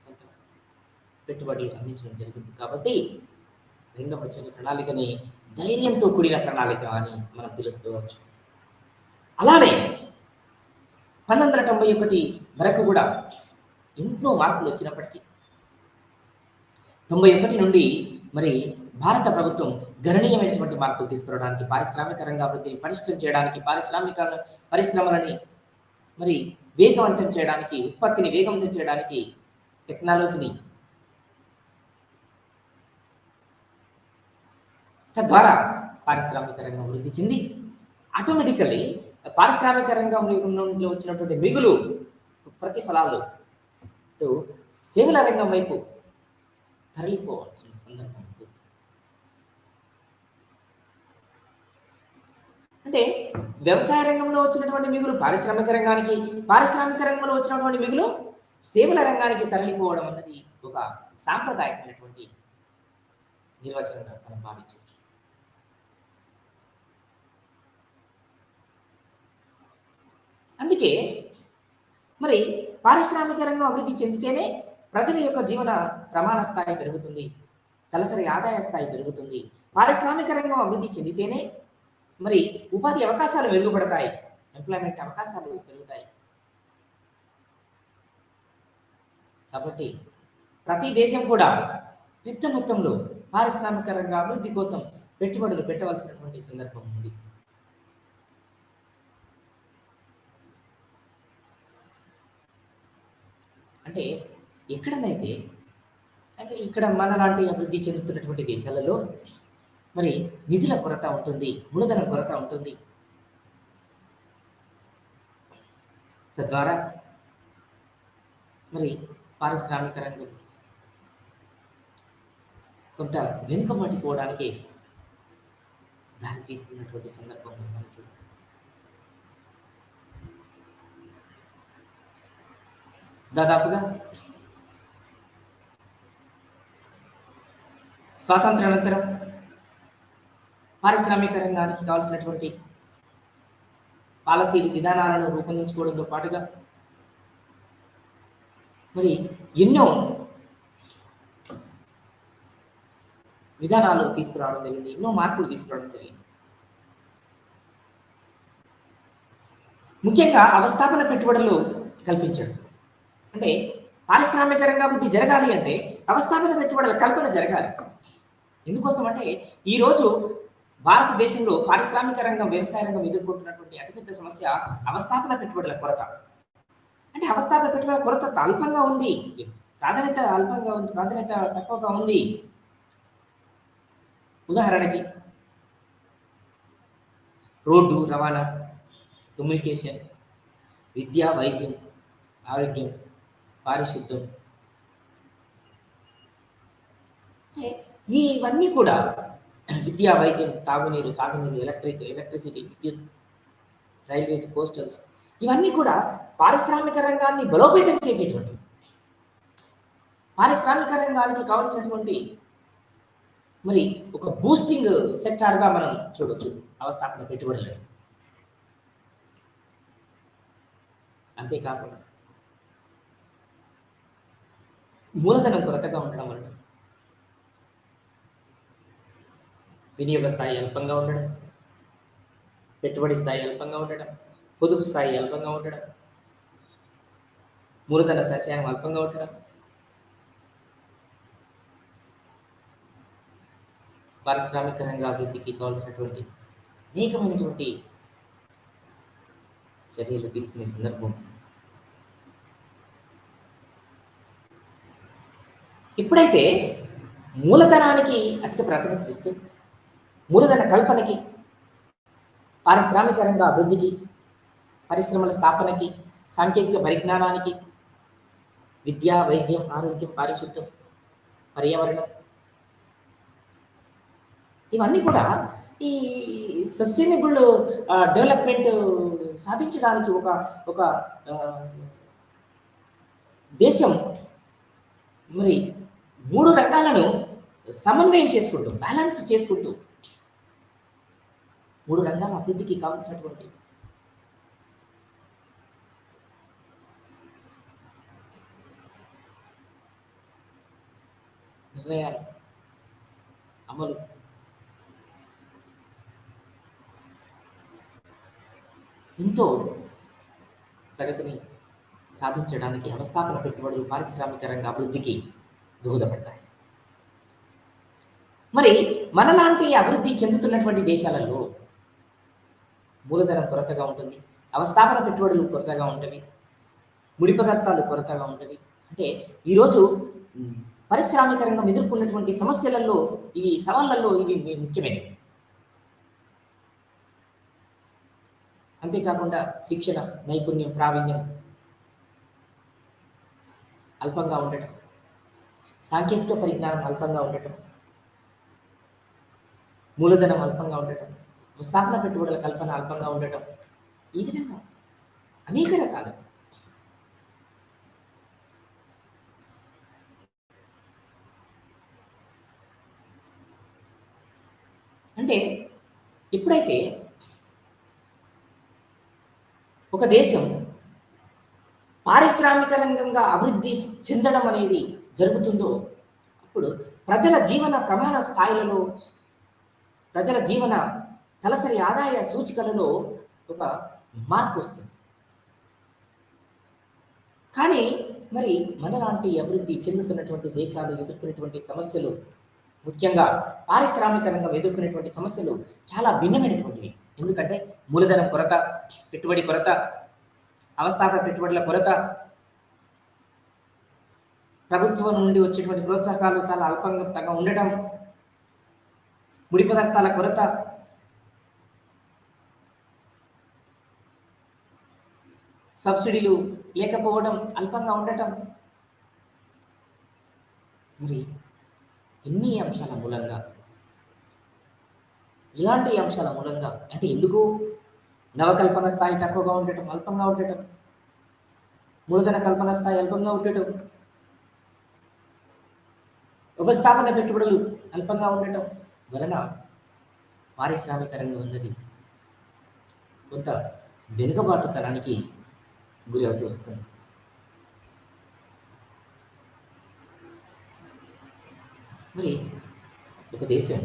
కొంత పెట్టుబడి అందించడం జరిగింది. కాబట్టి రెండవ వచ్చే ప్రణాళికని ధైర్యంతో కూడిన ప్రణాళిక అని మనం పిలుస్తవచ్చు. అలానే 1991 వరకు కూడా ఎన్నో మార్పులు వచ్చినప్పటికీ 91 నుండి మరి భారత ప్రభుత్వం గణనీయమైనటువంటి మార్పులు తీసుకురావడానికి, పారిశ్రామిక రంగ అభివృద్ధిని పటిష్టం చేయడానికి, పరిశ్రమలని మరి వేగవంతం చేయడానికి, ఉత్పత్తిని వేగవంతం చేయడానికి టెక్నాలజీని తద్వారా పారిశ్రామిక రంగం వృద్ధి చెంది ఆటోమేటికల్లీ పారిశ్రామిక రంగంలో వచ్చినటువంటి మిగులు ప్రతిఫలాలు సేవల రంగం వైపు తరలిపోవాల్సిన సందర్భం. అంటే వ్యవసాయ రంగంలో వచ్చినటువంటి మిగులు పారిశ్రామిక రంగానికి, పారిశ్రామిక రంగంలో వచ్చినటువంటి మిగులు సేవల రంగానికి తరలిపోవడం అన్నది ఒక సాంప్రదాయకమైనటువంటి నిర్వచనంగా మనం భావించవచ్చు. అందుకే మరి పారిశ్రామిక రంగం అభివృద్ధి చెందితేనే ప్రజల యొక్క జీవన ప్రమాణ స్థాయి పెరుగుతుంది, తలసరి ఆదాయ స్థాయి పెరుగుతుంది. పారిశ్రామిక రంగం అభివృద్ధి చెందితేనే మరి ఉపాధి అవకాశాలు మెరుగుపడతాయి, ఎంప్లాయ్మెంట్ అవకాశాలు పెరుగుతాయి. కాబట్టి ప్రతి దేశం కూడా పెద్ద మొత్తంలో పారిశ్రామిక రంగ అభివృద్ధి కోసం పెట్టుబడులు పెట్టవలసినటువంటి సందర్భం ఉంది. అంటే ఎక్కడనైతే అంటే ఇక్కడ మనలాంటి అభివృద్ధి చెందుతున్నటువంటి దేశాలలో మరి నిధుల కొరత ఉంటుంది, మూలధనం కొరత ఉంటుంది. తద్వారా మరి పారిశ్రామిక రంగం కొంత వెనుకబడిపోవడానికి దారితీస్తున్నటువంటి సందర్భం మనకి. దాదాపుగా స్వాతంత్రానంతరం పారిశ్రామిక రంగానికి కావాల్సినటువంటి పాలసీ విధానాలను రూపొందించుకోవడంతో పాటుగా మరి ఎన్నో విధానాలు తీసుకురావడం జరిగింది, ఎన్నో మార్పులు తీసుకురావడం జరిగింది. ముఖ్యంగా అవస్థాపన పెట్టుబడులు కల్పించడం. అంటే పారిశ్రామిక రంగాభివృద్ధి జరగాలి అంటే అవస్థాపన పెట్టుబడుల కల్పన జరగాలి. ఎందుకోసం అంటే ఈరోజు భారతదేశంలో పారిశ్రామిక రంగం, వ్యవసాయ రంగం ఎదుర్కొంటున్నటువంటి అతిపెద్ద సమస్య అవస్థాపన పెట్టుబడుల కొరత. అంటే అవస్థాపన పెట్టుబడుల కొరత అల్పంగా ఉంది, ప్రాధాన్యత అల్పంగా ఉంది, ప్రాధాన్యత తక్కువగా ఉంది. ఉదాహరణకి రోడ్డు రవాణా, కమ్యూనికేషన్, విద్య, వైద్యం, ఆరోగ్యం, పారిశుద్ధ్యం, ఇవన్నీ కూడా విద్యా, వైద్యం, తాగునీరు, సాగునీరు, ఎలక్ట్రిసిటీ, విద్యుత్, రైల్వేస్, పోస్టల్స్, ఇవన్నీ కూడా పారిశ్రామిక రంగాన్ని బలోపేతం చేసేటువంటి, పారిశ్రామిక రంగానికి కావాల్సినటువంటి మరి ఒక బూస్టింగ్ సెక్టార్గా మనం చూడొచ్చు అవస్థాపన పెట్టుబడులను. అంతేకాకుండా మూలధనం కొరతగా ఉండడం వలన వినియోగ స్థాయి అల్పంగా ఉండడం, పెట్టుబడి స్థాయి అల్పంగా ఉండడం, పొదుపు స్థాయి అల్పంగా ఉండడం, మూలధన సంచయనం అల్పంగా ఉండడం, పారిశ్రామిక రంగ అభివృద్ధికి కావాల్సినటువంటి అనేకమైనటువంటి చర్యలు తీసుకునే సందర్భం ఎప్పుడైతే మూలధనానికి అధిక ప్రాధాన్యత ఇస్తే, మూలధన కల్పనకి, పారిశ్రామిక రంగ అభివృద్ధికి, పరిశ్రమల స్థాపనకి, సాంకేతిక పరిజ్ఞానానికి, విద్య, వైద్యం, ఆరోగ్యం, పారిశుద్ధ్యం, పర్యావరణం, ఇవన్నీ కూడా ఈ సస్టైనబుల్ డెవలప్మెంట్ సాధించడానికి ఒక దేశం మరి 3 రంగాలను సమన్వయం చేసుకుంటూ, బ్యాలెన్స్ చేసుకుంటూ 3 రంగాల అభివృద్ధికి కావాల్సినటువంటి నిర్ణయాలు అమలు ఎంతో ప్రగతిని సాధించడానికి అవస్థాపన పెట్టుబడులు పారిశ్రామిక రంగ అభివృద్ధికి దోహదపడతాయి. మరి మనలాంటి అభివృద్ధి చెందుతున్నటువంటి దేశాలలో మూలధనం కొరతగా ఉంటుంది, అవస్థాపన పెట్టుబడులు కొరతగా ఉంటుంది, ముడి పదార్థాలు కొరతగా ఉంటుంది. అంటే ఈరోజు పారిశ్రామిక రంగం ఎదుర్కొన్నటువంటి సమస్యలలో సవాళ్ళల్లో ఇవి ముఖ్యమైనవి. అంతేకాకుండా శిక్షణ, నైపుణ్యం, ప్రావీణ్యం అల్పంగా ఉండటం, సాంకేతిక పరిజ్ఞానం అల్పంగా ఉండటం, మూలధనం అల్పంగా ఉండటం, స్థాపన పెట్టుబడుల కల్పన అల్పంగా ఉండటం, ఈ విధంగా అనేక రకాలు. అంటే ఎప్పుడైతే ఒక దేశం పారిశ్రామిక రంగంగా అభివృద్ధి చెందడం అనేది జరుగుతుందో అప్పుడు ప్రజల జీవన ప్రమాణ స్థాయిలలో, ప్రజల జీవన తలసరి ఆదాయ సూచికలలో ఒక మార్పు వస్తుంది. కానీ మరి మనలాంటి అభివృద్ధి చెందుతున్నటువంటి దేశాలు ఎదుర్కొనేటువంటి సమస్యలు, ముఖ్యంగా పారిశ్రామిక రంగం ఎదుర్కొనేటువంటి సమస్యలు చాలా భిన్నమైనటువంటివి. ఎందుకంటే మూలధనం కొరత, పెట్టుబడి కొరత, అవస్థాపన పెట్టుబడుల కొరత, ప్రభుత్వం నుండి వచ్చేటువంటి ప్రోత్సాహకాలు చాలా అల్పంగా ఉండటం, ముడి పదార్థాల కొరత, సబ్సిడీలు లేకపోవడం, అల్పంగా ఉండటం, మరి ఎన్ని అంశాల మూలంగా, ఇలాంటి అంశాల మూలంగా అంటే ఎందుకు నవకల్పన స్థాయి తక్కువగా ఉండటం, అల్పంగా ఉండటం, మూలధన కల్పన స్థాయి అల్పంగా ఉండటం, వ్యవస్థాపన పెట్టుబడులు అల్పంగా ఉండటం వలన పారిశ్రామిక రంగం అన్నది కొంత వెనుకబాటుతనానికి గురి అవుతూ వస్తుంది. మరి ఒక దేశం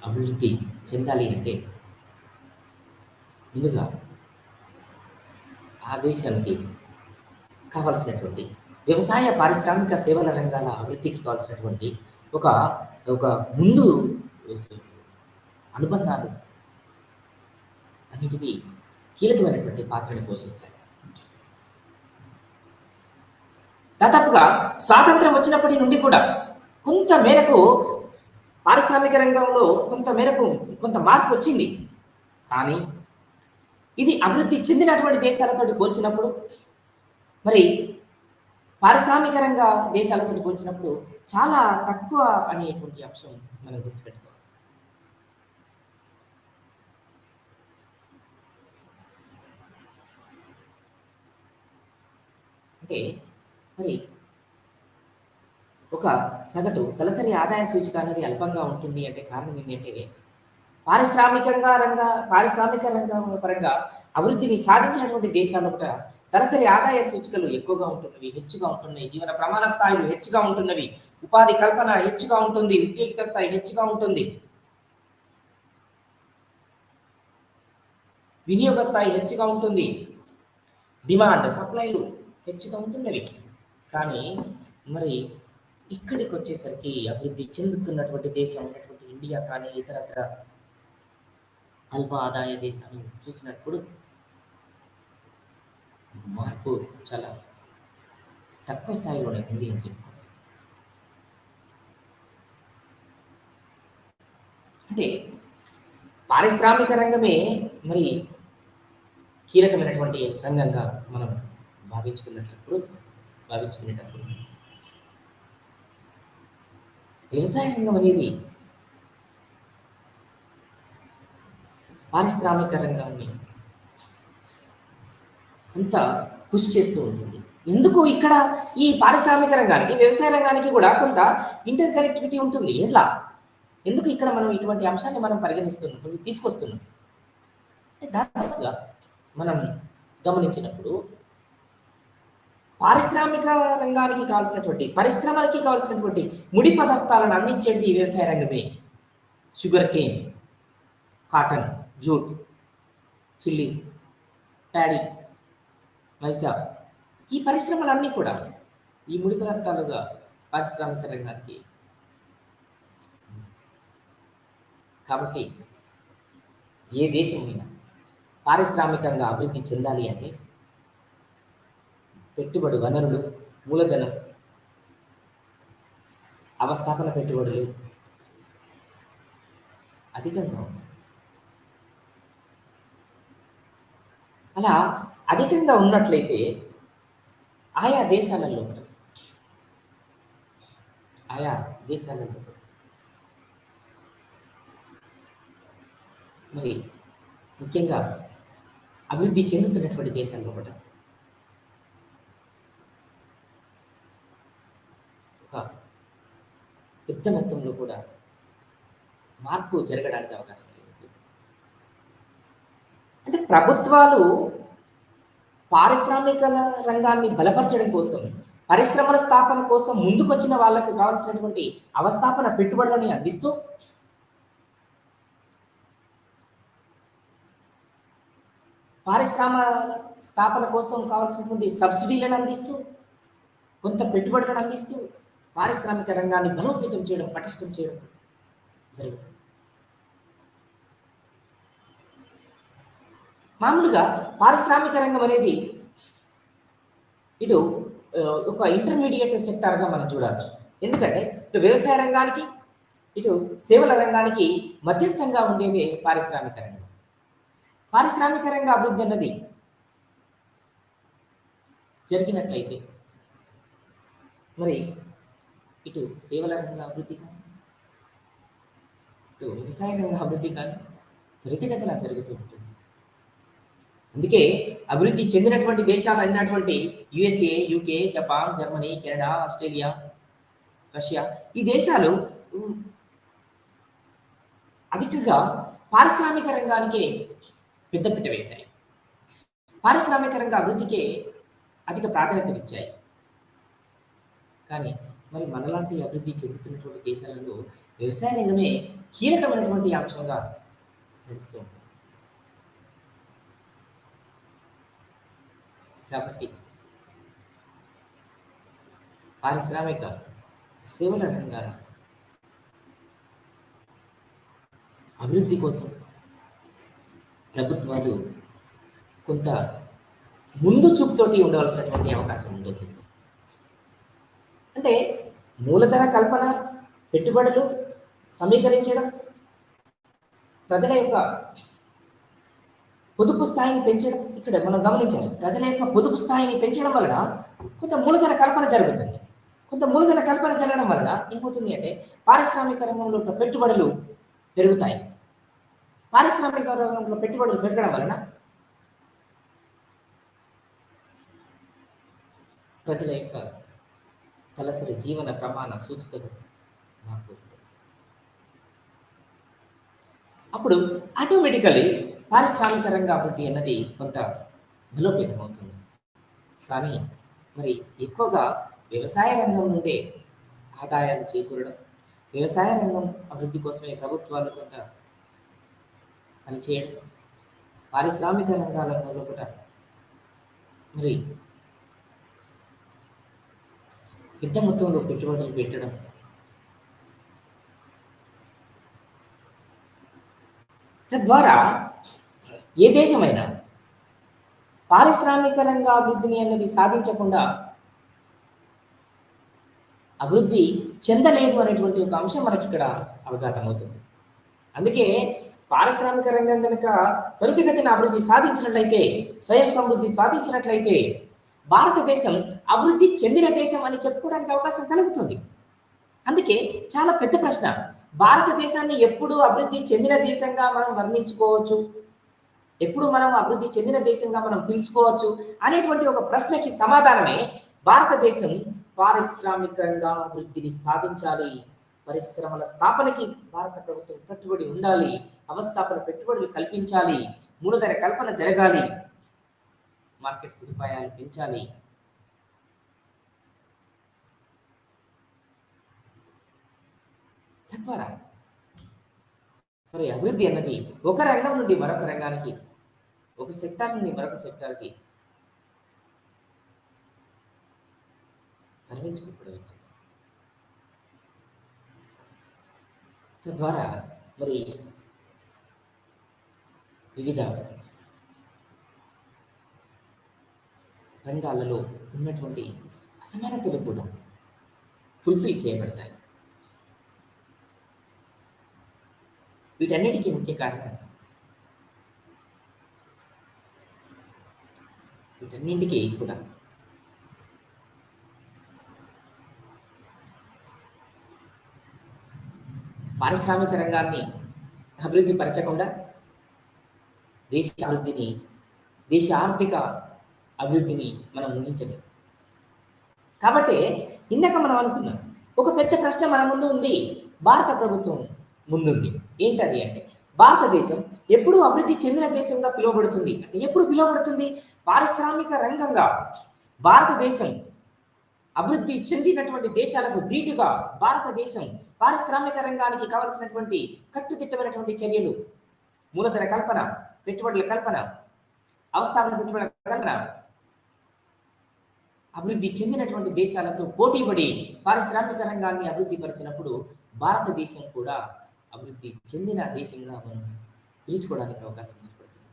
అభివృద్ధి చెందాలి అంటే ముందుగా ఆ దేశానికి కావాల్సినటువంటి వ్యవసాయ, పారిశ్రామిక, సేవల రంగాల అభివృద్ధికి కావాల్సినటువంటి ఒక ముందు అనుబంధాలు అన్నిటివి కీలకమైనటువంటి పాత్రను పోషిస్తాయి. దాదాపుగా స్వాతంత్రం వచ్చినప్పటి నుండి కూడా కొంత మేరకు పారిశ్రామిక రంగంలో కొంత మార్పు వచ్చింది. కానీ ఇది అభివృద్ధి చెందినటువంటి దేశాలతో పోల్చినప్పుడు, మరి పారిశ్రామిక రంగ దేశాలతో పోల్చినప్పుడు చాలా తక్కువ అనేటువంటి అంశం మనం గుర్తుపెట్టుకోవాలి. అంటే మరి ఒక సగటు తలసరి ఆదాయ సూచిక అనేది అల్పంగా ఉంటుంది అంటే కారణం ఏంటంటే పారిశ్రామిక రంగం పరంగా అభివృద్ధిని సాధించినటువంటి దేశాల్లో కూడా తలసరి ఆదాయ సూచికలు ఎక్కువగా ఉంటున్నవి, హెచ్చుగా ఉంటున్నాయి. జీవన ప్రమాణ స్థాయిలు హెచ్చుగా ఉంటున్నవి, ఉపాధి కల్పన హెచ్చుగా ఉంటుంది, ఉద్యోగిత స్థాయి హెచ్చుగా ఉంటుంది, వినియోగ స్థాయి హెచ్చుగా ఉంటుంది, డిమాండ్ సప్లైలు హెచ్చుగా ఉంటున్నవి. కానీ మరి ఇక్కడికి వచ్చేసరికి అభివృద్ధి చెందుతున్నటువంటి దేశం అయినటువంటి ఇండియా కానీ ఇతరత్ర అల్ప ఆదాయ దేశాలు చూసినప్పుడు మార్పు చాలా తక్కువ స్థాయిలోనే ఉంది అని చెప్పుకోవాలి. అంటే పారిశ్రామిక రంగమే మరి కీలకమైనటువంటి రంగంగా మనం భావించుకునేటప్పుడు వ్యవసాయ రంగం అనేది పారిశ్రామిక రంగాన్ని కొంత కృషి చేస్తూ ఉంటుంది. ఎందుకు ఇక్కడ ఈ పారిశ్రామిక రంగానికి వ్యవసాయ రంగానికి కూడా కొంత ఇంటర్ కనెక్టివిటీ ఉంటుంది. ఎందుకు ఇక్కడ మనం ఇటువంటి అంశాన్ని మనం పరిగణిస్తున్నాం, తీసుకొస్తున్నాం అంటే దాదాపుగా మనం గమనించినప్పుడు పారిశ్రామిక రంగానికి కావాల్సినటువంటి పరిశ్రమలకి కావాల్సినటువంటి ముడి పదార్థాలను అందించేది వ్యవసాయ రంగమే. Sugar cane, cotton, jute, chillies, paddy, maize, ఈ పరిశ్రమలన్నీ కూడా ఈ ముడి పదార్థాలుగా పారిశ్రామిక రంగానికి. కాబట్టి ఏ దేశమైనా పారిశ్రామికంగా అభివృద్ధి చెందాలి అంటే పెట్టుబడి వనరులు, మూలధనం, అవస్థాపన పెట్టుబడులు అధికంగా ఉన్నాయి. అలా అధికంగా ఉన్నట్లయితే ఆయా దేశాలలో మరి ముఖ్యంగా అభివృద్ధి చెందుతున్నటువంటి దేశాల్లో కూడా ఒక పెద్ద మొత్తంలో కూడా మార్పు జరగడానికి అవకాశం ఉంది. అంటే ప్రభుత్వాలు పారిశ్రామిక రంగాన్ని బలపరచడం కోసం, పరిశ్రమల స్థాపన కోసం ముందుకొచ్చిన వాళ్ళకు కావాల్సినటువంటి అవస్థాపన పెట్టుబడులని అందిస్తూ పారిశ్రామిక స్థాపన కోసం కావాల్సినటువంటి సబ్సిడీలను అందిస్తూ, కొంత పెట్టుబడులను అందిస్తూ పారిశ్రామిక రంగాన్ని బలోపేతం చేయడం, పటిష్టం చేయడం జరుగుతుంది. మామూలుగా పారిశ్రామిక రంగం అనేది ఇటు ఒక ఇంటర్మీడియట్ సెక్టార్గా మనం చూడవచ్చు. ఎందుకంటే ఇటు వ్యవసాయ రంగానికి, ఇటు సేవల రంగానికి మధ్యస్థంగా ఉండేదే పారిశ్రామిక రంగం. పారిశ్రామిక రంగ అభివృద్ధి అన్నది జరిగినట్లయితే మరి ఇటు సేవల రంగ అభివృద్ధి కానీ, ఇటు వ్యవసాయ రంగ అభివృద్ధి కానీ త్వరితగతిన జరుగుతూ ఉంటుంది. అందుకే అభివృద్ధి చెందినటువంటి దేశాలు అయినటువంటి USA, UK, Japan, Germany, Canada, Australia, Russia, ఈ దేశాలు అధికంగా పారిశ్రామిక రంగానికే పెద్దపీట వేశాయి. పారిశ్రామిక రంగ అభివృద్ధికే అధిక ప్రాధాన్యత ఇచ్చాయి. కానీ మరి మనలాంటి అభివృద్ధి చెందుతున్నటువంటి దేశాలలో వ్యవసాయ రంగమే కీలకమైనటువంటి అంశంగా నడుస్తూ ఉంటుంది. కాబట్టి పారిశ్రామిక సేవల రంగాల అభివృద్ధి కోసం ప్రభుత్వాలు కొంత ముందు చూపుతోటి ఉండవలసినటువంటి అవకాశం ఉంటుంది. అంటే మూలధన కల్పన, పెట్టుబడులు సమీకరించడం, ప్రజల యొక్క పొదుపు స్థాయిని పెంచడం. ఇక్కడ మనం గమనించాలి, ప్రజల యొక్క పొదుపు స్థాయిని పెంచడం వలన కొంత మూలధన కల్పన జరుగుతుంది. కొంత మూలధన కల్పన జరగడం వలన ఏమవుతుంది అంటే పారిశ్రామిక రంగంలో పెట్టుబడులు పెరుగుతాయి. పారిశ్రామిక రంగంలో పెట్టుబడులు పెరగడం వలన ప్రజల యొక్క తలసరి జీవన ప్రమాణ సూచికలు మార్పు వస్తుంది. అప్పుడు ఆటోమేటికలీ పారిశ్రామిక రంగ అభివృద్ధి అన్నది కొంత బలోపేతమవుతుంది. కానీ మరి ఎక్కువగా వ్యవసాయ రంగం నుండే ఆదాయాలు చేకూరడం, వ్యవసాయ రంగం అభివృద్ధి కోసమే ప్రభుత్వాలు కొంత పనిచేయడం, పారిశ్రామిక రంగాలలో కూడా మరి పెద్ద మొత్తంలో పెట్టుబడులు పెట్టడం, తద్వారా ఏ దేశమైనా పారిశ్రామిక రంగ అభివృద్ధిని అనేది సాధించకుండా అభివృద్ధి చెందలేదు అనేటువంటి ఒక అంశం మనకి ఇక్కడ అవగతమవుతుంది. అందుకే పారిశ్రామిక రంగం కనుక త్వరితగతిన అభివృద్ధి సాధించినట్లయితే, స్వయం సమృద్ధి సాధించినట్లయితే భారతదేశం అభివృద్ధి చెందిన దేశం అని చెప్పుకోవడానికి అవకాశం కలుగుతుంది. అందుకే చాలా పెద్ద ప్రశ్న, భారతదేశాన్ని ఎప్పుడు అభివృద్ధి చెందిన దేశంగా మనం వర్ణించుకోవచ్చు, ఎప్పుడు మనం అభివృద్ధి చెందిన దేశంగా మనం పిలుచుకోవచ్చు అనేటువంటి ఒక ప్రశ్నకి సమాధానమే భారతదేశం పారిశ్రామికంగా అభివృద్ధిని సాధించాలి, పరిశ్రమల స్థాపనకి భారత ప్రభుత్వం కట్టుబడి ఉండాలి, అవస్థాపన పెట్టుబడులు కల్పించాలి, మూలధన కల్పన జరగాలి, మార్కెట్ సదుపాయాలు పెంచాలి. తద్వారా మరి అభివృద్ధి అన్నది ఒక రంగం నుండి మరొక రంగానికి, ఒక సెక్టార్ నుండి మరొక సెక్టార్కి తరలించుకోబడుతుంది. తద్వారా మరి వివిధ రంగాలలో ఉన్నటువంటి అసమానతలు కూడా ఫుల్ఫిల్ చేయబడతాయి. వీటన్నిటికీ ముఖ్య కారణం, వీటన్నింటికీ కూడా పారిశ్రామిక రంగాన్ని అభివృద్ధి పరచకుండా దేశ అభివృద్ధిని, దేశ ఆర్థిక అభివృద్ధిని మనం ఊహించలేం. కాబట్టి ఇందాక మనం అనుకున్నాం, ఒక పెద్ద ప్రశ్న మన ముందు ఉంది, భారత ప్రభుత్వం ముందుంది. ఏంటది అంటే, భారతదేశం ఎప్పుడు అభివృద్ధి చెందిన దేశంగా పిలువబడుతుంది అంటే, ఎప్పుడు పిలువబడుతుంది? పారిశ్రామిక రంగంగా భారతదేశం అభివృద్ధి చెందినటువంటి దేశాలకు ధీటుగా భారతదేశం పారిశ్రామిక రంగానికి కావలసినటువంటి కట్టుదిట్టమైనటువంటి చర్యలు, మూలధన కల్పన, పెట్టుబడుల కల్పన, అవస్థాపన పెట్టుబడుల కల్పన, అభివృద్ధి చెందినటువంటి దేశాలతో పోటీపడి పారిశ్రామిక రంగాన్ని అభివృద్ధి పరిచినప్పుడు భారతదేశం కూడా అభివృద్ధి చెందిన దేశంగా మనం పిలుచుకోవడానికి అవకాశం ఏర్పడుతుంది.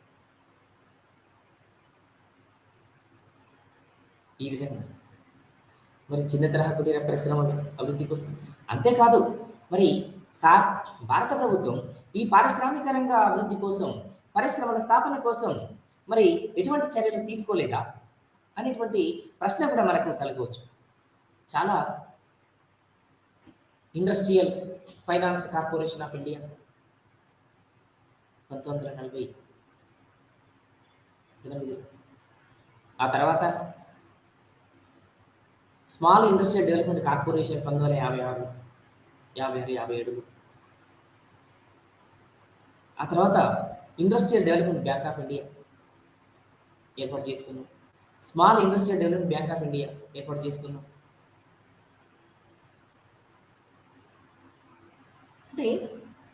ఈ విధంగా మరి చిన్న తరహా కుటీర పరిశ్రమల అభివృద్ధి కోసం, అంతేకాదు మరి భారత ప్రభుత్వం ఈ పారిశ్రామిక రంగ అభివృద్ధి కోసం, పరిశ్రమల స్థాపన కోసం మరి ఎటువంటి చర్యలు తీసుకోలేదా అనేటువంటి ప్రశ్న కూడా మనకు కలగవచ్చు. చాలా industrial finance corporation of India 1948, ఆ తర్వాత స్మాల్ ఇండస్ట్రియల్ డెవలప్మెంట్ కార్పొరేషన్ 1956, 56, 57, ఆ తర్వాత industrial development bank of India ఏర్పాటు చేసుకున్నాం, small industrial development bank of India ఏర్పాటు చేసుకున్నాం. అంటే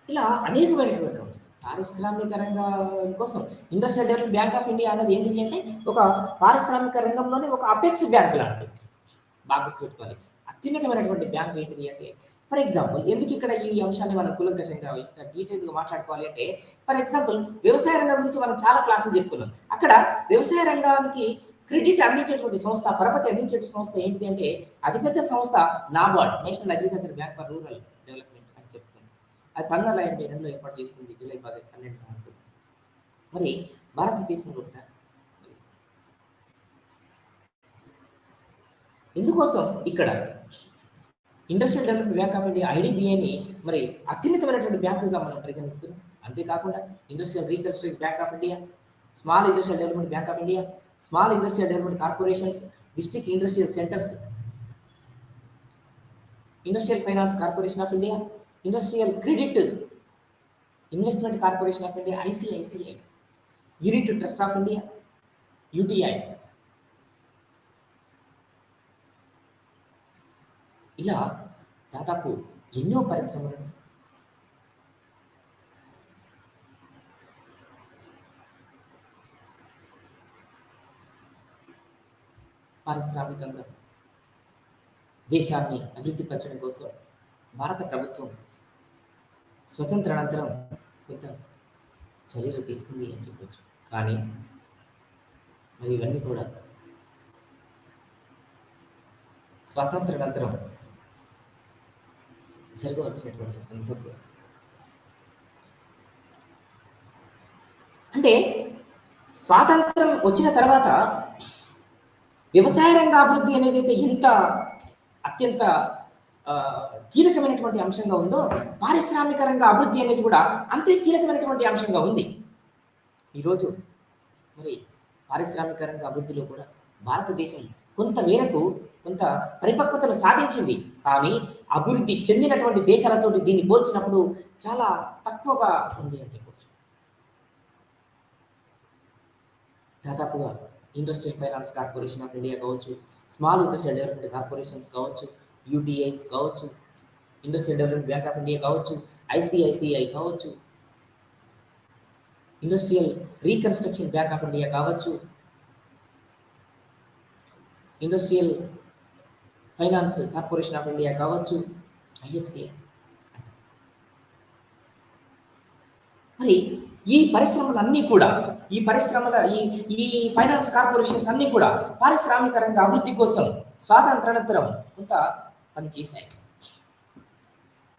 ఇలా అనేకమైనటువంటి పారిశ్రామిక రంగం కోసం industrial development bank of India అన్నది ఏంటిది అంటే, ఒక పారిశ్రామిక రంగంలోనే ఒక అపెక్స్ బ్యాంక్ లాంటిది. బాగా గుర్తుపెట్టుకోవాలి, అత్యున్నతమైనటువంటి బ్యాంక్ ఏంటిది అంటే, ఫర్ ఎగ్జాంపుల్, ఎందుకు ఇక్కడ ఈ అంశాన్ని మనం కులంకషంగా ఇంత డీటెయిల్గా మాట్లాడుకోవాలి అంటే, ఫర్ ఎగ్జాంపుల్ వ్యవసాయ రంగం గురించి మనం చాలా క్లాసులు చెప్పుకున్నాం. అక్కడ వ్యవసాయ రంగానికి క్రెడిట్ అందించేటువంటి సంస్థ, పరపతి అందించేటువంటి సంస్థ ఏంటిది అంటే, అతిపెద్ద సంస్థ NABARD, national agriculture bank for rural development అని చెప్పుకున్నాం. అది 1982లో ఏర్పాటు చేసుకుంది, జూలై 12. మరి భారతదేశంలో ఎందుకోసం ఇక్కడ industrial development bank of India ఐడిబిఐని మరి అత్యున్నతమైనటువంటి బ్యాంకుగా మనం పరిగణిస్తున్నాం. అంతేకాకుండా industrial reconstruction bank of India, small industrial development bank of India, small industrial development corporations, district industrial centres, industrial finance corporation of India, industrial credit investment corporation of India, ICICI, unit trust of India, UTIs. ఇలా దాదాపు ఎన్నో పరిశ్రమలను పారిశ్రామికంగా దేశాన్ని అభివృద్ధిపరచడం కోసం భారత ప్రభుత్వం స్వతంత్ర అనంతరం కొంత చర్యలు తీసుకుంది అని చెప్పొచ్చు. కానీ మరి ఇవన్నీ కూడా స్వాతంత్రానంతరం జరగవలసినటువంటి సందర్భం. అంటే స్వాతంత్రం వచ్చిన తర్వాత వ్యవసాయ రంగ అభివృద్ధి అనేది అయితే ఇంత అత్యంత కీలకమైనటువంటి అంశంగా ఉందో, పారిశ్రామిక రంగ అభివృద్ధి అనేది కూడా అంతే కీలకమైనటువంటి అంశంగా ఉంది. ఈరోజు మరి పారిశ్రామిక రంగ అభివృద్ధిలో కూడా భారతదేశం కొంత మేరకు కొంత పరిపక్వతను సాధించింది. కానీ అభివృద్ధి చెందినటువంటి దేశాలతో దీన్ని పోల్చినప్పుడు చాలా తక్కువగా ఉంది అని చెప్పవచ్చు. దాదాపుగా industrial finance corporation of India కావచ్చు, స్మాల్ ఇండస్ట్రియల్ డెవలప్మెంట్ కార్పొరేషన్స్ కావచ్చు, యూటీఐస్ కావచ్చు, industrial development bank of India కావచ్చు, ఐసిఐసిఐ కావచ్చు, industrial reconstruction bank of India కావచ్చు, industrial finance corporation of India కావచ్చు, ఐఎఫ్సిఐ. మరి ఈ పరిశ్రమలన్నీ కూడా ఈ ఫైనాన్స్ కార్పొరేషన్స్ అన్నీ కూడా పారిశ్రామిక రంగ అభివృద్ధి కోసం స్వాతంత్రానంతరం కొంత పనిచేశాయి,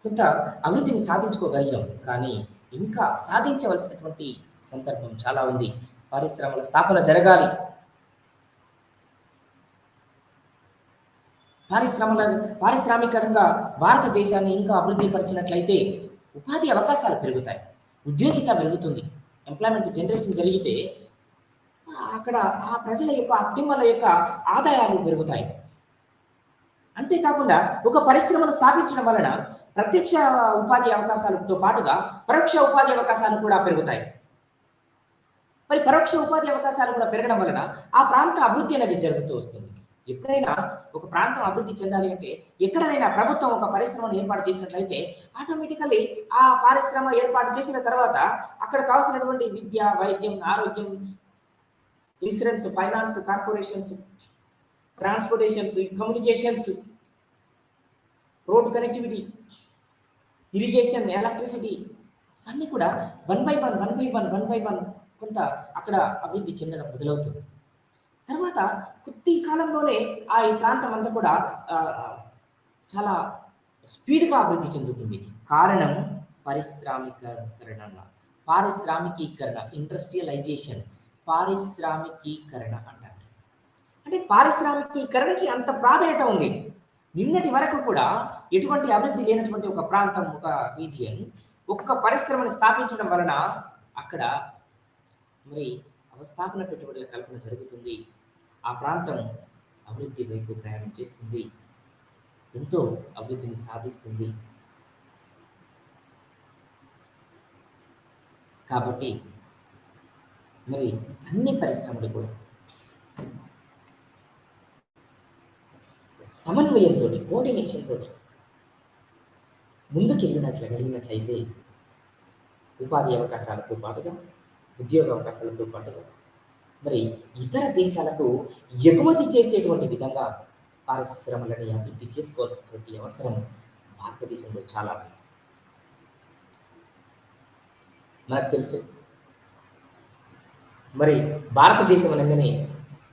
కొంత అభివృద్ధిని సాధించుకోగలిగాం. కానీ ఇంకా సాధించవలసినటువంటి సందర్భం చాలా ఉంది. పరిశ్రమల స్థాపన జరగాలి. పారిశ్రామికంగా భారతదేశాన్ని ఇంకా అభివృద్ధి పరిచినట్లయితే ఉపాధి అవకాశాలు పెరుగుతాయి, ఉద్యోగిత పెరుగుతుంది, ఎంప్లాయ్మెంట్ జనరేషన్ జరిగితే అక్కడ ఆ ప్రజల యొక్క కుటుంబాల యొక్క ఆదాయాలు పెరుగుతాయి. అంతేకాకుండా ఒక పరిశ్రమను స్థాపించడం వలన ప్రత్యక్ష ఉపాధి అవకాశాలతో పాటుగా పరోక్ష ఉపాధి అవకాశాలు కూడా పెరుగుతాయి. మరి పరోక్ష ఉపాధి అవకాశాలు కూడా పెరగడం వలన ఆ ప్రాంత అభివృద్ధి అనేది జరుగుతూ వస్తుంది. ఎప్పుడైనా ఒక ప్రాంతం అభివృద్ధి చెందాలి అంటే ఎక్కడైనా ప్రభుత్వం ఒక పరిశ్రమను ఏర్పాటు చేసినట్లయితే ఆటోమేటికల్లీ ఆ పరిశ్రమ ఏర్పాటు చేసిన తర్వాత అక్కడ కావాల్సినటువంటి విద్య, వైద్యం, ఆరోగ్యం, insurance, finance corporations, transportations, communications, road connectivity, irrigation, electricity ఇవన్నీ కూడా వన్ బై వన్ కొంత అక్కడ అభివృద్ధి చెందడం మొదలవుతుంది. తర్వాత కొద్ది కాలంలోనే ఈ ప్రాంతం అంతా కూడా చాలా స్పీడ్గా అభివృద్ధి చెందుతుంది. కారణం పారిశ్రామికీకరణ, ఇండస్ట్రియలైజేషన్, పారిశ్రామికీకరణ అంటారు. అంటే పారిశ్రామికీకరణకి అంత ప్రాధాన్యత ఉంది. నిన్నటి వరకు కూడా ఎటువంటి అభివృద్ధి లేనటువంటి ఒక ప్రాంతం, ఒక రీజియన్ ఒక్క పరిశ్రమను స్థాపించడం వలన అక్కడ మరి అవస్థాపన పెట్టుబడుల కల్పన జరుగుతుంది. ఆ ప్రాంతం అభివృద్ధి వైపు ప్రయాణం చేస్తుంది, ఎంతో అభివృద్ధిని సాధిస్తుంది. కాబట్టి మరి అన్ని పరిశ్రమలు కూడా సమన్వయంతో, కోఆర్డినేషన్ తోటి ముందుకెళ్ళినట్లయితే ఉపాధి అవకాశాలతో పాటుగా, ఉద్యోగ అవకాశాలతో పాటుగా మరి ఇతర దేశాలకు ఎగుమతి చేసేటువంటి విధంగా పరిశ్రమలని అభివృద్ధి చేసుకోవాల్సినటువంటి అవసరం భారతదేశంలో చాలా ఉంది. మనకు తెలుసు మరి భారతదేశం అనగానే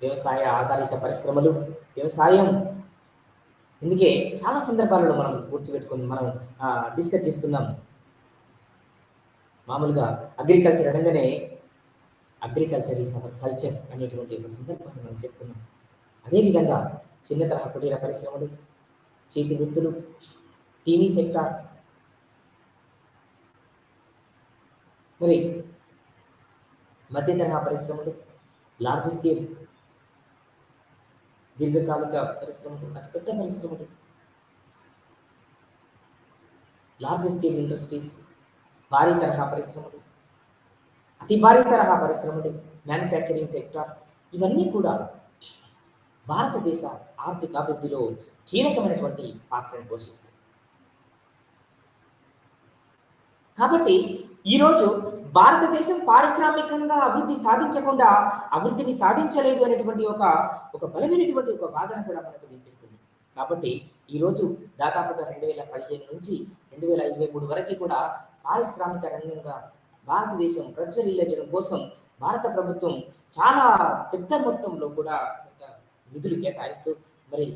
వ్యవసాయ ఆధారిత పరిశ్రమలు, వ్యవసాయం. అందుకే చాలా సందర్భాలలో మనం గుర్తుపెట్టుకుని మనం డిస్కస్ చేసుకున్నాం. మామూలుగా అగ్రికల్చర్ అనగానే అగ్రికల్చర్ ఈజ్ అవర్ కల్చర్ అనేటువంటి ఒక సందర్భాన్ని మనం చెప్పుకున్నాం. అదేవిధంగా చిన్న తరహా కుటీర పరిశ్రమలు, చేతి వృత్తులు, టీవీ సెక్టార్, మరి మధ్య తరహా పరిశ్రమలు, లార్జ్ స్కేల్ దీర్ఘకాలిక పరిశ్రమలు, అతిపెద్ద పరిశ్రమలు, లార్జ్ స్కేల్ ఇండస్ట్రీస్, భారీ తరహా పరిశ్రమలు, అతి భారీ తరహా పరిశ్రమలు, మ్యానుఫ్యాక్చరింగ్ సెక్టార్, ఇవన్నీ కూడా భారతదేశ ఆర్థిక అభివృద్ధిలో కీలకమైనటువంటి పాత్రను పోషిస్తాయి. కాబట్టి ఈరోజు భారతదేశం పారిశ్రామికంగా అభివృద్ధి సాధించకుండా అభివృద్ధిని సాధించలేదు అనేటువంటి ఒక బలమైనటువంటి ఒక వాదన కూడా మనకు వినిపిస్తుంది. కాబట్టి ఈరోజు దాదాపుగా 2015 నుంచి 2023 వరకు కూడా పారిశ్రామిక రంగంగా భారతదేశం ప్రజ్వరిల్లజడం కోసం భారత ప్రభుత్వం చాలా పెద్ద మొత్తంలో కూడా నిధులు కేటాయిస్తూ మరి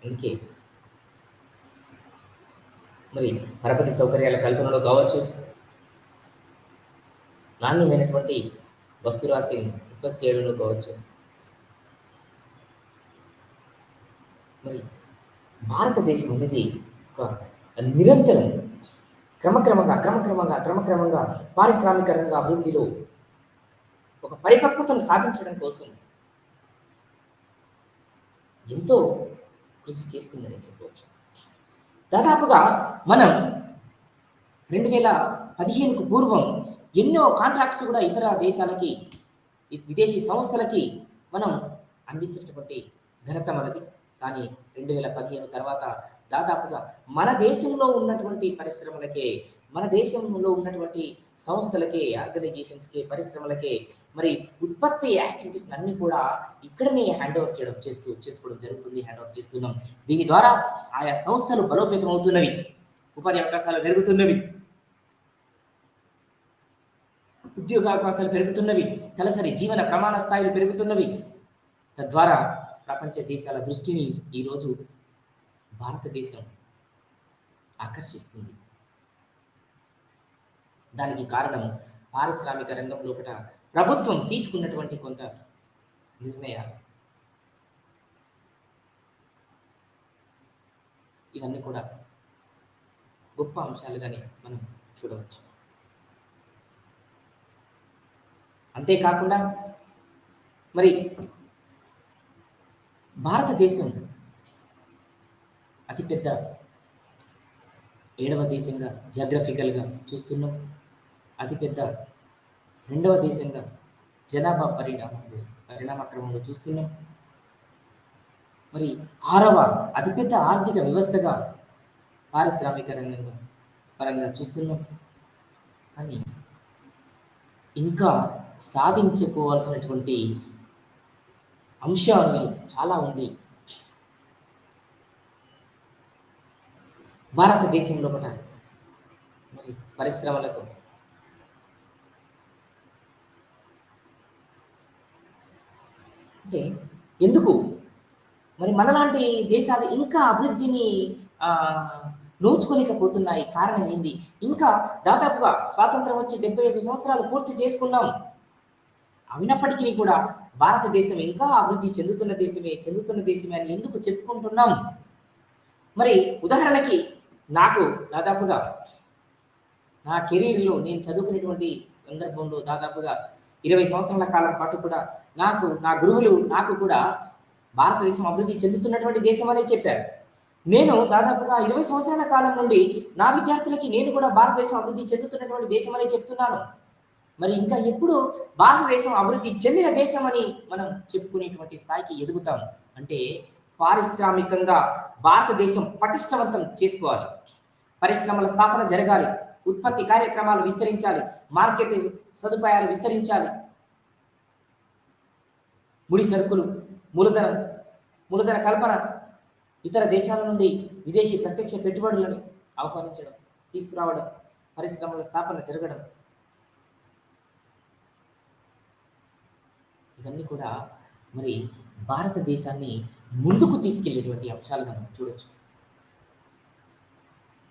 అందుకే మరి పరపతి సౌకర్యాల కల్పనలో కావచ్చు, నాణ్యమైనటువంటి వస్తురాశిని ఉత్పత్తి చేయడంలో కావచ్చు, మరి భారతదేశం అనేది ఒక నిరంతరం క్రమక్రమంగా పారిశ్రామిక రంగ అభివృద్ధిలో ఒక పరిపక్వతను సాధించడం కోసం ఎంతో కృషి చేస్తుందని చెప్పవచ్చు. దాదాపుగా మనం 2015కు పూర్వం ఎన్నో కాంట్రాక్ట్స్ కూడా ఇతర దేశాలకి, విదేశీ సంస్థలకి మనం అందించినటువంటి ఘనత మనది. కానీ 2015 తర్వాత దాదాపుగా మన దేశంలో ఉన్నటువంటి పరిశ్రమలకే, మన దేశంలో ఉన్నటువంటి సంస్థలకే, ఆర్గనైజేషన్స్కే, పరిశ్రమలకే మరి ఉత్పత్తి యాక్టివిటీస్ అన్ని కూడా ఇక్కడనే హ్యాండ్ ఓవర్ చేసుకోవడం జరుగుతుంది, హ్యాండ్ ఓవర్ చేస్తున్నాం. దీని ద్వారా ఆయా సంస్థలు బలోపేతం అవుతున్నవి, ఉపాధి అవకాశాలు పెరుగుతున్నవి, ఉద్యోగావకాశాలు పెరుగుతున్నవి, తలసరి జీవన ప్రమాణ స్థాయిలు పెరుగుతున్నవి. తద్వారా ప్రపంచ దేశాల దృష్టిని ఈరోజు భారతదేశం ఆకర్షిస్తుంది. దానికి కారణం పారిశ్రామిక రంగం లోపల ప్రభుత్వం తీసుకున్నటువంటి కొంత నిర్ణయాలు. ఇవన్నీ కూడా గొప్ప అంశాలుగానే మనం చూడవచ్చు. అంతేకాకుండా మరి భారతదేశం అతిపెద్ద 7వ దేశంగా జాగ్రఫికల్గా చూస్తున్నాం. అతిపెద్ద 2వ దేశంగా జనాభా పరిణామక్రమంలో చూస్తున్నాం. మరి 6వ అతిపెద్ద ఆర్థిక వ్యవస్థగా పారిశ్రామిక రంగంగా పరంగా చూస్తున్నాం. కానీ ఇంకా సాధించుకోవాల్సినటువంటి అంశాలు చాలా ఉంది. భారతదేశంలో మరి పరిశ్రమలకు అంటే ఎందుకు మరి మనలాంటి దేశాలు ఇంకా అభివృద్ధిని నోచుకోలేకపోతున్నాయి? కారణం ఏంది? ఇంకా దాదాపుగా స్వాతంత్రం వచ్చి 75 సంవత్సరాలు పూర్తి చేసుకున్నాం. అయినప్పటికీ కూడా భారతదేశం ఇంకా అభివృద్ధి చెందుతున్న దేశమే అని ఎందుకు చెప్పుకుంటున్నాం? మరి ఉదాహరణకి నాకు దాదాపుగా నా కెరీర్లో నేను చదువుకునేటువంటి సందర్భంలో దాదాపుగా 20 సంవత్సరాల కాలం పాటు కూడా నా గురువులు నాకు కూడా భారతదేశం అభివృద్ధి చెందుతున్నటువంటి దేశం అనే చెప్పారు. నేను దాదాపుగా 20 సంవత్సరాల కాలం నుండి నా విద్యార్థులకి నేను కూడా భారతదేశం అభివృద్ధి చెందుతున్నటువంటి దేశం అనే చెప్తున్నాను. మరి ఇంకా ఎప్పుడు భారతదేశం అభివృద్ధి చెందిన దేశం అని మనం చెప్పుకునేటువంటి స్థాయికి ఎదుగుతాం అంటే పారిశ్రామికంగా భారతదేశం పటిష్టవంతం చేసుకోవాలి, పరిశ్రమల స్థాపన జరగాలి, ఉత్పత్తి కార్యక్రమాలు విస్తరించాలి, మార్కెట్ సదుపాయాలు విస్తరించాలి, ముడి సరుకులు, మూలధన కల్పన, ఇతర దేశాల నుండి విదేశీ ప్రత్యక్ష పెట్టుబడులను ఆహ్వానించడం, తీసుకురావడం, పరిశ్రమల స్థాపన జరగడం, ఇవన్నీ కూడా మరి భారతదేశాన్ని ముందుకు తీసుకెళ్లేటువంటి అంశాలుగా మనం చూడొచ్చు.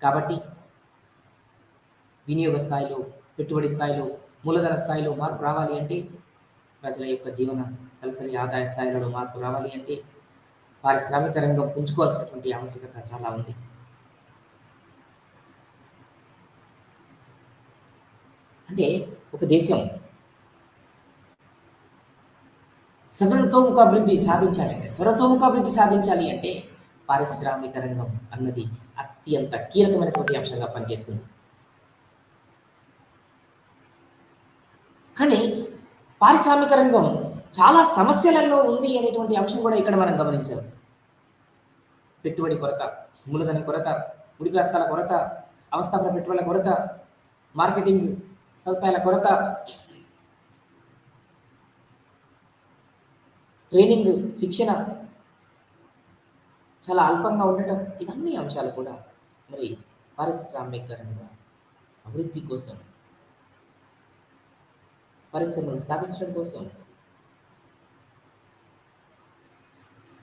కాబట్టి వినియోగ స్థాయిలో, పెట్టుబడి స్థాయిలో, మూలధన స్థాయిలో మార్పు రావాలి అంటే, ప్రజల యొక్క జీవన తలసరి ఆదాయ స్థాయిలలో మార్పు రావాలి అంటే పారిశ్రామిక రంగం పుంజుకోవాల్సినటువంటి ఆవశ్యకత చాలా ఉంది. అంటే ఒక దేశం సర్వతోముఖ అభివృద్ధి సాధించాలి అంటే పారిశ్రామిక రంగం అన్నది అత్యంత కీలకమైనటువంటి అంశంగా పనిచేస్తుంది. కానీ పారిశ్రామిక రంగం చాలా సమస్యలలో ఉంది అనేటువంటి అంశం కూడా ఇక్కడ మనం గమనించాలి. పెట్టుబడి కొరత, మూలధన కొరత, ముడి పదార్థాల కొరత, అవస్థాపన పెట్టుబడుల కొరత, మార్కెటింగ్ సదుపాయాల కొరత, ట్రైనింగ్ శిక్షణ చాలా అల్పంగా ఉండటం, ఇవన్నీ అంశాలు కూడా మరి పారిశ్రామిక రంగ అభివృద్ధి కోసం, పరిశ్రమలు స్థాపించడం కోసం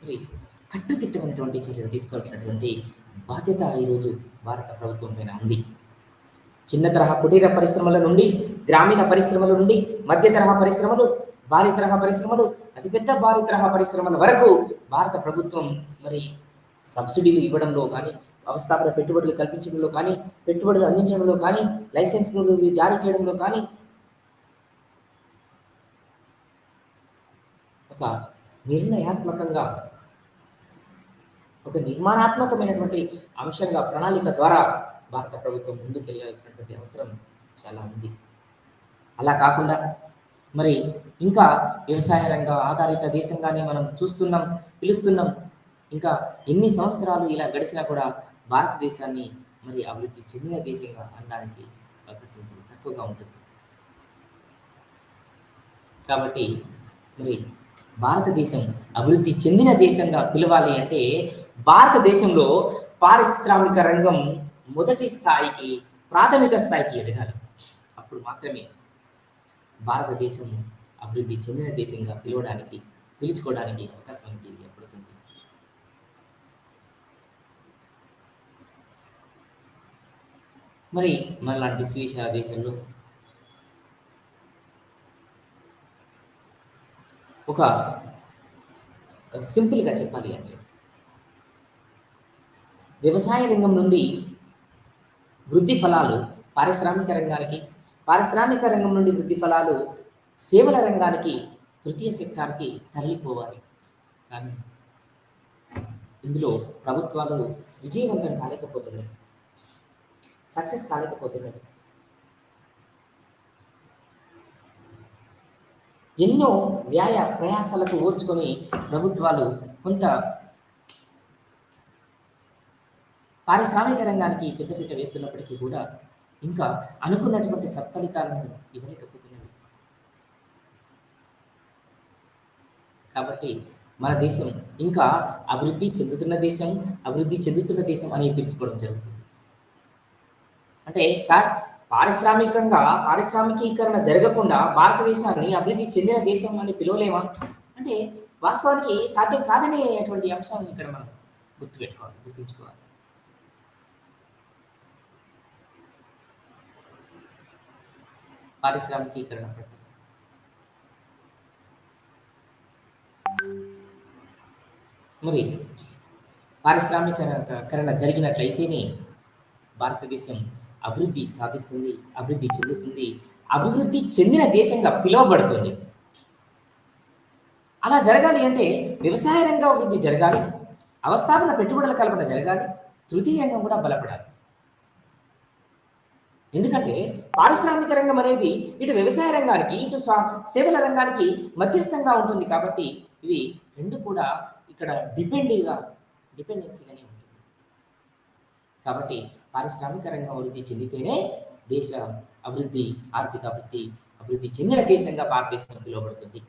మరి కట్టుదిట్టమైనటువంటి చర్యలు తీసుకోవాల్సినటువంటి బాధ్యత ఈరోజు భారత ప్రభుత్వం పైన ఉంది. చిన్న తరహా కుటీర పరిశ్రమల నుండి, గ్రామీణ పరిశ్రమల నుండి, మధ్య తరహా పరిశ్రమలు, భారీ తరహా పరిశ్రమలు, అతిపెద్ద భారీ తరహా పరిశ్రమల వరకు భారత ప్రభుత్వం మరి సబ్సిడీలు ఇవ్వడంలో కానీ, అవస్థాపన పెట్టుబడులు కల్పించడంలో కానీ, పెట్టుబడులు అందించడంలో కానీ, లైసెన్స్లు జారీ చేయడంలో కానీ ఒక నిర్ణయాత్మకంగా, ఒక నిర్మాణాత్మకమైనటువంటి అంశంగా, ప్రణాళిక ద్వారా భారత ప్రభుత్వం ముందుకెళ్ళాల్సినటువంటి అవసరం చాలా ఉంది. అలా కాకుండా మరి ఇంకా వ్యవసాయ రంగ ఆధారిత దేశంగానే మనం చూస్తున్నాం, పిలుస్తున్నాం. ఇంకా ఎన్ని సంవత్సరాలు ఇలా గడిచినా కూడా భారతదేశాన్ని మరి అభివృద్ధి చెందిన దేశంగా అనడానికి అవకాశం తక్కువగా ఉంటుంది. కాబట్టి మరి భారతదేశం అభివృద్ధి చెందిన దేశంగా పిలవాలి అంటే భారతదేశంలో పారిశ్రామిక రంగం మొదటి స్థాయికి, ప్రాథమిక స్థాయికి ఎదగాలి. అప్పుడు మాత్రమే భారతదేశం అభివృద్ధి చెందిన దేశంగా పిలుచుకోవడానికి అవకాశం అనేది ఏర్పడుతుంది. మరి మనలాంటి స్వీయ దేశంలో ఒక సింపుల్గా చెప్పాలి అంటే వ్యవసాయ రంగం నుండి వృద్ధి ఫలాలు పారిశ్రామిక రంగానికి, పారిశ్రామిక రంగం నుండి వృద్ధి ఫలాలు సేవల రంగానికి, తృతీయ సెక్టార్కి తరలిపోవాలి. కానీ ఇందులో ప్రభుత్వాలు విజయవంతం కాలేకపోతున్నాయి, సక్సెస్ కాలేకపోతున్నాయి. ఎన్నో వ్యయ ప్రయాసాలకు ఓర్చుకొని ప్రభుత్వాలు కొంత పారిశ్రామిక రంగానికి పెద్దపీట వేస్తున్నప్పటికీ కూడా ఇంకా అనుకున్నటువంటి సత్ఫలితాలను ఇవ్వలేకపోతున్నవి. కాబట్టి మన దేశం ఇంకా అభివృద్ధి చెందుతున్న దేశం అని పిలుచుకోవడం జరుగుతుంది. అంటే సార్ పారిశ్రామికీకరణ జరగకుండా భారతదేశాన్ని అభివృద్ధి చెందిన దేశం అని పిలవలేమా అంటే వాస్తవానికి సాధ్యం కాదనేటువంటి అంశాన్ని ఇక్కడ మనం గుర్తుంచుకోవాలి. పారిశ్రామికీకరణ మరి పారిశ్రామికీకరణ జరిగినట్లయితేనే భారతదేశం అభివృద్ధి సాధిస్తుంది, అభివృద్ధి చెందుతుంది, అభివృద్ధి చెందిన దేశంగా పిలువబడుతుంది. అలా జరగాలి అంటే వ్యవసాయ రంగం అభివృద్ధి జరగాలి, అవస్థాపన పెట్టుబడుల కల్పన జరగాలి, తృతీయ రంగం కూడా బలపడాలి. ఎందుకంటే పారిశ్రామిక రంగం అనేది ఇటు వ్యవసాయ రంగానికి, ఇటు సేవల రంగానికి మధ్యస్థంగా ఉంటుంది. కాబట్టి ఇవి రెండు కూడా ఇక్కడ డిపెండెన్సీగానే ఉంటుంది. కాబట్టి పారిశ్రామిక రంగం అభివృద్ధి చెందితేనే దేశ అభివృద్ధి, ఆర్థిక అభివృద్ధి చెందిన దేశంగా భారతదేశం పిలువబడుతుంది.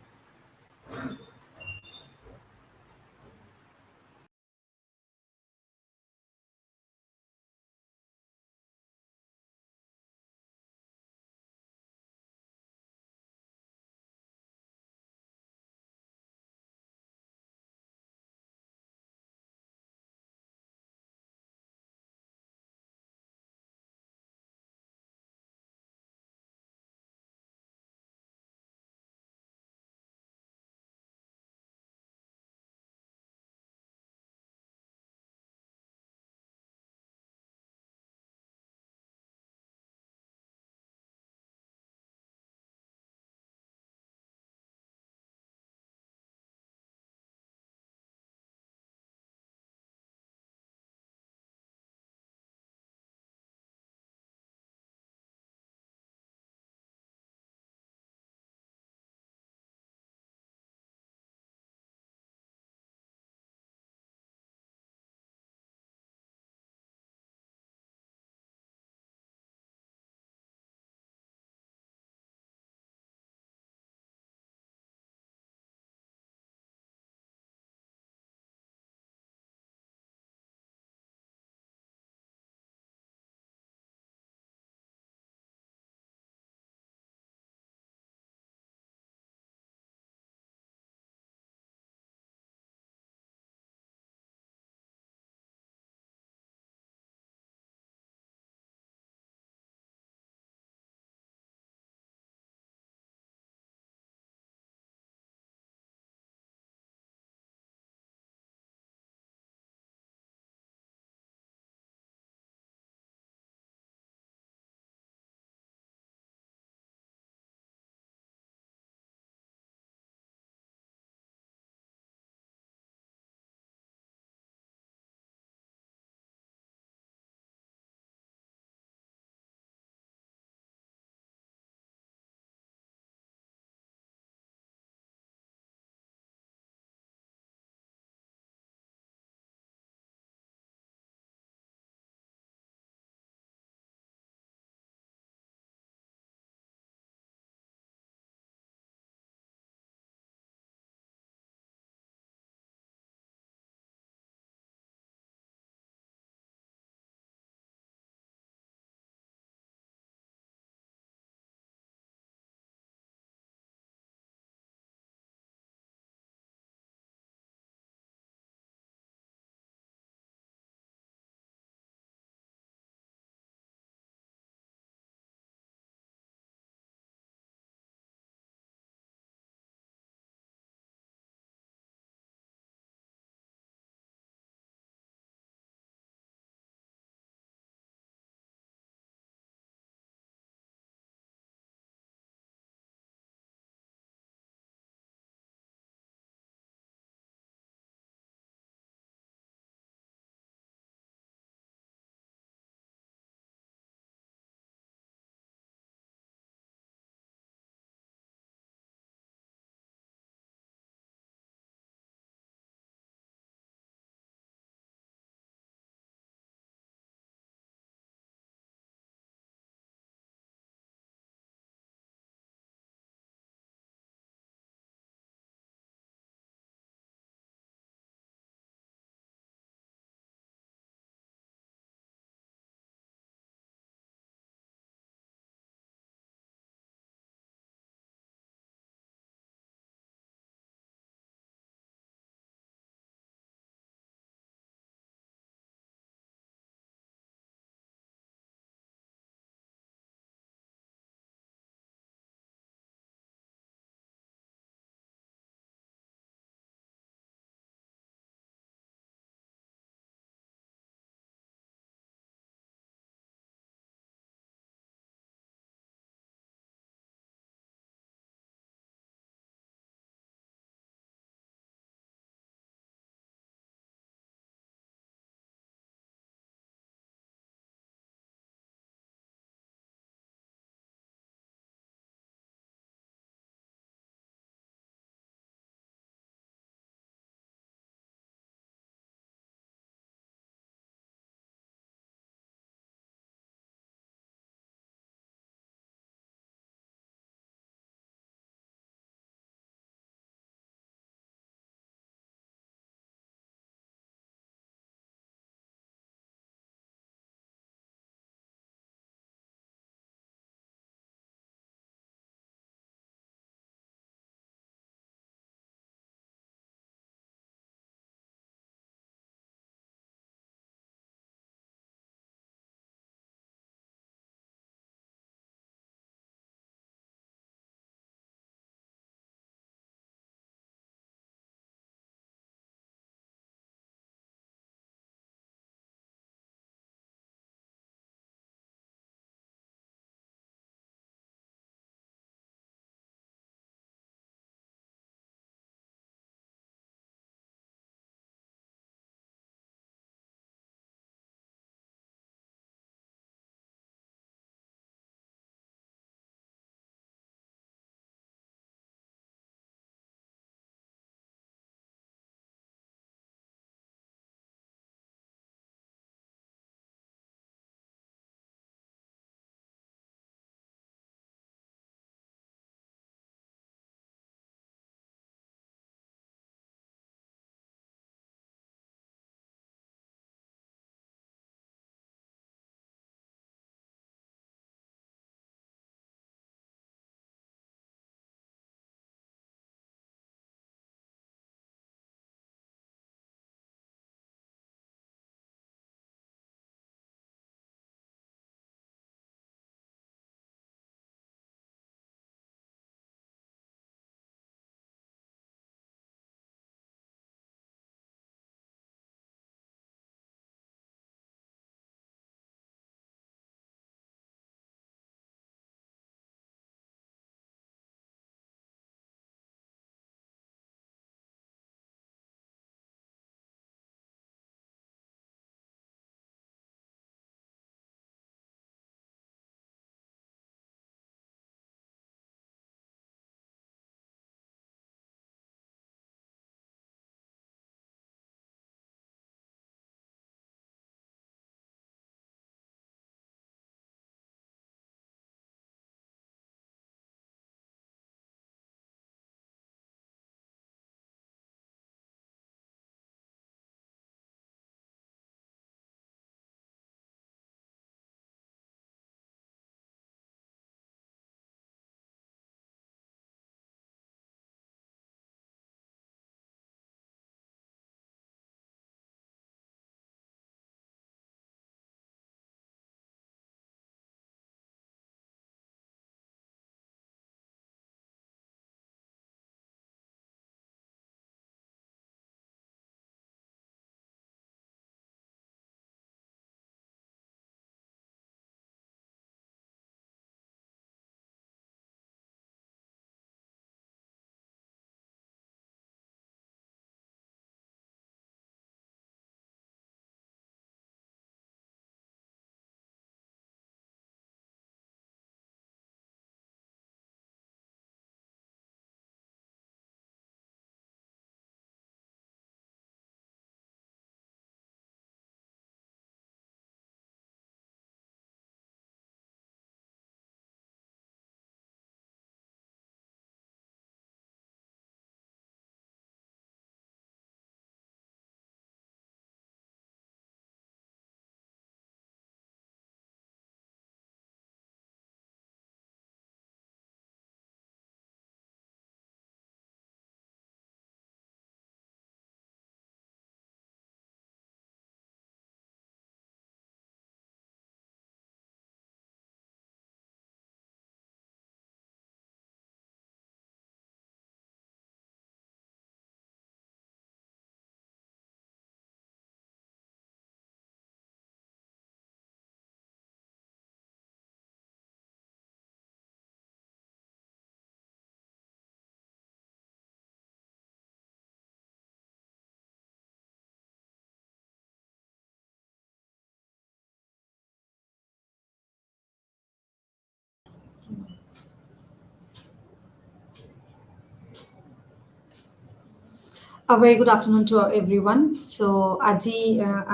A very good afternoon to everyone. So, আজি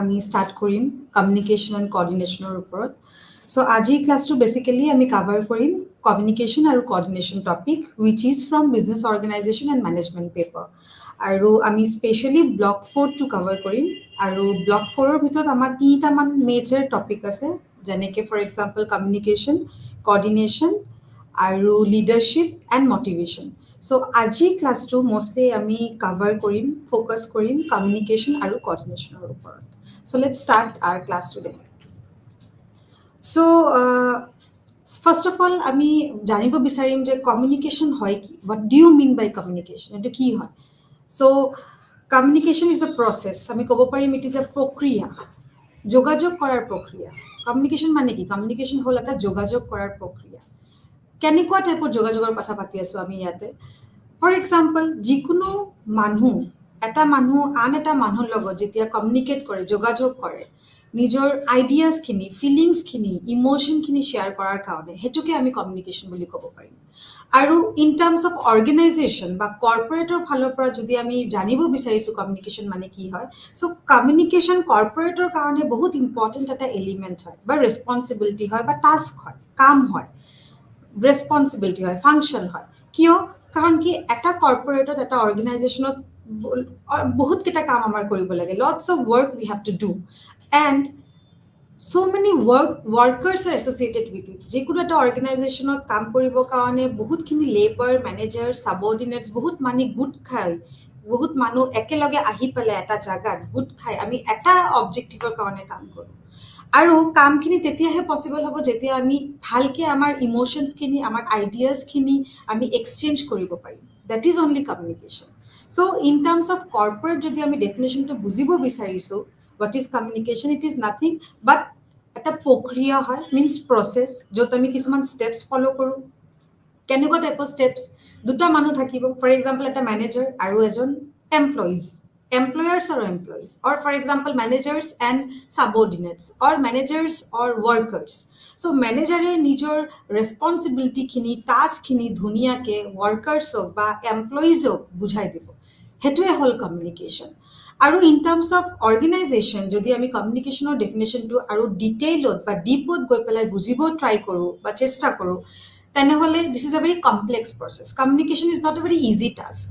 আমি start Karim communication and coordination ওপৰত. So, আজি ক্লাছটো basically আমি cover কৰিম communication আৰু coordination topic, which is from business organization and management paper. আৰু আমি specially block 4 to cover কৰিম. আৰু block 4 ৰ ভিতৰত আমাৰ তিনিটামান major topic আছে, যেনেকে for example communication, coordination, আৰু leadership and motivation. So আজি ক্লাছটো mostly আমি cover কৰিম, focus কৰিম communication আৰু coordination ওপৰত. So let's start our class today. So first of all আমি জানিব বিচাৰিম যে communication হয় কি? What do you mean by communication? এটো কি হয়? So communication is a process. আমি ক'ব পাৰিম it is a প্ৰক্ৰিয়া, যোগাযোগ কৰাৰ প্ৰক্ৰিয়া. Communication মানে কি? Communication হ'ল এটা যোগাযোগ কৰাৰ প্ৰক্ৰিয়া. কেনেকুৱা টাইপৰ যোগাযোগৰ কথা পাতি আছো আমি ইয়াতে? ফৰ এক্সাম্পল, যিকোনো মানুহ এটা মানুহ আন এটা মানুহৰ লগত যেতিয়া কমিউনিকেট কৰে, যোগাযোগ কৰে, নিজৰ আইডিয়াছখিনি, ফিলিংছখিনি, ইমোশ্যনখিনি শ্বেয়াৰ কৰাৰ কাৰণে, সেইটোকে আমি কমিউনিকেশ্যন বুলি ক'ব পাৰিম। আৰু ইন টাৰ্মছ অফ অৰ্গেনাইজেশ্যন বা কৰ্পৰেটৰ ফালৰ পৰা যদি আমি জানিব বিচাৰিছোঁ কমিউনিকেশ্যন মানে কি হয়, চ' কমিউনিকেশ্যন কৰ্পৰেটৰ কাৰণে বহুত ইম্পৰ্টেণ্ট এটা এলিমেণ্ট হয় বা ৰেছপনচিবিলিটি হয় বা টাস্ক হয়, কাম হয়, ৰেছপনচিবিলিটি হয়, ফাংচন হয়। কিয়? কাৰণ কি এটা কৰ্পৰেটত, এটা অৰ্গেনাইজেশ্যনত বহুত কেইটা কাম আমাৰ কৰিব লাগে, lots of work we have to do, and so many workers are associated with it. যিকোনো এটা অৰ্গেনাইজেশ্যনত কাম কৰিবৰ কাৰণে বহুতখিনি লেবাৰ, মেনেজাৰ, ছাবঅৰ্ডিনেটছ, বহুত মানুহ গোট খায়, বহুত মানুহ একেলগে আহি পেলাই এটা জাগাত গোট খাই আমি এটা অবজেক্টিভৰ কাৰণে কাম কৰোঁ। আৰু কামখিনি তেতিয়াহে পচিবল হ'ব যেতিয়া আমি ভালকে আমাৰ ইমোশ্যনছখিনি, আমাৰ আইডিয়াছখিনি আমি এক্সচেঞ্জ কৰিব পাৰিম। That is only communication. চ' ইন টাৰ্মছ অফ কৰ্পৰেট যদি আমি ডেফিনেশ্যনটো বুজিব বিচাৰিছোঁ, what is communication? It is nothing but এটা প্ৰক্ৰিয়া হয়, মিনছ প্ৰচেছ, য'ত আমি কিছুমান ষ্টেপছ ফ'ল' কৰোঁ। কেনেকুৱা টাইপৰ ষ্টেপছ? দুটা মানুহ থাকিব, ফৰ এক্সাম্পল এটা মেনেজাৰ আৰু এজন এমপ্লয়িজ, এমপ্লয়াৰ্ছ আৰু employees, or for example managers and subordinates, or managers or workers. So' মেনেজাৰে নিজৰ ৰেছপনচিবিলিটিখিনি, টাস্কখিনি ধুনীয়াকৈ ৱৰ্কাৰ্ছক বা এমপ্লয়িজক বুজাই দিব। সেইটোৱে হ'ল কমিউনিকেশ্যন। আৰু ইন টাৰ্মছ অফ অৰ্গেনাইজেশ্যন যদি আমি কমিউনিকেশ্যনৰ ডেফিনেশ্যনটো আৰু ডিটেইলত বা ডিপত গৈ পেলাই বুজিব ট্ৰাই কৰোঁ বা চেষ্টা কৰোঁ, তেনেহ'লে this is a very complex process. Communication is not a very easy task,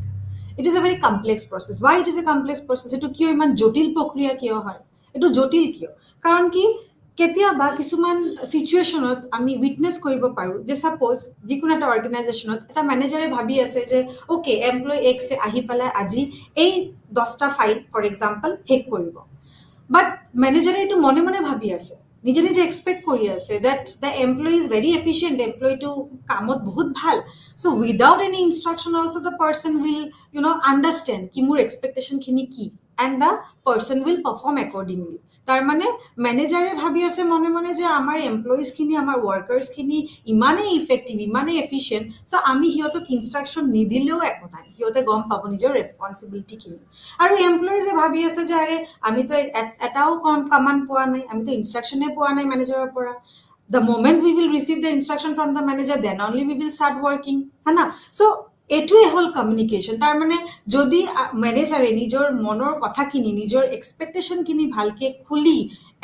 it is a very complex process. Why it is a complex process? এইটো কিয় ইমান জটিল প্ৰক্ৰিয়া কিয় হয়? এইটো জটিল কিয়? কাৰণ কি কেতিয়াবা কিছুমান চিটুৱেশ্যনত আমি উইটনেছ কৰিব পাৰোঁ যে ছাপ'জ যিকোনো এটা অৰ্গেনাইজেশ্যনত এটা মেনেজাৰে ভাবি আছে যে অ'কে, এমপ্লয় এক্সে আহি পেলাই আজি এই 10টা ফাইল ফৰ এক্সাম্পল শেষ কৰিব। বাট মেনেজাৰে এইটো মনে মনে ভাবি আছে, নিজে নিজে এক্সপেক্ট কৰি আছে that the employee is very efficient, এমপ্লয়ীটো কামত বহুত ভাল। So' without any instruction also' the person will understand কি মোৰ এক্সপেক্টেশ্যনখিনি কি, and the person will perform accordingly. তাৰমানে মেনেজাৰে ভাবি আছে মনে মনে যে আমাৰ এমপ্লয়িজখিনি, আমাৰ ৱৰ্কাৰ্ছখিনি ইমানেই ইফেক্টিভ, ইমানেই এফিচিয়েণ্ট, চ' আমি সিহঁতক ইনষ্ট্ৰাকশ্যন নিদিলেও একো নাই, সিহঁতে গম পাব নিজৰ ৰেছপনচিবিলিটিখিনি। আৰু এমপ্লয়িজে ভাবি আছে যে আৰে আমিতো এটাও কমাণ্ড পোৱা নাই, আমিতো ইনষ্ট্ৰাকশ্যনে পোৱা নাই মেনেজাৰৰ পৰা। The moment we will receive the instruction from the manager, then only we will start working, है ना? So এইটোৱে হ'ল কমিউনিকেশ্যন। তাৰমানে যদি মেনেজাৰে নিজৰ মনৰ কথাখিনি, নিজৰ এক্সপেক্টেশ্যনখিনি ভালকৈ খুলি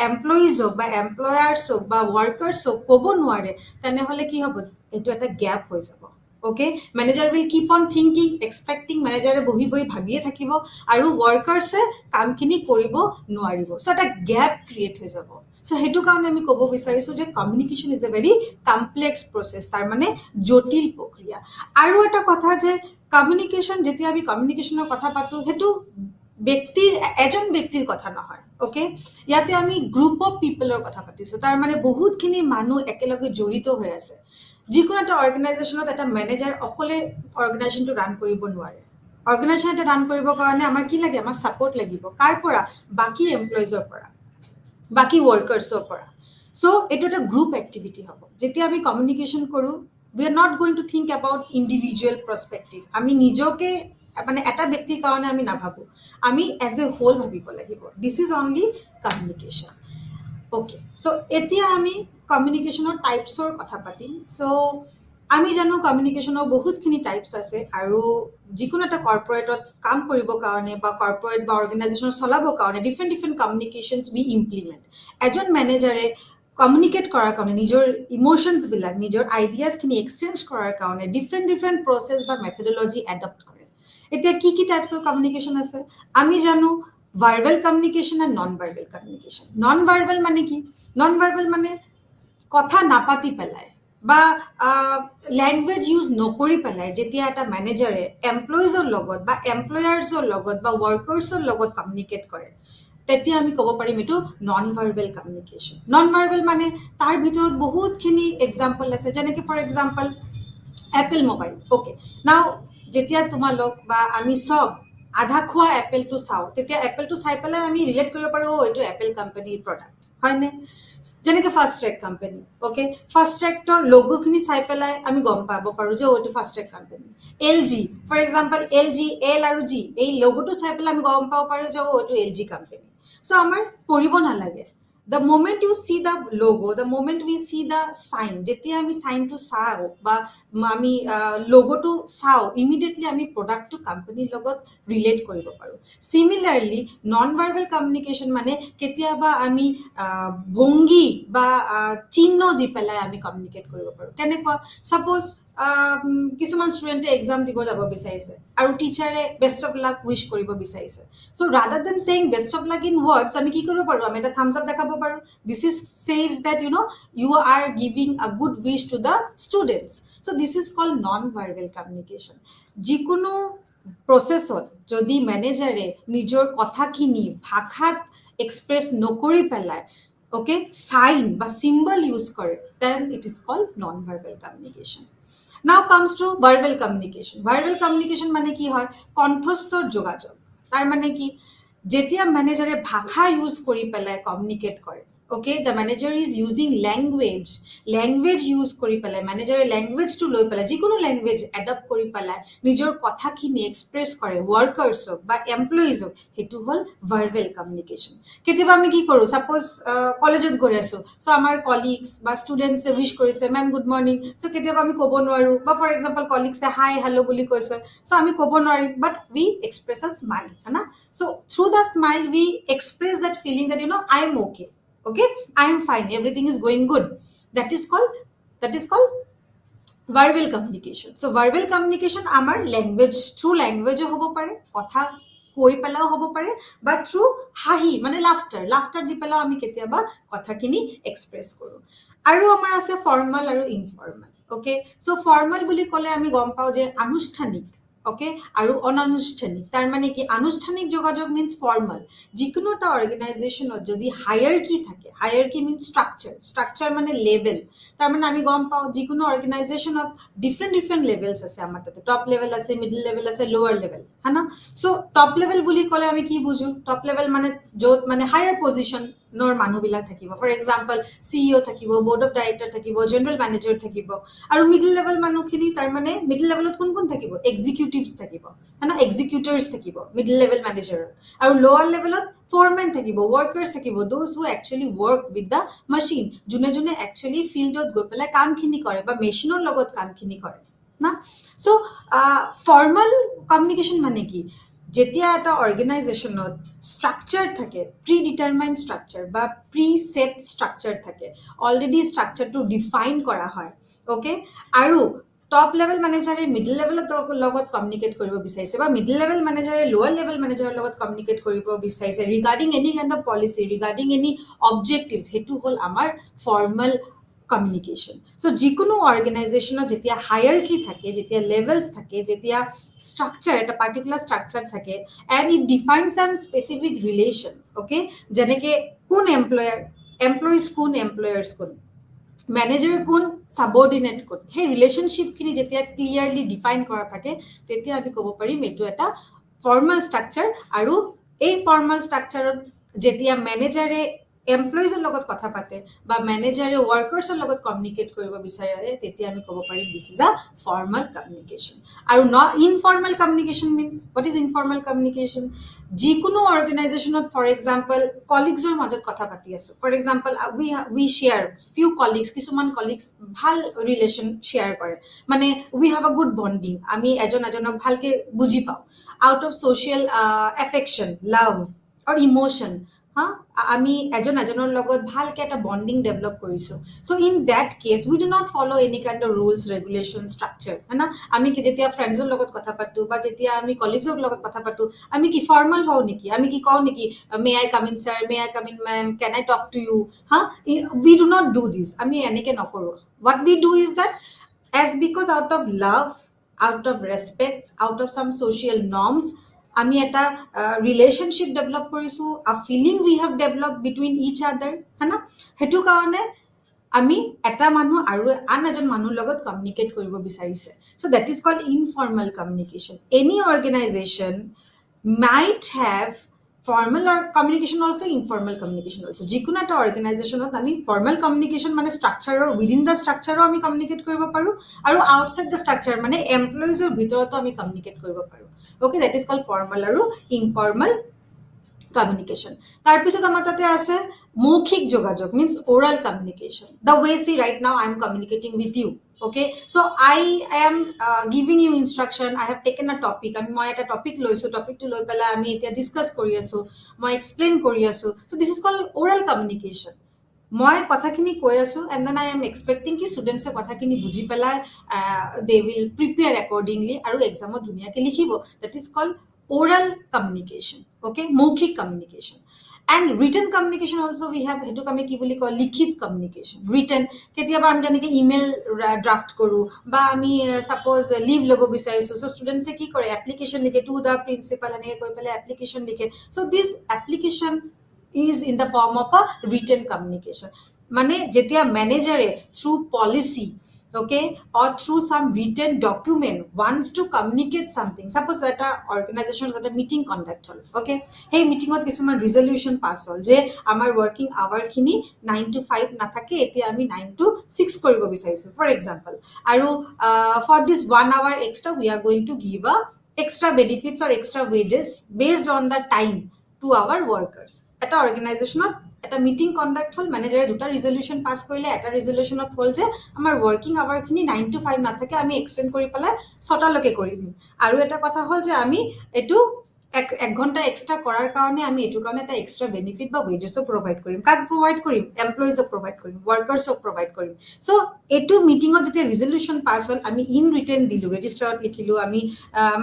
এমপ্লয়িজক বা এমপ্লয়াৰ্ছক বা ৱৰ্কাৰ্ছক ক'ব নোৱাৰে, তেনেহ'লে কি হ'ব? এইটো এটা গেপ হৈ যাব। Okay, manager will keep on thinking, expecting, মেনেজাৰে বহি বহি ভাবিয়ে থাকিব আৰু ৱৰ্কাৰ্ছে কামখিনি কৰিব নোৱাৰিব। চ' এটা গেপ ক্ৰিয়েট হৈ যাব। চ' সেইটো কাৰণে আমি ক'ব বিচাৰিছোঁ যে communication is a very complex process, তাৰমানে জটিল প্ৰক্ৰিয়া। আৰু এটা কথা যে কমিউনিকেশ্যন, যেতিয়া আমি কমিউনিকেশ্যনৰ কথা পাতোঁ, সেইটো এজন ব্যক্তিৰ কথা নহয়। অ'কে, ইয়াতে আমি গ্ৰুপ অফ পিপলৰ কথা পাতিছোঁ, তাৰমানে বহুতখিনি মানুহ একেলগে জড়িত হৈ আছে। যিকোনো এটা অৰ্গেনাইজেশ্যনত এটা মেনেজাৰ অকলে অৰ্গেনাইজেশ্যনটো ৰান কৰিব নোৱাৰে। অৰ্গেনাইজেশ্যন এটা ৰান কৰিবৰ কাৰণে আমাৰ কি লাগে? আমাৰ ছাপৰ্ট লাগিব। কাৰ পৰা? বাকী এমপ্লয়িজৰ পৰা, বাকী ৱৰ্কাৰ্ছৰ পৰা। চ' এইটো এটা গ্ৰুপ এক্টিভিটি হ'ব। যেতিয়া আমি কমিউনিকেশ্যন কৰোঁ, we are not going to think about individual perspective. আমি নিজকে মানে এটা ব্যক্তিৰ কাৰণে আমি নাভাবোঁ, আমি এজ এ হোল ভাবিব লাগিব। This is only communication. Okay, চ' এতিয়া আমি কমিউনিকেশ্যনৰ টাইপছৰ কথা পাতিম। চ' আমি জানো কমিউনিকেশ্যনৰ বহুতখিনি টাইপছ আছে আৰু যিকোনো এটা কৰ্পৰেটত কাম কৰিবৰ কাৰণে বা কৰ্পৰেট বা অৰ্গেনাইজেশ্যন চলাবৰ কাৰণে ডিফাৰেণ্ট কমিউনিকেশ্যনছ উই ইমপ্লিমেণ্ট এজন মেনেজাৰে কমিউনিকেট কৰাৰ কাৰণে নিজৰ ইমোশ্যনছবিলাক নিজৰ আইডিয়াছখিনি এক্সচেঞ্জ কৰাৰ কাৰণে ডিফাৰেণ্ট প্ৰচেছ বা মেথডলজি এডপ্ট কৰে এতিয়া কি টাইপছ অফ কমিউনিকেশ্যন আছে আমি জানো ভাৰ্বেল কমিউনিকেশ্যন আৰু নন ভাৰ্বেল কমিউনিকেশ্যন নন ভাৰ্বেল মানে কি নন ভাৰ্বেল মানে কথা নাপাতি পেলাই বা ল্যাঙ্গুৱেজ ইউজ নকৰি পেলাই যেতিয়া এটা মেনেজাৰে এমপ্লয়িজৰ লগত বা এমপ্লয়াৰ্ছৰ লগত বা ওয়াৰ্কাৰ্ছৰ লগত কমিউনিকেট কৰে তেতিয়া আমি ক'ব পাৰিম এইটো non verbal communication non verbal মানে তাৰ ভিতৰত বহুতখিনি এক্সাম্পল আছে যেনেকৈ for example apple mobile okay now যেতিয়া তোমালোক বা আমি সব আধা খোৱা এপলটো চাওঁ তেতিয়া এপলটো চাই পেলাই আমি ৰিলেট কৰিব পাৰোঁ এইটো এপল কোম্পানীৰ প্ৰডাক্ট হয়নে যেনেকৈ ফাৰ্ষ্ট ট্ৰেক কোম্পানী ওকে ফাৰ্ষ্ট ট্ৰেকৰ লোগোখিনি চাই পেলাই আমি গম পাব পাৰোঁ যে এইটো Fastrack company LG for example LG L আৰু G এই লোগোটো চাই পেলাই আমি গম পাব পাৰোঁ যে এইটো LG কোম্পানী সো আমাৰ পঢ়িব নালাগে the moment you see the logo the moment we see the sign যেতিয়া আমি সাইনটো চাও বা আমি লোগোটো চাও ইমিডিয়েটলি আমি প্ৰডাক্টটো কোম্পানীৰ লগত ৰিলেট কৰিব পাৰো সিমিলাৰলি নন ভাৰ্বেল কমিউনিকেশ্যন মানে কেতিয়াবা আমি ভংগী বা চিহ্ন দি পেলাই আমি কমিউনিকেট কৰিব পাৰো কেনেকুৱা সাপোজ কিছুমান ষ্টুডেণ্টে এক্সাম দিব যাব বিচাৰিছে আৰু টিচাৰে বেষ্ট অফ লাক উইশ কৰিব বিচাৰিছে so rather than saying best of luck in words আমি কি কৰিব পাৰো আমি এটা থাম্বছ আপ দেখাব পাৰো this is says that you are giving a good wish to the students so this is called non verbal communication যিকোনো প্ৰসেছত যদি ম্যানেজাৰে নিজৰ কথাখিনি ভাষাত এক্সপ্ৰেছ নকৰি পেলাই okay sign বা symbol use কৰে then it is called non verbal communication now comes to verbal communication মানে কি হয় কণ্ঠস্থৰ যোগাযোগ তাৰ মানে কি যেতিয়া ম্যানেজাৰে ভাষা ইউজ কৰি পেলাই কমিউনিকেট কৰে okay the manager is using language use কৰি পেলাই manager language to লৈ পেলাই যিকোনো language adopt কৰি পেলাই নিজৰ কথাখিনি এক্সপ্ৰেছ কৰে ওয়াৰ্কাৰ্ছক বা এমপ্লয়িজক হেতু হল verbal communication কেতিয়াবা আমি কি কৰো সাপোজ কলেজত গৈ আছো সো আমাৰ কলিগস বা ষ্টুডেন্টছে উইশ কৰিছে মেম গুড মৰ্নিং সো কেতিয়াবা আমি ক'ব নোৱাৰো বা ফৰ এক্সাম্পল কলিগসে হাই হেল্লো বুলি কৈছে সো আমি ক'ব নোৱাৰি but we express a smile হনা so through the smile we express that feeling that I am okay I am fine everything is going good that is called verbal communication so verbal communication amar language through language hobo pare kotha koi pelao hobo pare but through hahi mane laughter di pelao ami ketiaba kotha kini express koru aru amar ase formal aru informal okay so formal buli kole ami gom pao je anushtanik okay aru onanushtanik tar mane ki anushtanik jogajog means formal jikono ta organization or jodi hierarchy thake hierarchy means structure mane level tar mane ami gom pao jikono organization of different levels ase amar tate top level ase middle level ase lower level hana so top level buli kole ami ki bujo top level mane jot mane higher position nor manu bila thakibo for example CEO thakibo board of director thakibo general manager thakibo aru middle level manu khini tar mane middle level ot kun thakibo executives thakibo hana executors thakibo middle level manager aru lower level ot foreman thakibo workers thakibo those who actually work with the machine june actually field ot go pela kaam khini kore ba machine or logot kaam khini kore na so formal communication mane ki যেতিয়া এটা অর্গানাইজেশনত structure থাকে predetermined structure বা preset structure থাকে already স্ট্রাকচারটো define করা হয় ওকে আৰু top level ম্যানেজারে middle লেভেলত লগত কমিউনিকেট কৰিব বিচাৰিছে বা মিডল লেভেল ম্যানেজারে লোৱাৰ লেভেল ম্যানেজাৰৰ লগত কমিউনিকেট কৰিব বিচাৰিছে regarding any kind of policy regarding any objectives হেতু হল আমাৰ formal communication so jikono organization jetia hierarchy thake jetia levels thake jetia structure eta particular structure thake and it defines some specific relation okay janeke kun employees kun employers kun manager kun subordinate kun he relationship kini jetia clearly define kora thake tetia abi kobo parim etu eta formal structure aru ei formal structure jetia manager এমপ্লয়িজৰ লগত কথা পাতে বা মেনেজাৰে ৱৰ্কাৰ্ছৰ লগত communicate কৰিব বিচাৰে তেতিয়া আমি ক'ব পাৰিম this is a formal communication আৰু informal communication means what is informal communication যিকোনো অৰ্গেনাইজেশ্যনত ফৰ এক্সাম্পল কলিগছৰ মাজত কথা পাতি আছোঁ for example we share few colleagues কিছুমান কলিগছ ভাল ৰিলেশ্যন শ্বেয়াৰ কৰে মানে we have a good bonding আমি এজনক ভালকৈ বুজি পাওঁ out of social affection love or emotion আমি এজনৰ লগত ভালকে এটা বণ্ডিং ডেভেলপ কৰিছোঁ so' in that case we do not follow' any kind of rules regulation structure হয় না আমি যেতিয়া ফ্ৰেণ্ডছৰ লগত কথা পাতোঁ বা যেতিয়া আমি কলিগছৰ লগত কথা পাতোঁ আমি কি ফৰ্মেল হওঁ নেকি আমি কি কওঁ নেকি may I come in sir may I come in ma'am can I talk to you we do not do this আমি এনেকৈ নকৰোঁ what we do is that as because out of love out of respect out of some social norms আমি এটা relationship develop কৰিছোঁ a feeling we have develop between each other হয় না সেইটো কাৰণে আমি এটা মানুহ আৰু আন এজন মানুহৰ লগত কমিউনিকেট কৰিব বিচাৰিছে so' that is called informal communication any organisation might have formal communication also' informal communication also' যিকোনো এটা অৰ্গেনাইজেশ্যনত আমি ফৰ্মেল কমিউনিকেশ্যন মানে ষ্ট্ৰাকচাৰৰ উইদিন দ্য ষ্ট্ৰাকচাৰো আমি কমিউনিকেট কৰিব পাৰোঁ আৰু আউটছাইড দ্য ষ্ট্ৰাকচাৰ মানে এমপ্লয়িজৰ ভিতৰতো আমি কমিউনিকেট কৰিব পাৰোঁ okay that is called formal aru informal communication tarpisot amar tate ase maukhik jogajog means oral communication the way see right now I am communicating with you okay so I am giving you instruction I have taken a topic and moi eta topic loisu topic to loi pela ami etia discuss kori asu moi explain kori asu so this is called oral communication মই কথাখিনি কৈ আছোঁ and then I am expecting কি ষ্টুডেণ্টছে কথাখিনি বুজি পেলাই they will prepare accordingly আৰু এক্সামত ধুনীয়াকৈ লিখিব that is called oral communication okay মৌখিক communication and written communication also' we have সেইটোক আমি কি বুলি কওঁ লিখিত কমিউনিকেশ্যন ৰিটেন কেতিয়াবা আমি যেনেকৈ ইমেইল ড্ৰাফ্ট কৰোঁ বা আমি ছাপ'জ লিভ ল'ব বিচাৰিছোঁ চ' ষ্টুডেণ্টছে কি কৰে এপ্লিকেশ্যন লিখে টু দ্য প্ৰিন্সিপাল এনেকৈ কৈ পেলাই এপ্লিকেশ্যন লিখে চ' দিছ application is in the form of a written communication mane jetia manager through policy okay or through some written document wants to communicate something suppose that a organization that a meeting conduct hol okay hey meeting ot kisuman resolution pass hol je amar working hour khini 9 to 5 na thake etia ami 9 to 6 koribo bisarisu for example aru for this 1 hour extra we are going to give a extra benefits or extra wages based on the time to our workers এটা অৰ্গেনাইজেশ্যনত এটা meeting conduct হ'ল মেনেজাৰে দুটা resolution পাছ কৰিলে এটা ৰিজলিউশ্যনত হ'ল যে আমাৰ ৱৰ্কিং আৱাৰখিনি 9 to 5 নাথাকে আমি এক্সটেণ্ড কৰি পেলাই 6টালৈকে কৰি দিম আৰু এটা কথা হ'ল যে আমি এইটো এক ঘণ্টা এক্সট্ৰা কৰাৰ কাৰণে আমি এইটো কাৰণে এটা এক্সট্ৰা বেনিফিট বা ৱেজেছো প্ৰভাইড কৰিম কাক প্ৰভাইড কৰিম এমপ্লয়িজক প্ৰভাইড কৰিম ৱৰ্কাৰ্ছক প্ৰভাইড কৰিম চ' এইটো মিটিঙত যেতিয়া ৰিজলিউশ্যন পাছ হ'ল আমি ইন ৰিটেন দিলোঁ ৰেজিষ্টাৰত লিখিলোঁ আমি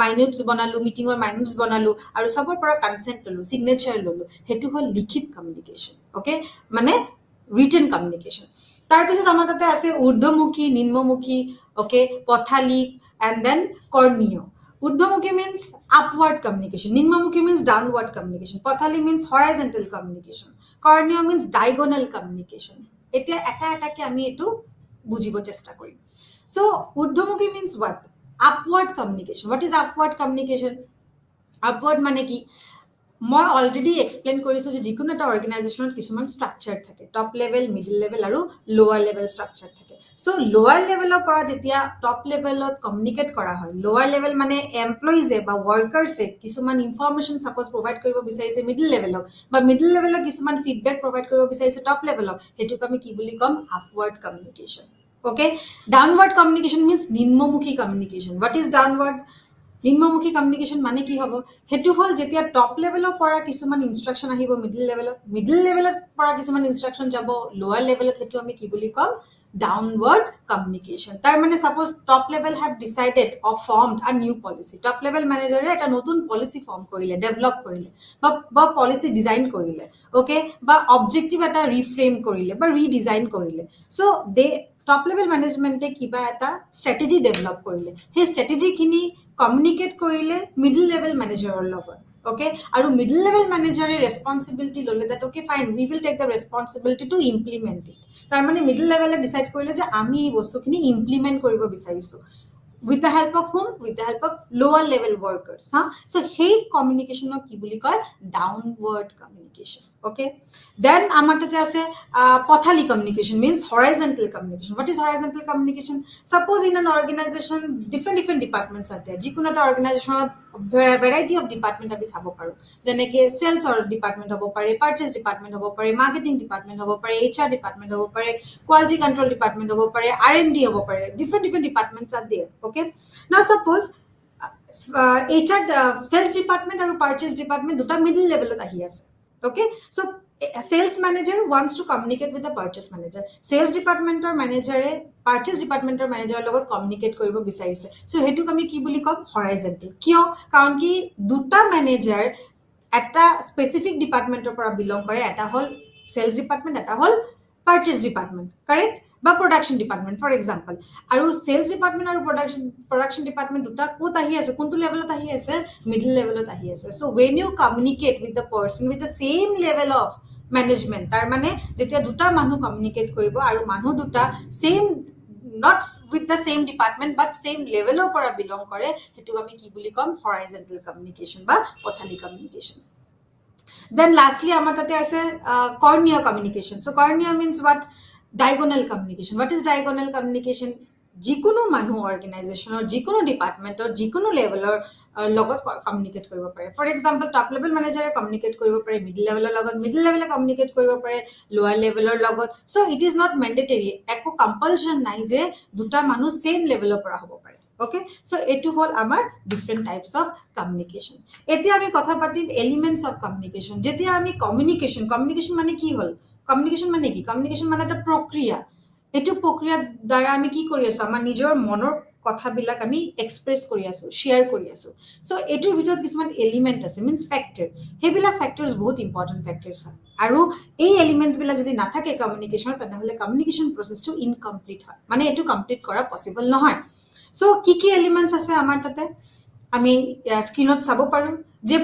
মাইনুটছ বনালোঁ মিটিঙৰ মাইনুটছ বনালোঁ আৰু চবৰ পৰা কনচেণ্ট ল'লোঁ ছিগনেচাৰ ল'লোঁ সেইটো হ'ল লিখিত কমিউনিকেশ্যন অ'কে মানে ৰিটেন কমিউনিকেশ্যন তাৰপিছত আমাৰ তাতে আছে ঊৰ্ধমুখী নিম্নমুখী অ'কে পথালিক এণ্ড দেন কৰ্ণীয় ঊৰ্ধমুখী means upward communication নিম্নমুখী means downward communication পথালি means horizontal communication কৰ্ণীয় means diagonal communication এতিয়া এটা এটাকে আমি এইটো বুজিব চেষ্টা কৰিম so ঊৰ্ধমুখী means what upward communication what is upward communication upward মানে কি মই অলৰেডি এক্সপ্লেইন কৰিছোঁ যে যিকোনো এটা অৰ্গেনাইজেশ্যনত কিছুমান ষ্ট্ৰাকচাৰ থাকে টপ লেভেল মিডল লেভেল আৰু লোৱাৰ লেভেল ষ্ট্ৰাকচাৰ থাকে চ' লোৱাৰ লেভেলৰ পৰা যেতিয়া টপ লেভেলত কমিউনিকেট কৰা হয় লোৱাৰ লেভেল মানে এমপ্লয়িজে বা ৱৰ্কাৰ্ছে কিছুমান ইনফৰমেশ্যন ছাপ'জ প্ৰভাইড কৰিব বিচাৰিছে মিডল লেভেলক বা মিডল লেভেলত কিছুমান ফিডবেক প্ৰভাইড কৰিব বিচাৰিছে টপ লেভেলক সেইটোক আমি কি বুলি ক'ম upward communication okay downward communication means নিম্নমুখী কমিউনিকেশ্যন হোৱাট ইজ ডাউনৱাৰ্ড নিম্নমুখী কমিউনিকেশ্যন মানে কি হ'ব সেইটো হ'ল যেতিয়া টপ লেভেলৰ পৰা কিছুমান ইনষ্ট্ৰাকশ্যন আহিব মিডল লেভেলত পৰা কিছুমান ইনষ্ট্ৰাকশ্যন যাব লোৱাৰ লেভেলত সেইটো আমি কি বুলি ক'ম ডাউনৱাৰ্ড কমিউনিকেশ্যন তাৰ মানে suppose top level have decided or formed a new policy top level মেনেজাৰে এটা নতুন পলিচি ফৰ্ম কৰিলে ডেভেলপ কৰিলে বা পলিচি ডিজাইন কৰিলে অ'কে বা অবজেক্টিভ এটা ৰিফ্ৰেম কৰিলে বা ৰিডিজাইন কৰিলে চ' দে টপ লেভেল মেনেজমেণ্টে কিবা এটা ষ্ট্ৰেটেজি ডেভেলপ কৰিলে সেই ষ্ট্ৰেটেজিখিনি কমিউনিকেট কৰিলে মিডল লেভেল মেনেজাৰৰ লগত অ'কে আৰু মিডল লেভেল মেনেজাৰে ৰেছপনচিবিলিটি ল'লে that okay fine we will take the responsibility to implement it তাৰমানে মিডল লেভেলে ডিচাইড কৰিলে যে আমি এই বস্তুখিনি ইমপ্লিমেণ্ট কৰিব বিচাৰিছোঁ with the help of whom with the help of lower level workers so সেই কমিউনিকেশ্যনক কি বুলি কয় downward communication Okay, then amar tate ase pathali communication, means horizontal communication. What is horizontal communication? Suppose in an organization different departments are there, jikono eta organization variety of department abi sabo paru, jeneke sales or department hobo pare, purchase department hobo pare, marketing department hobo pare, HR department hobo pare, quality control department hobo pare, R&D hobo pare, different departments are there. Okay, now suppose HR sales department and purchase department duta middle level ot ahi ase. Okay, so a sales manager wants to communicate with the purchase manager, sales department or manager purchase department or manager logot communicate koribo bisarise, so hetu kami ki boli kom horizontal. Kyo karon ki duta manager eta specific department or pora belong kore, eta hol sales department, eta hol purchase department, correct, বা production department for example, আৰু sales department আৰু production department দুটা কোত আহি আছে, কোনটো লেভেলত আহি আছে, middle levelত আহি আছে. So when you communicate with the person with the same level of management, তাৰ মানে যেতিয়া দুটা মানুহ communicate কৰিব আৰু মানুহ দুটা same, not with the same department but same level of পৰা belong কৰে, হেতু আমি কি বুলি কম, horizontal communication বা পথালি communication. Then lastly amar tate ase cornea communication. So cornea means what? Diagonal communication. What is diagonal communication? jikono manu organization or jikono department or jikono level or logot communicate koribo pare. For example, top level manager communicate koribo pare, middle level logot, middle level communicate koribo pare, lower level logot. So it is not mandatory, eko compulsion nai je duta manu same level pora hobo pare. Okay, so etu hol amar different types of communication. Etia ami kotha patim elements of communication. Jetia ami communication mane ki hol? Communication mane ki? Communication mane eta prokriya. এটো প্ৰক্ৰিয়া দ্বাৰা আমি কি কৰি আছো, আমাৰ নিজৰ মনৰ কথাবিলাক আমি এক্সপ্ৰেছ কৰি আছো, শেয়াৰ কৰি আছো. সো এটোৰ ভিতৰত কিছুমান এলিমেন্ট আছে, মিন্স ফ্যাক্টৰ, হেবিলাক ফ্যাক্টৰস বহুত ইম্পৰ্টেন্ট ফ্যাক্টৰস হয়, আৰু এই এলিমেন্টস বিলাক যদি নাথাকে কমিউনিকেশন, তেনেহলে কমিউনিকেশন প্ৰসেসটো ইনকমপ্লিট হয়, মানে এটো কমপ্লিট কৰা পসিবল নহয়. সো কি এলিমেন্টস আছে আমাৰ তাতে, আমি স্ক্ৰিনত চাব পাৰো যে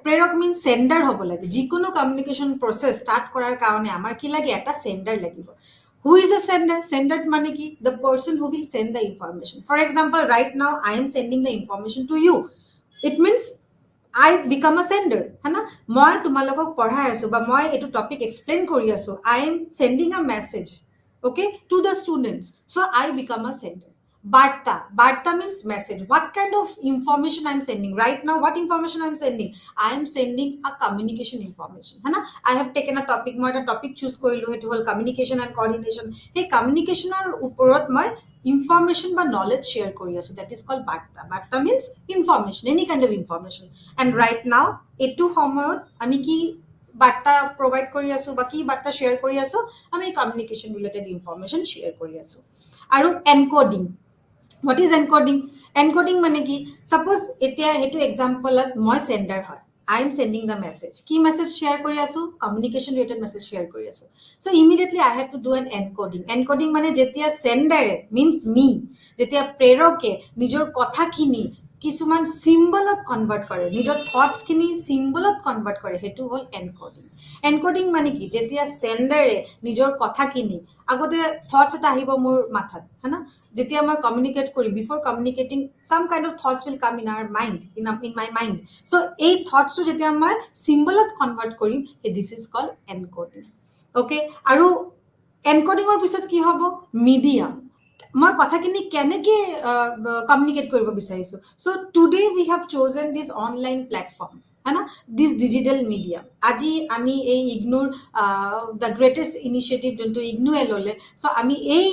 প্ৰেৰক মিন্স সেন্ডাৰ হ'ব লাগে. যিকোনো কমিউনিকেশন প্ৰসেস স্টার্ট কৰাৰ কাৰণে আমাৰ কি লাগে, এটা সেন্ডাৰ লাগিব. Who is a sender? Sender mane ki? The person who will send the information. For example, right now I am sending the information to you. It means I become a sender. Hana? Moi tumalogok padhai asu ba moi etu topic explain kori asu. I am sending a message, okay, to the students. So I become a sender. Barta means message. What kind of information I am sending? Right now, what information I am sending? I am sending a communication information. Hana? I have taken a topic, moi eta topic choose korilu, hetu hol communication and coordination. Hey, communication or uporot moi information বা knowledge share kori asu. That is called barta. Barta means information, any kind of information. And right now, etu homoyot ami ki বার্তা provide কৰি আছো বা কি বার্তা share কৰি আছো, আমি কমিউনিকেশন রিলেটেড ইনফরমেশন শেয়ার কৰি আছো. আৰু encoding. What is encoding? Encoding mane ki? Suppose etia hetu example moi sender hoy, I am sending the message. Ki message share kori asu? Communication related message share kori asu. So immediately I have to do an encoding. Encoding mane jetia sender means me, jetia preroke nijor kotha khini কিছুমান সিম্বলত convert কৰে, নিজৰ thoughts খিনি সিম্বলত convert কৰে, হেতু হল encoding. Encoding মানে কি, যেতিয়া সেন্ডাৰে নিজৰ কথাখিনি আগতে থটস এটা আহিব মোৰ মাথাত, হনা, যেতিয়া মই কমিউনিকেট কৰি, before communicating some kind of thoughts will come in our mind, in my mind. So এই থটসটো যেতিয়া মই সিম্বলত কনভার্ট কৰিম, this is call encoding. Okay, আৰু এনকোডিংৰ পিছত কি হ'ব, মিডিয়াম. মই কথাখিনি কেনেকে কমিউনিকেট কৰিব বিচাৰিছো. So today we have chosen this online platform, হ্যাঁ, দিস ডিজিটাল মিডিয়াম. আজি আমি এই ইগনোর দ্য গ্রেটেস্ট ইনিশিয়েটিভ যোনটো ইগনোয়ে ললে, সো আমি এই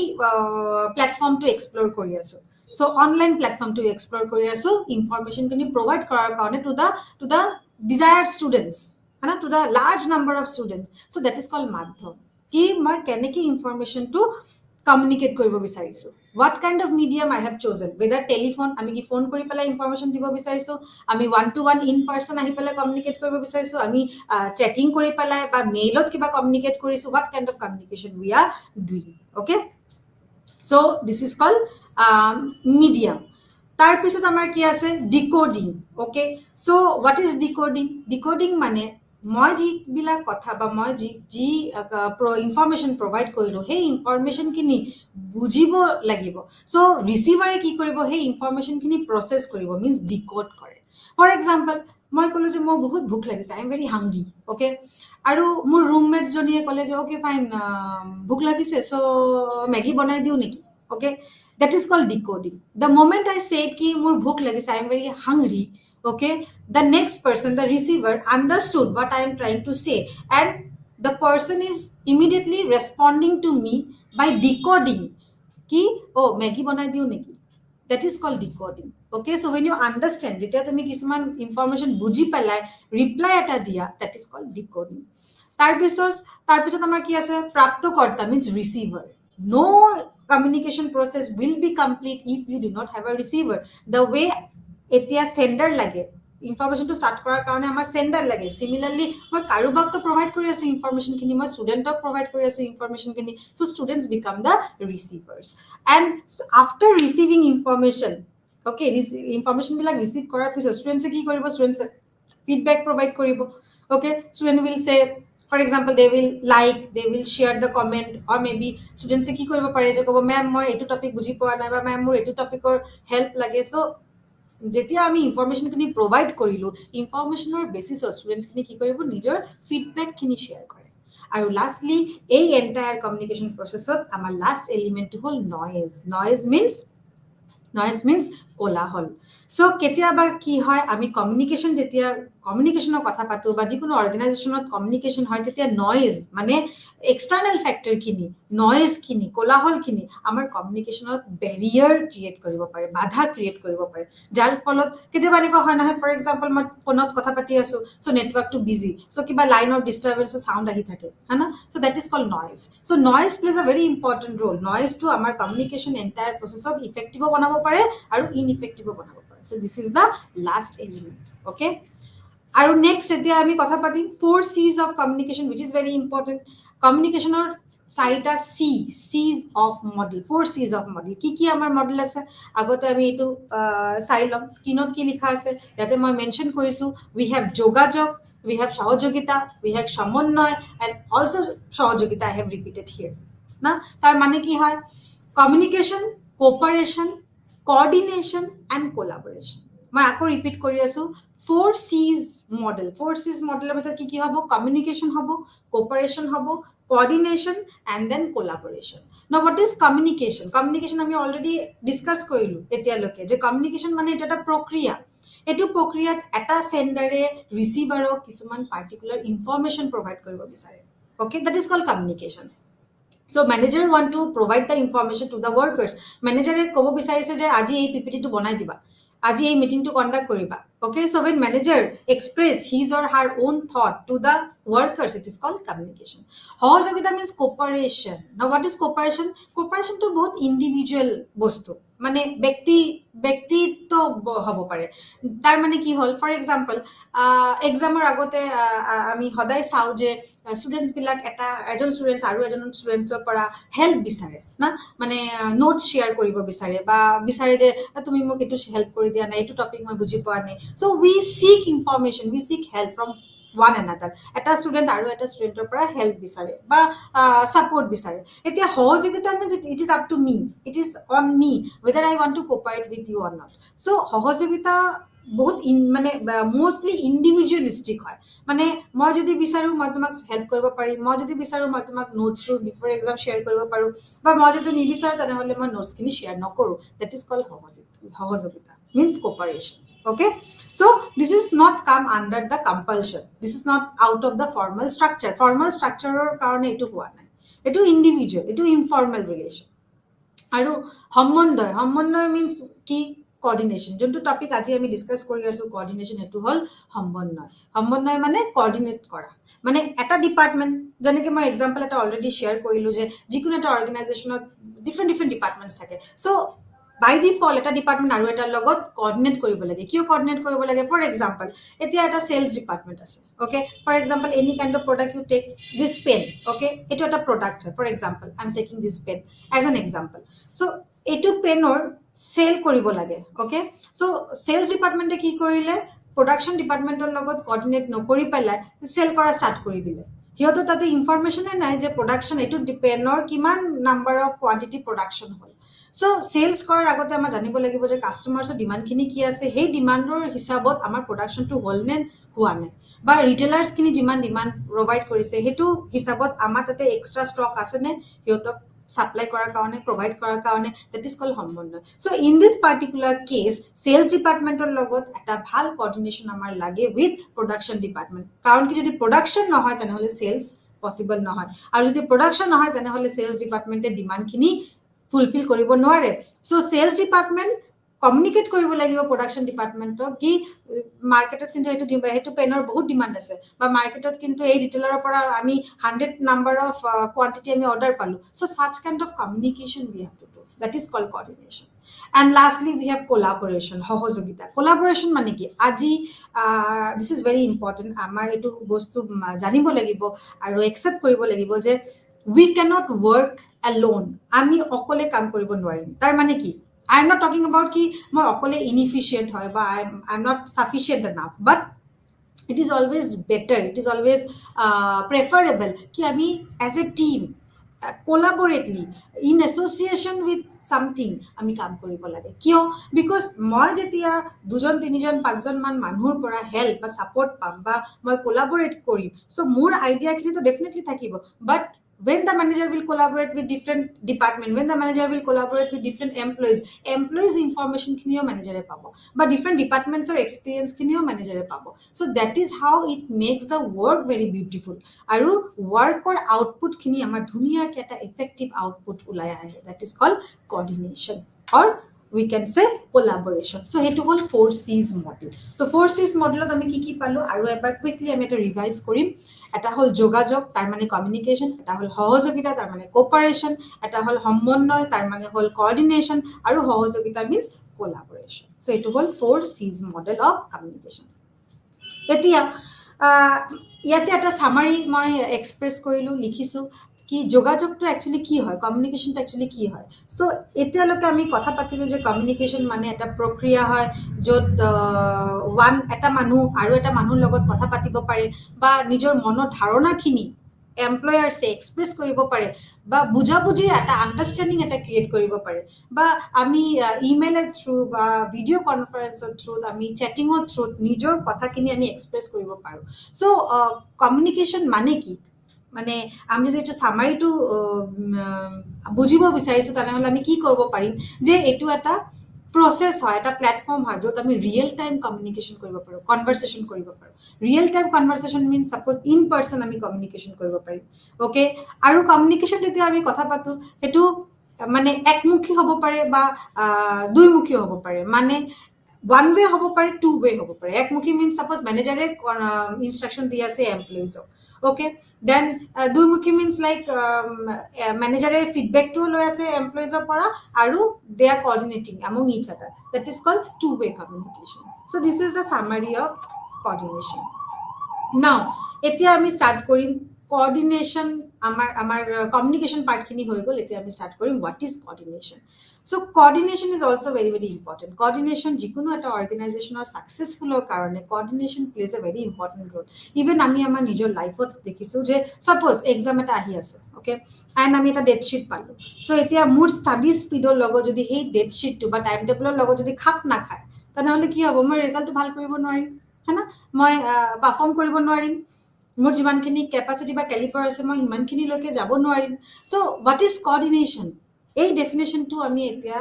প্ল্যাটফর্মটো এক্সপ্লোর কৰি আছো. সো অনলাইন প্ল্যাটফর্মটো এক্সপ্লোর কৰি আছো, ইনফরমেশন খিনি প্রোভাইড কৰাৰ কাৰণে টু দা ডিজায়াৰ্ড ষ্টুডেন্টস, হ্যাঁ, to the large number of students. So that is called মাধ্যম. কি মই কেনেকে ইনফরমেশনটো কমিউনিকেট কৰিব বিচাৰিছো, what kind of medium I have chosen, whether telephone, আমি কি ফোন কৰি পেলাই ইনফরমেশন দিব বিচাৰিছো, আমি 1-to-1 in person আহি পেলাই কমিউনিকেট কৰিব বিচাৰিছো, আমি চ্যাটিং কৰি পেলাই বা মেইলত কিবা কমিউনিকেট কৰিছো, what kind of communication we are doing. Okay, so this is called medium. তাৰ পিছত আমাৰ কি আছে, decoding. Okay, so what is decoding? Decoding মানে মই যিবিলাক কথা বা মই যি ইনফরমেশন প্রোভাইড কৰিলো, সেই ইনফরমেশন খিনি বুজিব লাগিব. সো রিসিভারে কি কৰিব, সেই ইনফরমেশন খিনি প্রসেস কৰিব, মিন্স ডিকোড কৰে. ফর এক্সাম্পল, মই ক'লো যে মোৰ বহুত ভোক লাগিছে, আই এম ভেৰি হাংৰি, অ'কে। আৰু মোৰ ৰুমমেট জনীয়ে ক'লে যে অ'কে ফাইন, ভোক লাগিছে চ' মেগী বনাই দিওঁ নেকি, okay. That is called decoding. The moment I said ki mur bhook lagise, I am very hungry, okay, the next person, the receiver, understood what I am trying to say, and the person is immediately responding to me by decoding ki oh Maggie banai diu neki. That is called decoding. Okay, so when you understand যেতিয়া তুমি কিছুমান information বুজি পেলাই reply এটা দিয়া, that is called decoding. তাৰপিছত আমাৰ কি আছে, প্ৰাপ্তকৰ্তা means receiver. No communication process will be complete if you do not have a receiver. The way এতিয়া sender লাগে, ইনফৰমেশনটো স্টাৰ্ট কৰাৰ কাৰণে আমাৰ সেন্ডাৰ লাগে। সিমিলাৰলি মই কাৰোবাক তো প্ৰভাইড কৰি আছো ইনফৰমেশন খিনি, মই ষ্টুডেন্টক প্ৰভাইড কৰি আছো ইনফৰমেশন খিনি, so students become the receivers. And after receiving information, okay, information বিলাক ৰিসিভ কৰাৰ পিছত ষ্টুডেন্টসে কি কৰিব, ষ্টুডেন্টসে ফিডবেক প্ৰভাইড কৰিব, okay. Student will say, for example, they will like, they will share the comment, or maybe students ki koribo pare je kobo ma'am moi etu topic buji poa nai ba ma'am mur etu topic or help lage। so যেতিয়া আমি information খিনি provide কৰিলো, ইনফৰমেশনৰ বেসিছত students খিনি কি কৰিব, নিজৰ feedback খিনি share কৰে। আৰু লাষ্টলি এই এন্টায়াৰ কমিউনিকেশন প্ৰসেসত আমাৰ লাষ্ট এলিমেন্টটো হল নয়েজ। নয়েজ মিন্স কোলাহল। সো কেতিয়াবা কি হয়, আমি কমিউনিকেশন যেতিয়া কমিউনিকেশনৰ কথা পাতো বা যিকোনো অৰ্গানাইজেশনত কমিউনিকেশন হয়, তেতিয়া নয়েজ মানে এক্সটাৰ্নাল ফ্যাক্টৰ খিনি, নয়েজ খিনি, কোলাহল খিনি আমাৰ কমিউনিকেশনত বেৰিয়াৰ ক্ৰিয়েট কৰিব পাৰে, বাধা ক্ৰিয়েট কৰিব পাৰে, যাৰ ফলত কেতিয়াবা এনেকুৱা হয় নহয়, ফৰ এক্সাম্পল মই ফোনত কথা পাতি আছো, সো নেটৱৰ্কটো বিজি, সো কিবা লাইন অফ ডিস্টাৰবেন্সৰ সাউন্ড আহি থাকে, হয়না, so that is called noise. So noise plays a very important role. নয়েজটো আমাৰ কমিউনিকেশন এন্টায়াৰ প্ৰসেসক ইফেক্টিভ বনাব পাৰে আৰু ইনইফেক্টিভ বনাব পাৰে। So this is the last element, okay. আৰু নেক্সট এতিয়া আমি কথা পাতিম 4 C's of communication, which is very important. কমিউনিকেশনৰ চাৰিটা C's of model, 4 C's of model. কি আমাৰ মডেল আছে, আগতে আমি এইটো চাই লম। স্ক্ৰিনত কি লিখা আছে ইয়াতে মই মেনশন কৰিছো, we have যোগাযোগ, we have সহযোগিতা, we have সমন্বয়, and also সহযোগিতা I have repeated here না। তাৰ মানে কি হয়, কমিউনিকেশন, কোঅপাৰেশন, কোঅর্ডিনেশন and কোলাবোরেশন। মই আকৌ ৰিপিট কৰি আছো, 4 C's মডেল। 4 C's মডেলৰ ভিতৰত কি হ'ব, কমিউনিকেশন হ'ব, কোঅপাৰেশন হ'ব, coordination and then collaboration. Now what is communication? Communication আমি অলরেডি ডিসকাস কৰিলো এতিয়ালৈকে, যে কমিউনিকেশন মানে এটা এটা প্ৰক্ৰিয়া। এটো প্ৰক্ৰিয়াত এটা সেন্ডাৰে ৰিসিভাৰক কিছুমান পাৰ্টিকুলাৰ ইনফৰমেশন প্ৰভাইড কৰিব বিচাৰে, okay, that is called communication. So manager want to provide the information to the workers. Manager ক'ব বিচাৰিছে যে আজি এই পিপিটিটো বনাই দিবা, আজি এই মিটিংটো কন্ডাক্ট কৰিবা, okay. So when manager express his or her own thought to the workers, it is called communication. সহযোগিতা means cooperation. Now what is cooperation? Cooperation to বহুত ইন্ডিভিজুয়াল বস্তু, মানে ব্যক্তিত্ব হ'ব পাৰে। তাৰ মানে কি হল, ফৰ এক্সাম্পল এক্সামৰ আগতে আমি সদায় চাও যে ষ্টুডেন্টস বিলাক এজন ষ্টুডেন্টস আৰু এজন ষ্টুডেন্টসৰ পৰা হেল্প বিচাৰে না, মানে নোটস শেয়াৰ কৰিব বিচাৰে বা বিচাৰে যে তুমি মোক এইটো হেল্প কৰি দিয়া নাই, এইটো টপিক মই বুজি পোৱা নাই। So we seek information, we seek help from one another. এটা ষ্টুডেন্ট আৰু এটা ষ্টুডেন্টৰ পৰা হেল্প বিচাৰে বা সাপোর্ট বিচাৰে। এতিয়া সহযোগিতা means it is up to me, it is on me whether I want to cooperate with you or not. So সহযোগিতা বহুত মানে মোস্টলি ইন্ডিভিজুয়ালিস্টিক হয়, মানে মই যদি বিচাৰো মই তোমাক হেল্প কৰিব পাৰিম, মই যদি বিচাৰো মই তোমাক নোটস ৰ বিফৰ এক্সাম শেয়াৰ কৰিব পাৰো, বা মই যদি নিবিচাৰো তেনেহলে মই নোটস খিনি শেয়াৰ নকৰো। দ্যাট ইজ কল্ড সহযোগিতা means cooperation, okay. So this is not come under the compulsion, this is not out of the formal structure karone etu howa nai, etu individual, etu informal relation. আৰু সমন্বয় means কি, coordination. যোনটো topic আজি আমি discuss কৰি আছো coordination, এটো হল সমন্বয় মানে কোঅর্ডিনেট কৰা, মানে এটা ডিপার্টমেন্ট, যেনেকে মই এক্সাম্পল এটা অলরেডি শেয়ার কৰিলো যে যিকোনো এটা অর্গানাইজেশনত ডিফারেন্ট ডিপার্টমেন্টস থাকে। সো বাই ডিফল্ট এটা ডিপার্টমেন্ট আৰু এটাৰ লগত কোঅর্ডিনেট কৰিব লাগে। কিয় কোঅর্ডিনেট কৰিব লাগে, ফৰ এক্সাম্পল এতিয়া এটা সেলস ডিপার্টমেন্ট আছে, okay. For example any kind of product you take this pen, okay, এটো এটা প্ৰডাক্ট হয়। For example I am taking this pen as an example. So এটো পেনৰ সেল কৰিব লাগে, ওকে। সো সেলস ডিপার্টমেন্টে কি কৰিলে, প্ৰডাকশন ডিপার্টমেন্টৰ লগত কোঅর্ডিনেট নকৰি পেলাই সেল কৰা ষ্টাৰ্ট কৰি দিলে। সিহঁতৰ তাতে ইনফৰমেশ্যনে নাই যে প্ৰডাকশ্যন এইটো পেনৰ কিমান নাম্বাৰ অফ কোৱান্টিটি প্ৰডাকশ্যন হ'ল। চ' চেলছ কৰাৰ আগতে আমাৰ জানিব লাগিব যে কাষ্টমাৰ্ছৰ ডিমাণ্ডখিনি কি আছে, সেই ডিমাণ্ডৰ হিচাপত আমাৰ প্ৰডাকশ্যনটো হ'ল নে হোৱা নাই, বা ৰিটেইলাৰ্ছখিনি যিমান ডিমাণ্ড প্ৰভাইড কৰিছে সেইটো হিচাপত আমাৰ তাতে এক্সট্ৰা ষ্টক আছেনে সিহঁতক সাপ্লাই কৰাৰ কাৰণে, প্ৰভাইড কৰাৰ কাৰণে, দেট ইজ কল সমন্বয়। চ' in this particular case sales ডিপাৰ্টমেণ্টৰ লগত এটা ভাল কোঅৰ্ডিনেশ্যন আমাৰ লাগে উইথ প্ৰডাকশ্যন ডিপাৰ্টমেণ্ট, কাৰণ কি যদি প্ৰডাকশ্যন নহয় তেনেহ'লে চেলছ পচিবল নহয়, আৰু যদি প্ৰডাকশ্যন নহয় তেনেহ'লে চেলছ ডিপাৰ্টমেণ্টে ডিমাণ্ডখিনি ফুলফিল কৰিব নোৱাৰে। চ' চেলছ ডিপাৰ্টমেণ্ট কমিউনিকেট কৰিব লাগিব প্ৰডাকশ্যন ডিপাৰ্টমেণ্টক কি মাৰ্কেটত কিন্তু সেইটো পেনৰ বহুত ডিমাণ্ড আছে, বা মাৰ্কেটত কিন্তু এই ৰিটেইলাৰৰ পৰা আমি 100 নাম্বাৰ অফ কোৱান্টিটি আমি অৰ্ডাৰ পালোঁ। চ' such kind of communication we have to do, that is called coordination. And lastly we have collaboration, সহযোগিতা। collaboration মানে কি, আজি this is very important, আমাৰ এইটো বস্তু জানিব লাগিব আৰু একচেপ্ট কৰিব লাগিব যে we cannot work alone, আমি অকলে কাম কৰিব নোৱাৰিম। তাৰ মানে কি, I am not talking about ki moi okole inefficient hoy ba I am not sufficient enough, but it is always better, it is always preferable ki ami as a team collaboratively in association with something আমি কাম কৰিব লাগে। কিয়, because মই যেতিয়া 2জন 3জন 5জন মান মানুহৰ পৰা help বা ছাপৰ্ট পাম বা মই কোলাবৰেট কৰিম, চ' মোৰ আইডিয়াখিনিতো ডেফিনেটলি থাকিব, but when the manager will collaborate with different department, when the manager will collaborate with different employees information kiniyo manager e pabo, but different departments or experience kiniyo manager e pabo. So that is how it makes the work very beautiful, aru work or output kini amar dhuniya ke eta effective output ulai ahe, that is called coordination or we can say collaboration. So hetu hol 4C's model. So 4C's model ot ami ki palo aru ebar quickly ami eta revise korim. এটা হল যোগাযোগ, তার মানে communication, এটা হল সহযোগিতা, তার মানে কোপারেশন, এটা হল সমন্বয়, তার মানে হল কোঅর্ডিনেশন, আর সহযোগিতা মিন্স কোলাবোরেশন। সো এটো হল 4C's মডেল অফ কমিউনিকেশন। এতিয়া ইয়াতে এটা সামারি মই এক্সপ্ৰেছ কৰিলো, লিখিছো কি যোগাযোগটো একচুয়ালি কি হয়, কমিউনিকেশনটো একচুয়ালি কি হয়। সো এতিয়ালৈকে আমি কথা পাতিলো যে কমিউনিকেশন মানে এটা প্ৰক্ৰিয়া হয় য'ত এটা মানুহ আৰু এটা মানুহৰ লগত কথা পাতিব পাৰে বা নিজৰ মনৰ ধাৰণাখিনি এমপ্লয়াৰ্ছে এক্সপ্ৰেছ কৰিব পাৰে বা বুজাবুজিৰ এটা আণ্ডাৰষ্টেণ্ডিং এটা ক্ৰিয়েট কৰিব পাৰে, বা আমি ইমেইলৰ থ্ৰু বা ভিডিঅ' কনফাৰেন্সৰ থ্ৰুত আমি চেটিঙৰ থ্ৰুত নিজৰ কথাখিনি আমি এক্সপ্ৰেছ কৰিব পাৰোঁ। চ' কমিউনিকেশ্যন মানে কি, মানে আমি যদি এইটো চামাৰিটো বুজিব বিচাৰিছোঁ তেনেহ'লে আমি কি কৰিব পাৰিম যে এইটো এটা প্ৰচেছ হয়, এটা প্লেটফৰ্ম হয় য'ত আমি ৰিয়েল টাইম কমিউনিকেশ্যন কৰিব পাৰোঁ, কনভাৰচেশ্যন কৰিব পাৰোঁ। Real time conversation means suppose in person আমি কমিউনিকেশ্যন কৰিব পাৰিম, অ'কে। আৰু কমিউনিকেশ্যন যেতিয়া আমি কথা পাতোঁ সেইটো মানে একমুখী হ'ব পাৰে বা দুইমুখী হ'ব পাৰে, মানে ওৱান ৱে হ'ব পাৰে, টু ৱে হ'ব পাৰে। একমুখী মিনছ ছাপ'জ মেনেজাৰে ইনষ্ট্ৰাকশ্যন দি আছে এমপ্লয়িজক, অ'কে। দেন দুইমুখী মিনছ লাইক মেনেজাৰে ফিডবেকটোও লৈ আছে এমপ্লয়িজৰ পৰা আৰু they are coordinating among each other, that is called two way communication. So' this is the summary of coordination. Now এতিয়া আমি ষ্টাৰ্ট কৰিম কোঅৰ্ডিনেশ্যন। আমাৰ কমিউনিকেশ্যন পাৰ্টখিনি হৈ গ'ল, এতিয়া আমি ষ্টাৰ্ট কৰিম what is coordination. So' coordination is also' very very important. Coordination যিকোনো এটা অৰ্গেনাইজেশ্যনৰ ছাকচেছফুলৰ কাৰণে coordination plays a very important role. Even আমি আমাৰ নিজৰ লাইফত দেখিছোঁ যে ছাপ'জ এক্সাম এটা আহি আছে, অ'কে, এণ্ড আমি এটা ডেটশ্বীট পালোঁ। চ' এতিয়া মোৰ ষ্টাডি স্পীডৰ লগত যদি সেই ডেটশ্বীটটো বা টাইম টেবুলৰ লগত যদি খাপ নাখায় তেনেহ'লে কি হ'ব, মই ৰিজাল্টটো ভাল কৰিব নোৱাৰিম, হয় না, মই পাৰফৰ্ম কৰিব নোৱাৰিম, মোৰ যিমানখিনি কেপাচিটি বা কেলিপাৰ আছে মই সিমানখিনিলৈকে যাব নোৱাৰিম। চ' হোৱাট ইজ কোঅৰ্ডিনেশ্যন, এই ডেফিনেশ্যনটো আমি এতিয়া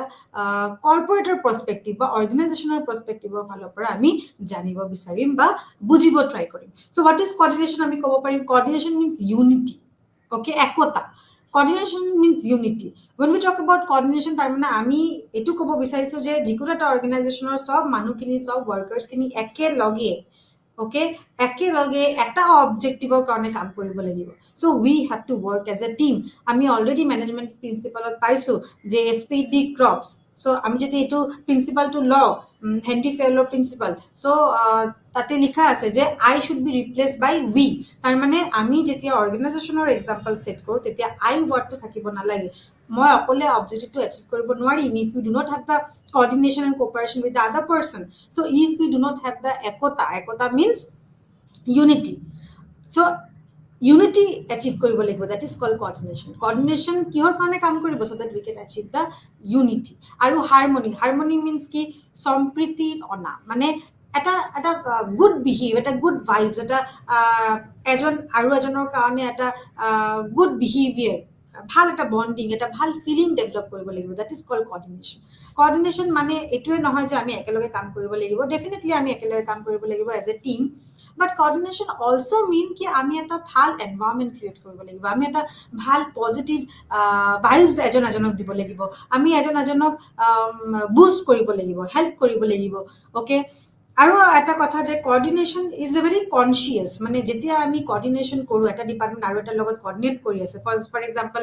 কৰ্পৰেটৰ পাৰ্চপেক্টিভ বা অৰ্গেনাইজেশ্যনৰ পাৰ্চপেক্টিভৰ ফালৰ পৰা আমি জানিব বিচাৰিম বা বুজিব ট্ৰাই কৰিম। চ' হোৱাট ইজ কোঅৰ্ডিনেশ্যন আমি ক'ব পাৰিম, কোঅৰ্ডিনেশ্যন মিনছ ইউনিটি, অ'কে, একতা। Coordination means unity. when we talk about coordination তাৰমানে আমি এইটো ক'ব বিচাৰিছোঁ যে যিকোনো এটা অৰ্গেনাইজেশ্যনৰ চব মানুহখিনি, চব ৱৰ্কাৰ্ছখিনি একেলগে, অ'কে, একেলগে এটা অবজেক্টিভৰ কাৰণে কাম কৰিব লাগিব। চ' we have to work age a team. আমি অলৰেডি মেনেজমেণ্ট প্ৰিন্সিপালত পাইছোঁ যে SPD ক্ৰপছ। চ' আমি যদি এইটো প্ৰিন্সিপালটো লওঁ, হেনৰি ফেয়লৰ প্ৰিন্সিপাল, চ' তাতে লিখা আছে যে I should be replaced by we. তাৰমানে আমি যেতিয়া অৰ্গেনাইজেশ্যনৰ এক্সাম্পল ছেট কৰোঁ তেতিয়া আই ৱাৰ্ডটো থাকিব নালাগে। মই অকলে অবজেক্টিভটো এচিভ কৰিব নোৱাৰিম if you do not have the coordination and cooperation with the other person. So' if you do not have the একতা means unity. So unity achieve কৰিব লাগিব, that is called coordination. Coordination কিহৰ কাৰণে কাম কৰিব? So' that we can achieve the unity. আৰু harmony means কি? সম্প্ৰীতিৰ অনা, মানে এটা এটা গুড বিহেভ, এটা গুড ভাইবছ, এটা এজন আৰু এজনৰ কাৰণে এটা গুড বিহেভিয়াৰ, ভাল এটা বণ্ডিং, এটা ভাল ফিলিং ডেভেলপ কৰিব লাগিব, that is called coordination. Coordination মানে এইটোৱে নহয় যে আমি একেলগে কাম কৰিব লাগিব, ডেফিনেটলি আমি একেলগে কাম কৰিব লাগিব as a team, but coordination also' mean কি আমি এটা ভাল এনভাইৰনমেণ্ট ক্ৰিয়েট কৰিব লাগিব, আমি এটা ভাল পজিটিভ ভাইবছ এজন এজনক দিব লাগিব, আমি এজন এজনক বুষ্ট কৰিব লাগিব, হেল্প কৰিব লাগিব। অ'কে, আৰু এটা কথা যে coordination is a very conscious, মানে যেতিয়া আমি কোঅৰ্ডিনেশ্যন কৰোঁ, এটা ডিপাৰ্টমেণ্ট আৰু এটাৰ লগত কোঅৰ্ডিনেট কৰি আছে, for example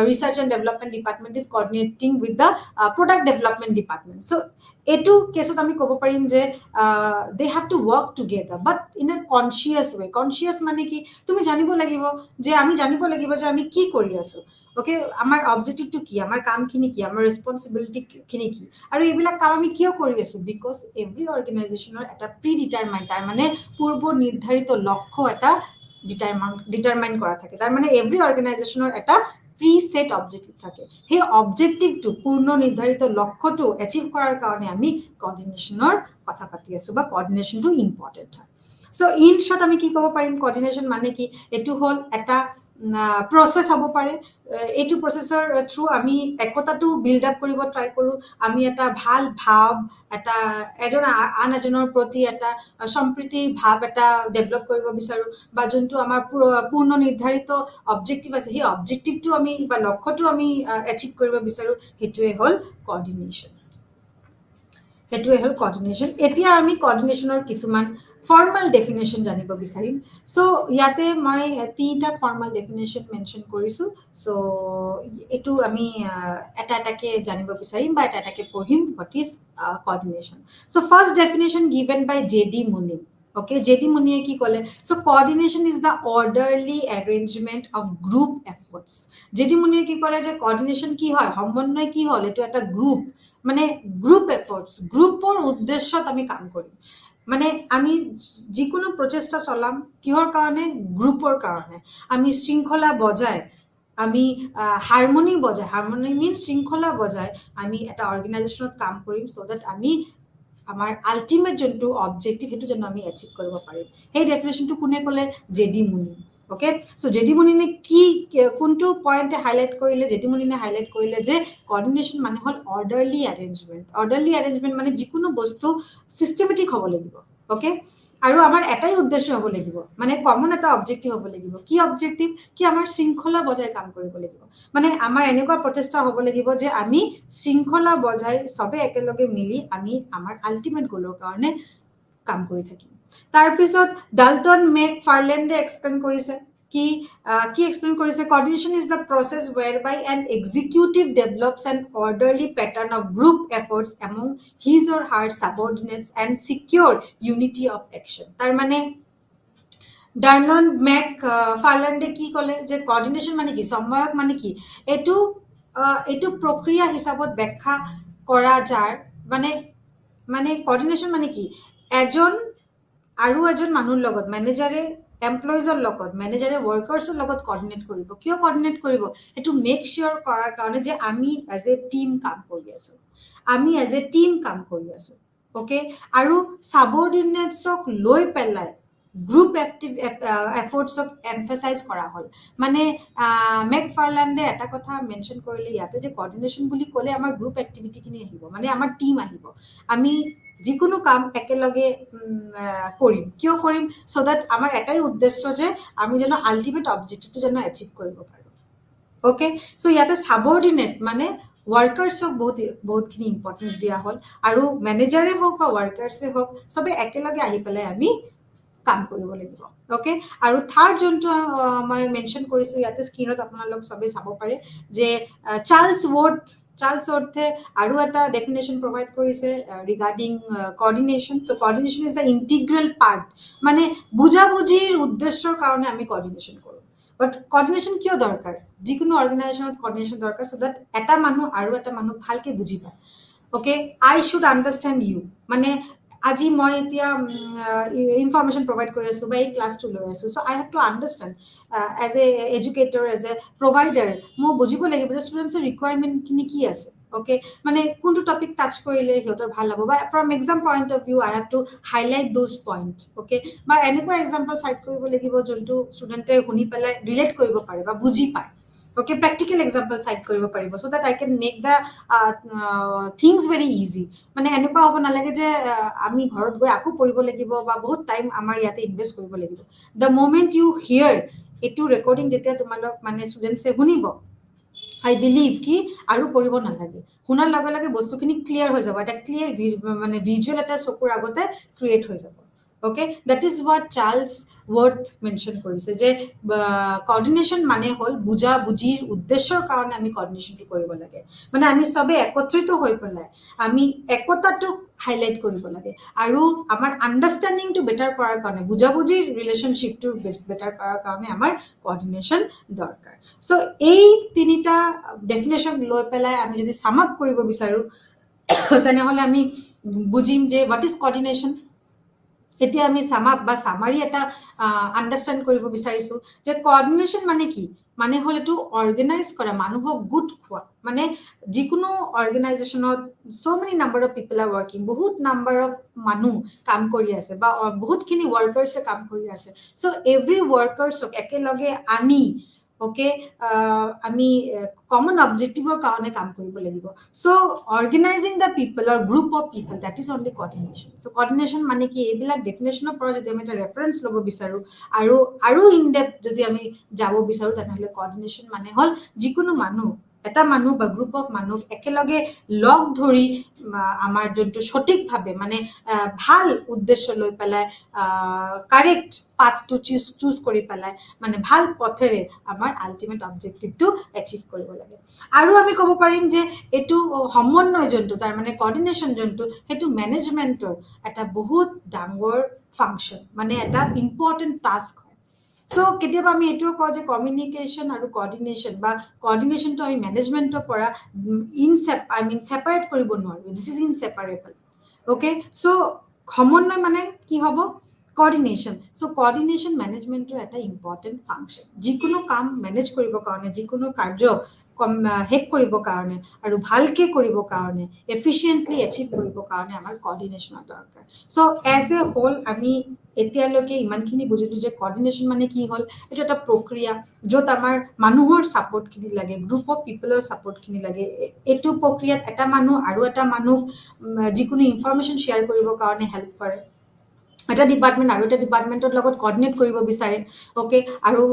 research and development department is coordinating with the product development department. So' এইটো কেছত আমি ক'ব পাৰিম যে they have to work together, but in a conscious way. Conscious মানে কি? তুমি জানিব লাগিব যে আমি জানিব লাগিব যে আমি কি কৰি আছোঁ। অ'কে, আমাৰ অবজেক্টিভটো কি, আমাৰ কামখিনি কি, আমাৰ ৰেছপনচিবিলিটিখিনি কি, আৰু এইবিলাক কাম আমি কিয় কৰি আছোঁ? বিকজ এভৰি অৰ্গেনাইজেশ্যনৰ এটা প্ৰি ডিটাৰমাইন, তাৰমানে পূৰ্ব নিৰ্ধাৰিত লক্ষ্য এটা ডিটাৰমাইন কৰা থাকে। তাৰমানে এভৰি অৰ্গেনাইজেশ্যনৰ এটা প্ৰি ছেট অবজেক্টিভ থাকে। সেই অবজেক্টিভটো, পূৰ্ণ নিৰ্ধাৰিত লক্ষ্যটো এচিভ কৰাৰ কাৰণে আমি কোঅৰ্ডিনেশ্যনৰ কথা পাতি আছোঁ, বা কোঅৰ্ডিনেশ্যনটো ইম্পৰ্টেণ্ট হয়। চ' ইন শ্বৰ্ট আমি কি ক'ব পাৰিম? কোঅৰ্ডিনেশ্যন মানে কি? এইটো হ'ল এটা প্ৰচেছ হ'ব পাৰে। এইটো প্ৰচেছৰ থ্ৰু আমি একতাটো বিল্ড আপ কৰিব ট্ৰাই কৰোঁ, আমি এটা ভাল ভাৱ, এটা এজন আন এজনৰ প্ৰতি এটা সম্প্ৰীতিৰ ভাৱ এটা ডেভেলপ কৰিব বিচাৰোঁ, বা যোনটো আমাৰ পূৰ্ণ নিৰ্ধাৰিত অবজেক্টিভ আছে, সেই অবজেক্টিভটো আমি বা লক্ষ্যটো আমি এচিভ কৰিব বিচাৰোঁ। সেইটোৱে হ'ল কোঅৰ্ডিনেশ্যন। এতিয়া আমি কোঅৰ্ডিনেশ্যনৰ কিছুমান ফৰ্মেল ডেফিনেশ্যন জানিব বিচাৰিম। চ' ইয়াতে মই 3টা ফৰ্মেল ডেফিনেশ্যন মেনশ্যন কৰিছোঁ। চ' এইটো আমি এটা এটাকে জানিব বিচাৰিম বা এটা এটাকে পঢ়িম, what is coordination. So' first definition given by J.D. Munin. Okay, J.D. Munin কি ক'লে? So coordination is the orderly arrangement of group efforts. J.D. Munin কি ক'লে যে coordination কি হয়? সমন্বয় কি হ'ল? এইটো এটা গ্ৰুপ, মানে গ্ৰুপ এফৰ্টছ, গ্ৰুপৰ উদ্দেশ্যত আমি কাম কৰিম। মানে আমি যিকোনো প্ৰচেষ্টা চলাম কিহৰ কাৰণে? গ্ৰুপৰ কাৰণে। আমি শৃংখলা বজাই, আমি হাৰমনি মিনছ শৃংখলা বজাই আমি এটা অৰ্গেনাইজেশ্যনত কাম কৰিম, চ' দেট আমি আমাৰ আল্টিমেট যোনটো অবজেক্টিভ সেইটো যেন আমি এচিভ কৰিব পাৰিম। সেই ডেফিনেশ্যনটো কোনে ক'লে? J.D. Munin. অ'কে, চ' J.D. Munin কোনটো পইণ্টে হাইলাইট কৰিলে? J.D. Munin হাইলাইট কৰিলে যে কোঅৰ্ডিনেশ্যন মানে হ'ল অৰ্ডাৰলি এৰেঞ্জমেণ্ট। অৰ্ডাৰলি এৰেঞ্জমেণ্ট মানে যিকোনো বস্তু চিষ্টেমেটিক হ'ব লাগিব। অ'কে, আৰু আমাৰ এটাই উদ্দেশ্য হ'ব লাগিব, মানে কমন এটা অবজেক্টিভ হ'ব লাগিব। কি অবজেক্টিভ? কি আমাৰ শৃংখলা বজাই কাম কৰিব লাগিব। মানে আমাৰ এনেকুৱা প্ৰচেষ্টা হ'ব লাগিব যে আমি শৃংখলা বজাই চবে একেলগে মিলি আমি আমাৰ আল্টিমেট গ'লৰ কাৰণে কাম কৰি থাকিম। তাৰপিছত ডাল্টন মেকফাৰ্লেণ্ডে এক্সপ্লেইন কৰিছে, কি এক্সপ্লেইন কৰিছে? Coordination is the process whereby an executive develops an orderly pattern of group efforts among his or her subordinates and secure unity of action. তাৰমানে ডাৰ্লন মেকফাৰ্লেণ্ডে কি ক'লে? যে কোঅৰ্ডিনেশ্যন মানে কি? সমন্বয়ক মানে কি? এইটো প্ৰক্ৰিয়া হিচাপত ব্যাখ্যা কৰা যাৰ মানে কোঅৰ্ডিনেশ্যন মানে কি? এজন মানুহৰ লগত, মেনেজাৰে এমপ্লয়িজৰ লগত, মেনেজাৰে ৱৰ্কাৰ্ছৰ লগত কোঅৰ্ডিনেট কৰিব। কিয় কোঅৰ্ডিনেট কৰিব? এইটো মেক চিয়ৰ কৰাৰ কাৰণে যে আমি এজ এ টিম কাম কৰি আছোঁ। অ'কে, আৰু ছাবঅৰ্ডিনেটছক লৈ পেলাই গ্ৰুপ এফৰ্টছক এমফেচাইজ কৰা হ'ল। মানে মেকফাৰ্লেণ্ডে এটা কথা মেনশ্যন কৰিলে ইয়াতে, যে কোঅৰ্ডিনেশ্যন বুলি ক'লে আমাৰ গ্ৰুপ এক্টিভিটিখিনি আহিব, মানে আমাৰ টিম আহিব। আমি যিকোনো কাম একেলগে কৰিম। কিয় কৰিম? চ' দেট আমাৰ এটাই উদ্দেশ্য যে আমি যেন আল্টিমেট অবজেক্টিভটো যেন এচিভ কৰিব পাৰোঁ। অ'কে, চ' ইয়াতে ছাবঅৰ্ডিনেট মানে ৱৰ্কাৰ্ছক বহুতখিনি ইম্পৰ্টেঞ্চ দিয়া হ'ল, আৰু মেনেজাৰে হওক বা ৱৰ্কাৰ্ছে হওক চবে একেলগে আহি পেলাই আমি কাম কৰিব লাগিব। অ'কে, আৰু থাৰ্ড যোনটো মই মেনশ্যন কৰিছোঁ ইয়াতে স্ক্ৰীণত আপোনালোক চবেই চাব পাৰে, যে চাৰ্লছ ৱৰ্থে আৰু এটা ডেফিনেশ্যন প্ৰভাইড কৰিছে regarding coordination. So' coordination is the integral part, মানে বুজাবুজিৰ উদ্দেশ্যৰ কাৰণে আমি কোঅৰ্ডিনেশ্যন কৰোঁ। বাট কোঅৰ্ডিনেশ্যন কিয় দৰকাৰ? যিকোনো অৰ্গেনাইজেশ্যনত কোঅৰ্ডিনেশ্যন দৰকাৰ, চ' দেট এটা মানুহ আৰু এটা মানুহ ভালকে বুজি পায়। Okay, I should understand you, মানে আজি মই এতিয়া ইনফৰমেশ্যন প্ৰভাইড কৰি আছোঁ বা এই ক্লাছটো লৈ আছোঁ, চ' I have to understand as a educator, as a provider মই বুজিব লাগিব যে ষ্টুডেণ্টছৰ ৰিকুৱাৰমেণ্টখিনি কি আছে। অ'কে, মানে কোনটো টপিক টাচ কৰিলে সিহঁতৰ ভাল হ'ব, বা from exam point of view I have to highlight those point. Okay, বা এনেকুৱা এক্সাম্পল চাইট কৰিব লাগিব যোনটো ষ্টুডেণ্টে শুনি পেলাই ৰিলেট কৰিব পাৰে বা বুজি পায়। অ'কে, প্ৰেক্টিকেল এক্সাম্পল চাইট কৰিব পাৰিব, চ' that I can make the things very easy. মানে এনেকুৱা হ'ব নালাগে যে আমি ঘৰত গৈ আকৌ পঢ়িব লাগিব বা বহুত টাইম আমাৰ ইয়াতে ইনভেষ্ট কৰিব লাগিব। দ্য মোমেণ্ট ইউ হিয়াৰ, এইটো ৰেকৰ্ডিং যেতিয়া তোমালোক মানে ষ্টুডেণ্টছে শুনিব, আই বিলিভ কি আৰু পঢ়িব নালাগে। শুনাৰ লগে লগে বস্তুখিনি ক্লিয়াৰ হৈ যাব, এটা ক্লিয়াৰ মানে ভিজুৱেল এটা চকুৰ আগতে ক্ৰিয়েট হৈ যাব। Okay, that is what Charles worth mention কৰিছে যে কৰ্ডিনেশ্যন মানে হ'ল বুজা বুজিৰ উদ্দেশ্যৰ কাৰণে আমি কৰ্ডিনেশ্যনটো কৰিব লাগে। মানে আমি চবে একত্ৰিত হৈ পেলাই আমি একতাটোক হাইলাইট কৰিব লাগে, আৰু আমাৰ আণ্ডাৰষ্টেণ্ডিংটো বেটাৰ কৰাৰ কাৰণে, বুজাবুজিৰ ৰিলেশ্যনশ্বিপটো বেটাৰ কৰাৰ কাৰণে আমাৰ কৰ্ডিনেশ্যন দৰকাৰ। চ' এই তিনিটা ডেফিনেশ্যন লৈ পেলাই আমি যদি চাম আপ কৰিব বিচাৰোঁ তেনেহ'লে আমি বুজিম যে হোৱাট ইজ কৰ্ডিনেশ্যন। এতিয়া আমি চাম আপ বা চামাৰী এটা আণ্ডাৰষ্টেণ্ড কৰিব বিচাৰিছোঁ যে কৰ্ডিনেশ্যন মানে কি, মানে হ'ল এইটো অৰ্গেনাইজ কৰা, মানুহক গোট খোৱা। মানে যিকোনো অৰ্গেনাইজেশ্যনত চ' many number of people R working, বহুত নাম্বাৰ অফ মানুহ কাম কৰি আছে বা বহুতখিনি ৱৰ্কাৰ্ছে কাম কৰি আছে। চ' এভৰি ৱৰ্কাৰ্ছক একেলগে আনি অ'কে আমি কমন অবজেক্টিভৰ কাৰণে কাম কৰিব লাগিব। So' organising the people or group of people, that is only coordination. So' coordination মানে কি, এইবিলাক ডেফিনেশ্যনৰ পৰা যদি আমি এটা ৰেফাৰেঞ্চ ল'ব বিচাৰোঁ আৰু ইন ডেপথ যদি আমি যাব বিচাৰোঁ, তেনেহ'লে কৰ্ডিনেশ্যন মানে হ'ল যিকোনো মানুহ, এটা মানুহ বা গ্ৰুপ অফ মানুহ একেলগে লগ ধৰি আমাৰ যোনটো সঠিকভাৱে মানে ভাল উদ্দেশ্য লৈ পেলাই কাৰেক্ট পাথটো চুজ কৰি পেলাই মানে ভাল পথেৰে আমাৰ আল্টিমেট অবজেক্টিভটো এচিভ কৰিব লাগে। আৰু আমি ক'ব পাৰিম যে এইটো সমন্বয় যোনটো, তাৰমানে কৰ্ডিনেশ্যন যোনটো, সেইটো মেনেজমেণ্টৰ এটা বহুত ডাঙৰ ফাংচন, মানে এটা ইম্পৰ্টেণ্ট টাস্ক হয়। চ' কেতিয়াবা আমি এইটোও কওঁ যে কমিউনিকেশ্যন আৰু কৰ্ডিনেশ্যন বা কৰ্ডিনেশ্যনটো আমি মেনেজমেণ্টৰ পৰা ছেপাৰেট কৰিব নোৱাৰোঁ, দিছ ইজ ইনছেপাৰেবল। অ'কে, চ' সমন্বয় মানে কি হ'ব, কৰ্ডিনেশ্যন। চ' কৰ্ডিনেশ্যন মেনেজমেণ্টৰ এটা ইম্পৰ্টেণ্ট ফাংচন। যিকোনো কাম মেনেজ কৰিবৰ কাৰণে, যিকোনো কাৰ্য শেষ কৰিবৰ কাৰণে আৰু ভালকে কৰিবৰ কাৰণে, এফিচিয়েণ্টলি এচিভ কৰিবৰ কাৰণে আমাৰ কৰ্ডিনেশ্যনৰ দৰকাৰ। চ' এজ এ হোল আমি এতিয়ালৈকে ইমানখিনি বুজিলোঁ যে কৰ্ডিনেশ্যন মানে কি হ'ল, এইটো এটা প্ৰক্ৰিয়া য'ত আমাৰ মানুহৰ ছাপৰ্টখিনি লাগে, গ্ৰুপ অফ পিপলৰ ছাপৰ্টখিনি লাগে। এইটো প্ৰক্ৰিয়াত এটা মানুহ আৰু এটা মানুহ যিকোনো ইনফৰমেশ্যন শ্বেয়াৰ কৰিবৰ কাৰণে হেল্প কৰে। এটা ডিপাৰ্টমেণ্ট আৰু এটা ডিপাৰ্টমেণ্টৰ লগত কৰ্ডিনেট কৰিব বিচাৰে। অ'কে, আৰু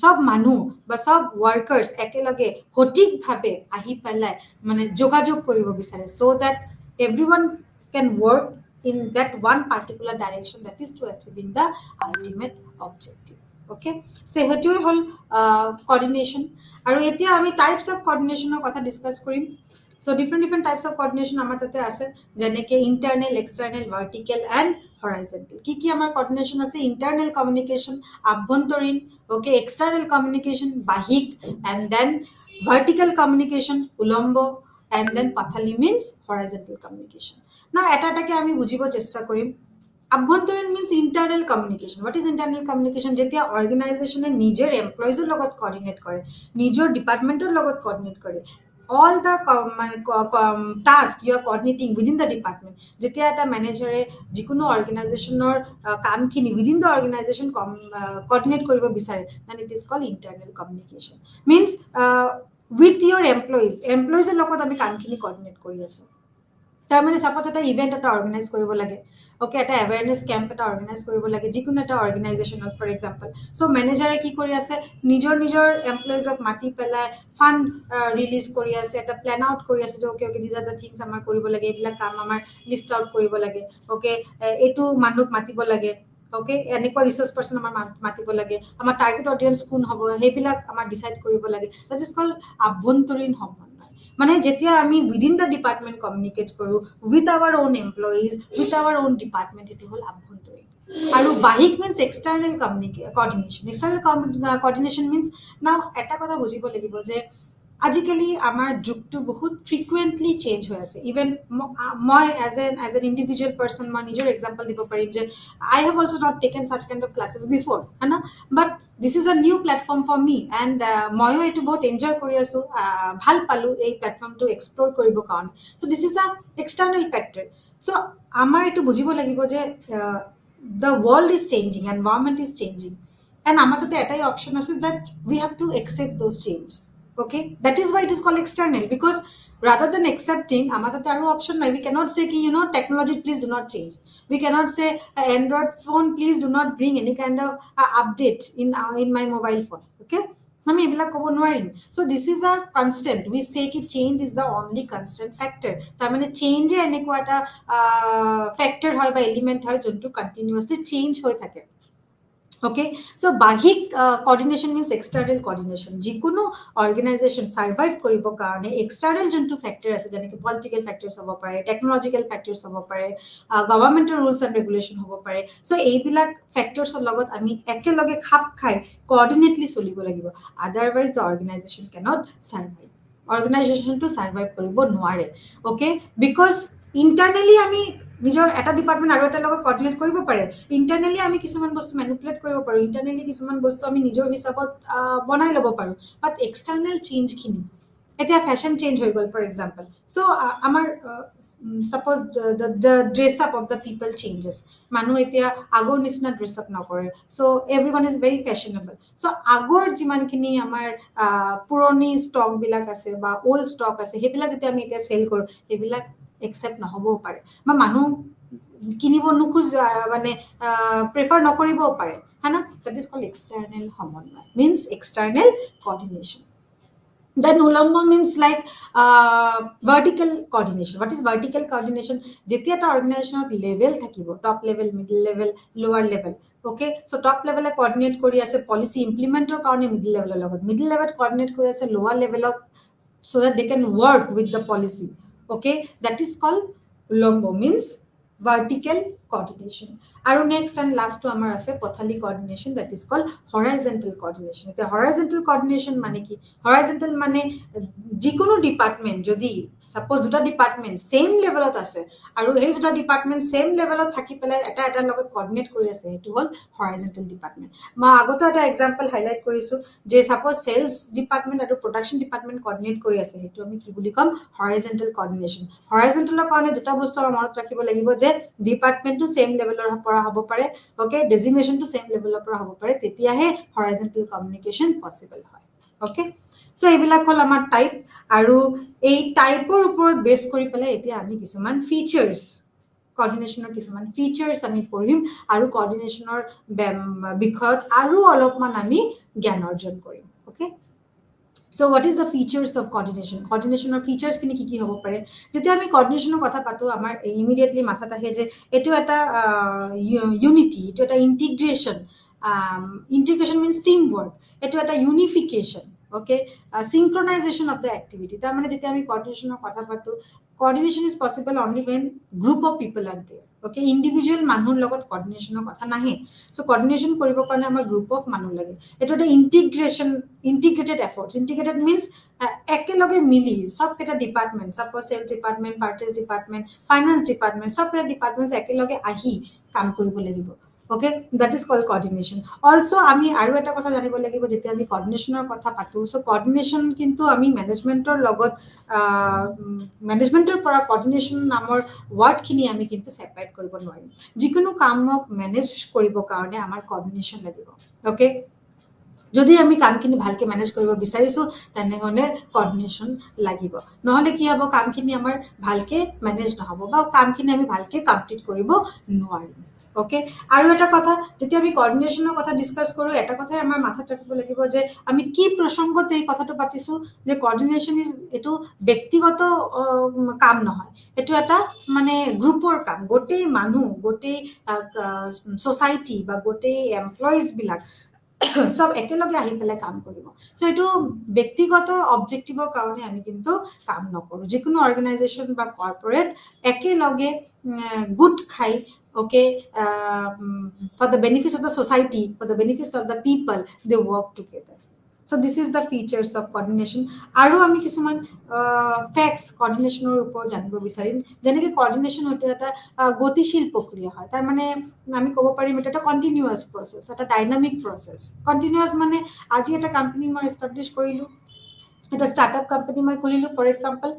চব মানুহ বা চব ৱৰ্কাৰ্ছ একেলগে সঠিকভাৱে আহি পেলাই মানে যোগাযোগ কৰিব বিচাৰে, চ' দেট এভৰিৱান কেন work in that one particular direction, that is to achieving the ultimate objective. Okay, so সেইটোৱে হ'ল coordination. আৰু এতিয়া আমি টাইপছ অফ coordinationৰ কথা ডিছকাছ কৰিম। চ' ডিফাৰেণ্ট টাইপছ অফ coordination আমাৰ তাতে আছে, যেনেকৈ internal, external, vertical and horizontal. কি আমাৰ coordination আছে? ইণ্টাৰনেল কমিউনিকেশ্যন, আভ্যন্তৰীণ, অ'কে, এক্সটাৰ্নেল কমিউনিকেশ্যন, বাহিক, এণ্ড দেন ভাৰ্টিকেল কমিউনিকেশ্যন, উলম্ব, এণ্ড দেন পাথালি মিনছ হৰাইজেণ্টেল কমিউনিকেশ্যন। না এটা এটাকে আমি বুজিব চেষ্টা কৰিম। আভ্যন্তৰীণ means internal communication. What is internal communication? যেতিয়া অৰ্গেনাইজেশ্যনে নিজৰ এমপ্লয়িজৰ লগত কৰ্ডিনেট কৰে, নিজৰ ডিপাৰ্টমেণ্টৰ লগত কৰ্ডিনেট কৰে, all the task you are coordinating within the department. যেতিয়া এটা মেনেজাৰে যিকোনো অৰ্গেনাইজেশ্যনৰ কামখিনি within the organization coordinate কৰিব বিচাৰে, then it is called internal communication. Means with your employees লগত আমি কামখিনি coordinate কৰি আছোঁ। তাৰমানে ছাপ'জ এটা ইভেণ্ট এটা অৰ্গেনাইজ কৰিব লাগে, অ'কে, এটা এৱেৰনেছ কেম্প এটা অৰ্গেনাইজ কৰিব লাগে যিকোনো এটা অৰ্গেনাইজেশ্যনত, ফৰ এক্সাম্পল। চ' মেনেজাৰে কি কৰি আছে, নিজৰ এমপ্লয়িজক মাতি পেলাই ফাণ্ড ৰিলিজ কৰি আছে, এটা প্লেন আউট কৰি আছে যে okay these are the things আমাৰ কৰিব লাগে, এইবিলাক কাম আমাৰ লিষ্ট আউট কৰিব লাগে, অ'কে, এইটো মানুহক মাতিব লাগে, অ'কে, এনেকুৱা ৰিচৰ্চ পাৰ্চন আমাৰ মাতিব লাগে, আমাৰ টাৰ্গেট অডিয়েন্স কোন হ'ব, সেইবিলাক আমাৰ ডিচাইড কৰিব লাগে। দেট ইজ কল্ড আভ্যন্তৰীণ সমন্বয়। মানে যেতিয়া আমি উইদিন দ্য ডিপাৰ্টমেণ্ট কমিউনিকেট কৰোঁ with our own employees, with our own department, সেইটো হ'ল আভ্যন্তৰীণ। আৰু বাহিক means external coordination. External coordination means, now এটা কথা বুজিব লাগিব যে আজিকালি আমাৰ যুগটো বহুত ফ্ৰিকুৱেণ্টলি চেঞ্জ হৈ আছে ইভেন মই এজ এন ইণ্ডিভিজুৱেল পাৰ্চন মই নিজৰ এক্সাম্পল দিব পাৰিম যে I have also' not taken such kind of classes before হয় না but this is a new platform for me and ময়ো এইটো বহুত এনজয় কৰি আছোঁ ভাল পালোঁ এই প্লেটফৰ্মটো এক্সপ্ল'ৰ কৰিবৰ কাৰণে চ' this is a external factor চ' আমাৰ এইটো বুজিব লাগিব যে the world is changing, environment is changing, and আমাদের এটাই option আছে that we have to accept those change. Okay, that is why it is called external, because rather than accepting আমাদের আরো option নাই. We cannot say ki, technology please do not change. We cannot say Android phone please do not bring any kind of update in my mobile phone. Okay, আমি এইবিলাক ক'ব নোৱাৰিম. So this is a constant. We say ki change is the only constant factor. তাৰ মানে change এনেকুৱা এটা factor হয় বা element হয় যোনটো continuously change হৈ থাকে. Okay, so বাহিক coordination means external coordination. যিকোনো organization survive কৰিব কাৰণে external যোনটো factor আছে যেনেকৈ political factors হ'ব পাৰে, technological factors হ'ব পাৰে, governmental rules and regulation হ'ব পাৰে. So এইবিলাক factors লগত আমি একেলগে খাপ খাই coordinately চলিব লাগিব. Otherwise the organization cannot survive. Organization to survive কৰিব নোৱাৰে. Okay, because internally আমি নিজৰ এটা ডিপাৰ্টমেন্ট আৰু এটা লগত কোঅৰ্ডিনেট কৰিব পাৰে ইন্টাৰনালি আমি কিছুমান বস্তু ম্যানিপুলেট কৰিব পাৰো ইন্টাৰনালি কিছুমান বস্তু আমি নিজৰ হিচাপত বনাই ল'ব পাৰো বাট এক্সটাৰ্নাল চেঞ্জ খিনি এতিয়া ফ্যাশন চেঞ্জ হৈ গ'ল ফৰ এক্সাম্পল সো আমাৰ suppose the dress up of the people changes মানুহ এতিয়া আগৰ নিচিনা ড্ৰেছ আপ নকৰে so এভৰিওয়ান is very fashionable so আগৰ যিমানখিনি আমাৰ পুৰণি ষ্টক বিলাক আছে বা ওল্ড ষ্টক আছে সেইবিলাক যেতিয়া আমি এতিয়া সেল কৰো সেইবিলাক একসেপ্ট নহবও পাৰে বা মানুহ কিনিব নোখোজ মানে প্ৰেফাৰ নকৰিবও পাৰে হয়না that is called external সমন্বয় means external coordination then ulamba means like vertical coordination what is vertical coordination jetia ta organization level thakibo top level middle level lower level okay so top level e coordinate kori ase policy implement or karone middle level logot middle level coordinate kori ase lower level so that they can work with the policy okay that is called ulamba means vertical coordination aru next and last to amar ase pothali coordination that is called horizontal coordination the horizontal coordination mane ki horizontal mane jikono department jodi suppose duta department same level ot ase aru ei duta department same level ot thaki pela eta logot coordinate kori ase etu hol horizontal department ma agoto eta example highlight korisu je suppose sales department aru production department coordinate kori ase etu ami ki buli kom horizontal coordination horizontal er karone duta bostu amar rakhibo lagibo je department to same level or pora hobo pare okay designation to same level or pora hobo pare tetia he horizontal communication possible hoy okay so ebilak hol amar type aru ei type or upor base kori pele etia ami kisuman features coordination or kisuman features ami porim aru coordination or bikhot aru olopman ami gyan orjon korim okay so what is the features of coordination coordination or features kini ki hobo pare jete ami coordination er kotha patu amar immediately matha ahe je etu eta unity etu eta integration means teamwork etu eta unification okay synchronization of the activity tar mane jete ami coordination er kotha patu coordination is possible only when group of people are there okay individual manur logot coordination er kotha nahi so coordination koribo karone amar group of manur lage etu eta integrated efforts integrated means ekeloge mili sob keta department suppose sales department purchase department finance department sob keta departments ekeloge ahi kam koribo lagibo okay that is called coordination also ami aru eta kotha janibo lagibo jete ami coordination er kotha patu so coordination kintu ami management er logot management er pora coordination namor word khini ami kintu separate koribo noarim jikono kamok manage koribo karone amar coordination lagibo okay যদি আমি কামখিনি ভালকে manage কৰিব বিচাৰিছো তেনে হলে কোঅৰ্ডিনেশন লাগিব নহলে কি হ'ব কামখিনি আমাৰ ভালকে ম্যানেজ নহব বা কামখিনি আমি ভালকে কমপ্লিট কৰিব নোৱাৰিম ওকে আৰু এটা কথা যেতিয়া আমি কোঅৰ্ডিনেশনৰ কথা ডিসকাস কৰো এটা কথাই আমাৰ মাথাত ৰাখিব লাগিব যে আমি কি প্ৰসংগত এই কথাটো পাতিছো যে কোঅৰ্ডিনেশন ইজ এটো ব্যক্তিগত কাম নহয় এটো এটা মানে গ্ৰুপৰ কাম গোটেই মানুহ গোটেই সোসাইটি বা গোটেই এমপ্লয়িজ বিলাক সব একেলগে আহি পেলাই কাম কৰিব সো এটো ব্যক্তিগত অবজেক্টিভৰ কাৰণে আমি কিন্তু কাম নকৰো যিকোনো অৰ্গানাইজেচন বা কৰ্পোৰেট একেলগে গুড খাই okay for the benefits of the society for the benefits of the people they work together So this is the features of coordination. Aru ami kisuman facts coordination or upor janibo bisarim jeneki coordination hoto eta gotishil prokriya hoy tar mane ami kobo parim eta eta continuous process eta dynamic process. Continuous mane aji eta company ma establish korilu, এটা startup company মই খুলিলো for example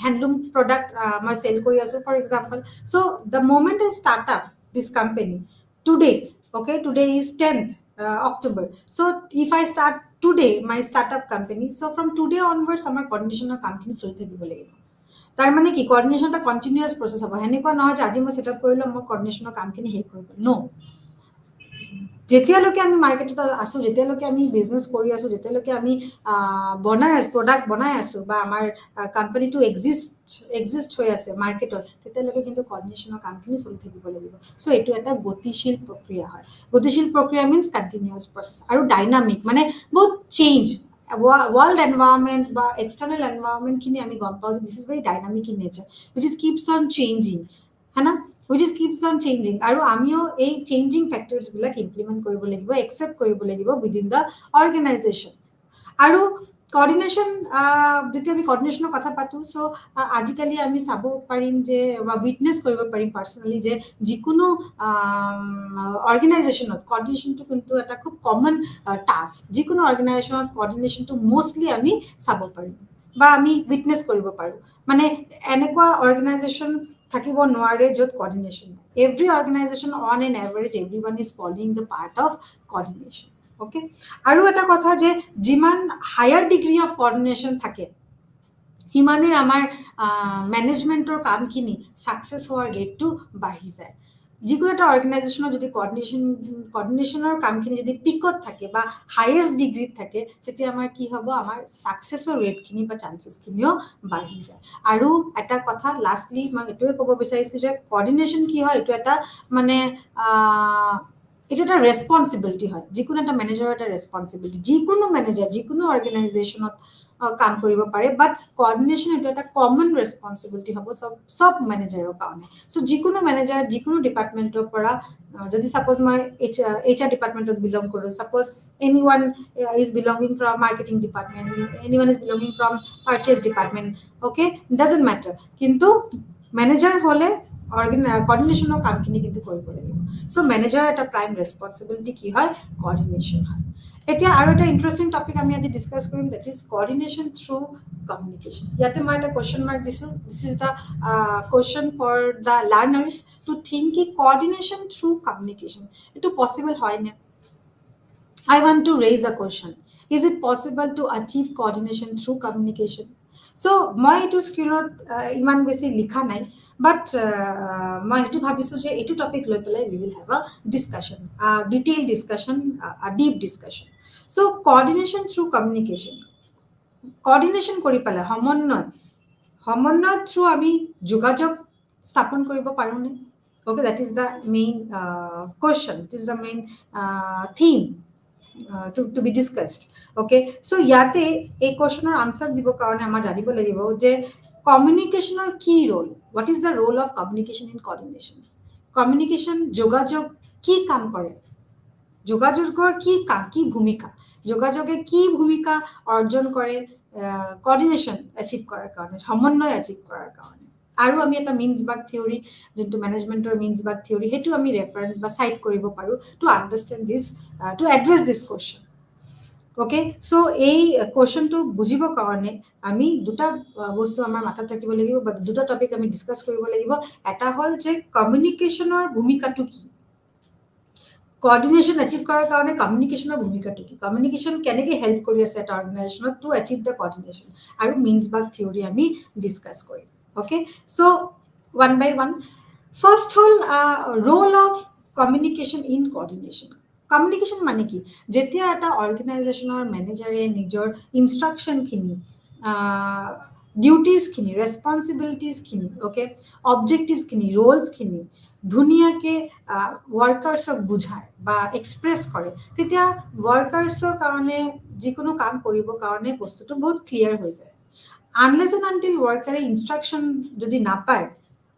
handloom product মই sell কৰি আছো for example. So the moment I start up this company today, okay, today is 10th October, so if I start today my startup company, so from today onwards আমাৰ coordination company চলি থাকিব লাগিব। তাৰ মানে কি coordination এটা continuous process হ'ব, হেনেকুৱা নহয় যে আজি মই সেটআপ কৰিলো মই coordination কামখিনি শেষ হৈ গ'ল, no। যেতিয়ালৈকে আমি মার্কেটত আছো, যেতিয়ালৈকে আমি বিজনেস কৰি আছো, যেতিয়ালৈকে আমি বনাই আছো প্ৰডাক্ট বনাই আছো বা আমাৰ কোম্পানীটো এক্সিস্ট হৈ আছে মার্কেটত, তেতিয়ালৈকে কিন্তু কোঅর্ডিনেশনৰ কামখিনি চলি থাকিব লাগিব। সো এটো এটা গতিশীল প্ৰক্ৰিয়া হয়। গতিশীল প্ৰক্ৰিয়া মিন্স কন্টিনিউয়াস প্ৰসেস আৰু ডাইনামিক মানে বহুত চেঞ্জ world environment বা external environment খিনি আমি গম পাও যে this is very dynamic in nature which is keeps on changing, है ना, which is keeps on changing aru amio ei changing factors bilak implement koribo lagibo, accept koribo lagibo within the organization aru coordination jeti ami coordination kotha patu so ajikali ami sabo parim je ba witness koribo parim personally je jikuno organization of coordination to kintu eta khub common task, jikuno organization of coordination to mostly ami sabo parim বা আমি witness কৰিব পাৰো। মানে এনেকুৱা organisation থাকিব নোৱাৰে যত coordination নাই। Every organization on an average everyone is following the part of coordination, okay. আৰু এটা কথা যে যিমান হায়ার ডিগ্রি অফ কোঅর্ডিনেশন থাকে সিমানে আমাৰ ম্যানেজমেন্টৰ কামখিনি সাকসেস হোৱাৰ ৰেটটো বাঢ়ি যায়। যিকোনো এটা অর্গানাইজেশনৰ যদি কোঅর্ডিনেশনৰ কামখিনি যদি পিকত থাকে বা হাইয়েস্ট ডিগ্ৰীত থাকে, তেতিয়া আমাৰ কি হ'ব, আমাৰ সাকসেসৰ ৰেটখিনি বা চান্সেসখিনিও বাঢ়ি যায়। আৰু এটা কথা লাষ্টলি মই এটোৱে ক'ব বিচাৰিছো যে কোঅর্ডিনেশন কি হয়, এটো এটা মানে এটা একটা রেসপন্সিবিলিটি হয়, যিকোনো একটা ম্যানেজারের একটা রেসপন্সিবিলিটি। যিকোনো ম্যানেজার যিকোনো অর্গানাইজেশনত কাম কৰিব পাৰে, বাট কোঅর্ডিনেশন এটা একটা কমন রেসপন্সিবিলিটি হ'ব সব ম্যানেজাৰৰ কাৰণে। সো যিকোনো ম্যানেজার যিকোনো ডিপার্টমেন্টৰ পৰা, যদি সাপোজ মই HR ডিপার্টমেন্টত বিলং কৰো, suppose anyone is belonging from marketing department, anyone is belonging from purchase department, okay, doesn't matter, কিন্তু ম্যানেজার হলে কোঅর্ডিনেশনৰ কামখিনি কিন্তু কৰিব লাগিব। সো ম্যানেজাৰৰ এটা প্ৰাইম ৰেসপন্সিবিলিটি কি হয়, কোঅর্ডিনেশন হয়। এতিয়া আৰু এটা ইন্টারেস্টিং টপিক আমি আজি discuss Karim, that is coordination through communication. ইয়াতে মই এটা কোয়েশ্চন মার্ক দিছো, this is the question for the learners two think কি কোঅর্ডিনেশন থ্ৰু কমিউনিকেশন এটো পসিবল হয় না। I want to raise a question. Is it possible to achieve coordination through communication? So মই এটো স্ক্রিনত ইমান বেছি লিখা নাই, বাট মই এটো ভাবিছো যে এটো টপিক লৈ পেলাই we will have a discussion, a detailed discussion, a deep discussion. So coordination through communication, coordination কৰি পেলাই সমন্বয় থ্ৰু আমি যোগাযোগ স্থাপন কৰিব পাৰোনে? Okay, that is the main question, it is the main theme to be discussed, okay. So yate ei question or answer dibo karone amar janibo lagibo je communication or key role, what is the role of communication in coordination? Communication jogajog ki kam kore, যোগাযোগৰ কি ভূমিকা, যোগাযোগে কি ভূমিকা অর্জন করে coordination achieve করার কারণে, সমন্বয় অ্যাচিভ করার কারণে। আৰু আমি এটা মিন্স বাগ থিওরি, যোনটো ম্যানেজমেন্টৰ মিন্স বাগ থিওরি, হেতু আমি রেফারেন্স বা সাইট কৰিব পাৰো to understand this, to address this question, okay. So এই কোয়েশ্চনটো বুজিব কাৰণে আমি দুটা বস্তু আমাৰ মাথাত থাকিব লাগিব বা দুটা টপিক আমি ডিসকাস কৰিব লাগিব। এটা হল যে কমিউনিকেশনৰ ভূমিকাটো কি, কোঅর্ডিনেশন অ্যাচিভ করার কারণে কমিউনিকেশনের ভূমিকাটো কি, কমিউনিকেশন কেনেকে হেল্প কৰি আছে এটা অর্গানাইজেশনত টু অ্যাচিভ দ্য কোঅর্ডিনেশন, আৰু মিন্স বাগ থিওরি আমি ডিসকাস কৰিম, okay. So one by one, first হল role of communication in coordination. Communication মানে কি, যেতিয়া এটা অর্গানাইজেশনৰ ম্যানেজাৰে নিজৰ ইনস্ট্ৰাকশনখিনি, ডিউটিজখিনি, ৰেসপন্সিবিলিটিজখিনি, ওকে, অবজেক্টিভসখিনি, ৰোলছখিনি ধুনীয়াকে ওয়ার্কার্সক বুঝায় বা এক্সপ্রেস করে, তেতিয়া ওয়ার্কার্সৰ কাৰণে যিকোনো কাম কৰিবৰ কাৰণে বস্তুটো বহুত ক্লিয়ার হৈ যায়। আনলেস এন্ড আনটিল ওয়ার্কারে ইনস্ট্রাকশন যদি নাপায়,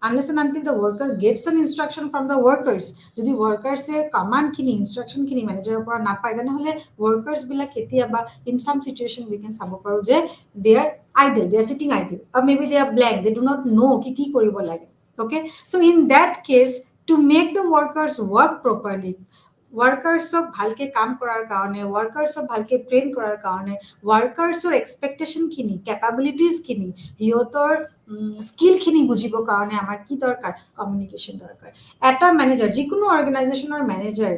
unless and until the worker gets an instruction from the workers. Jodi workers e command kini instruction kini manager pora na pai then hole workers bila ketia ba in some situation we can sabo paru je they are idle, they are sitting idle, or maybe they are blank, they do not know ki koribo lage. Okay, so in that case, to make the workers work properly, workersক ভালকে কাম কৰাৰ কাৰণে, workersক ভালকে train কৰাৰ কাৰণে, workersৰ expectation খিনি, কেপাবিলিটিজ খিনি, হিয়তৰ skill খিনি বুজিবৰ কাৰণে আমাৰ কি দৰকাৰ? কমিউনিকেশ্যন দৰকাৰ। এটা ম্যানেজাৰ, যিকোনো অৰ্গানাইজেশ্যনৰ ম্যানেজাৰ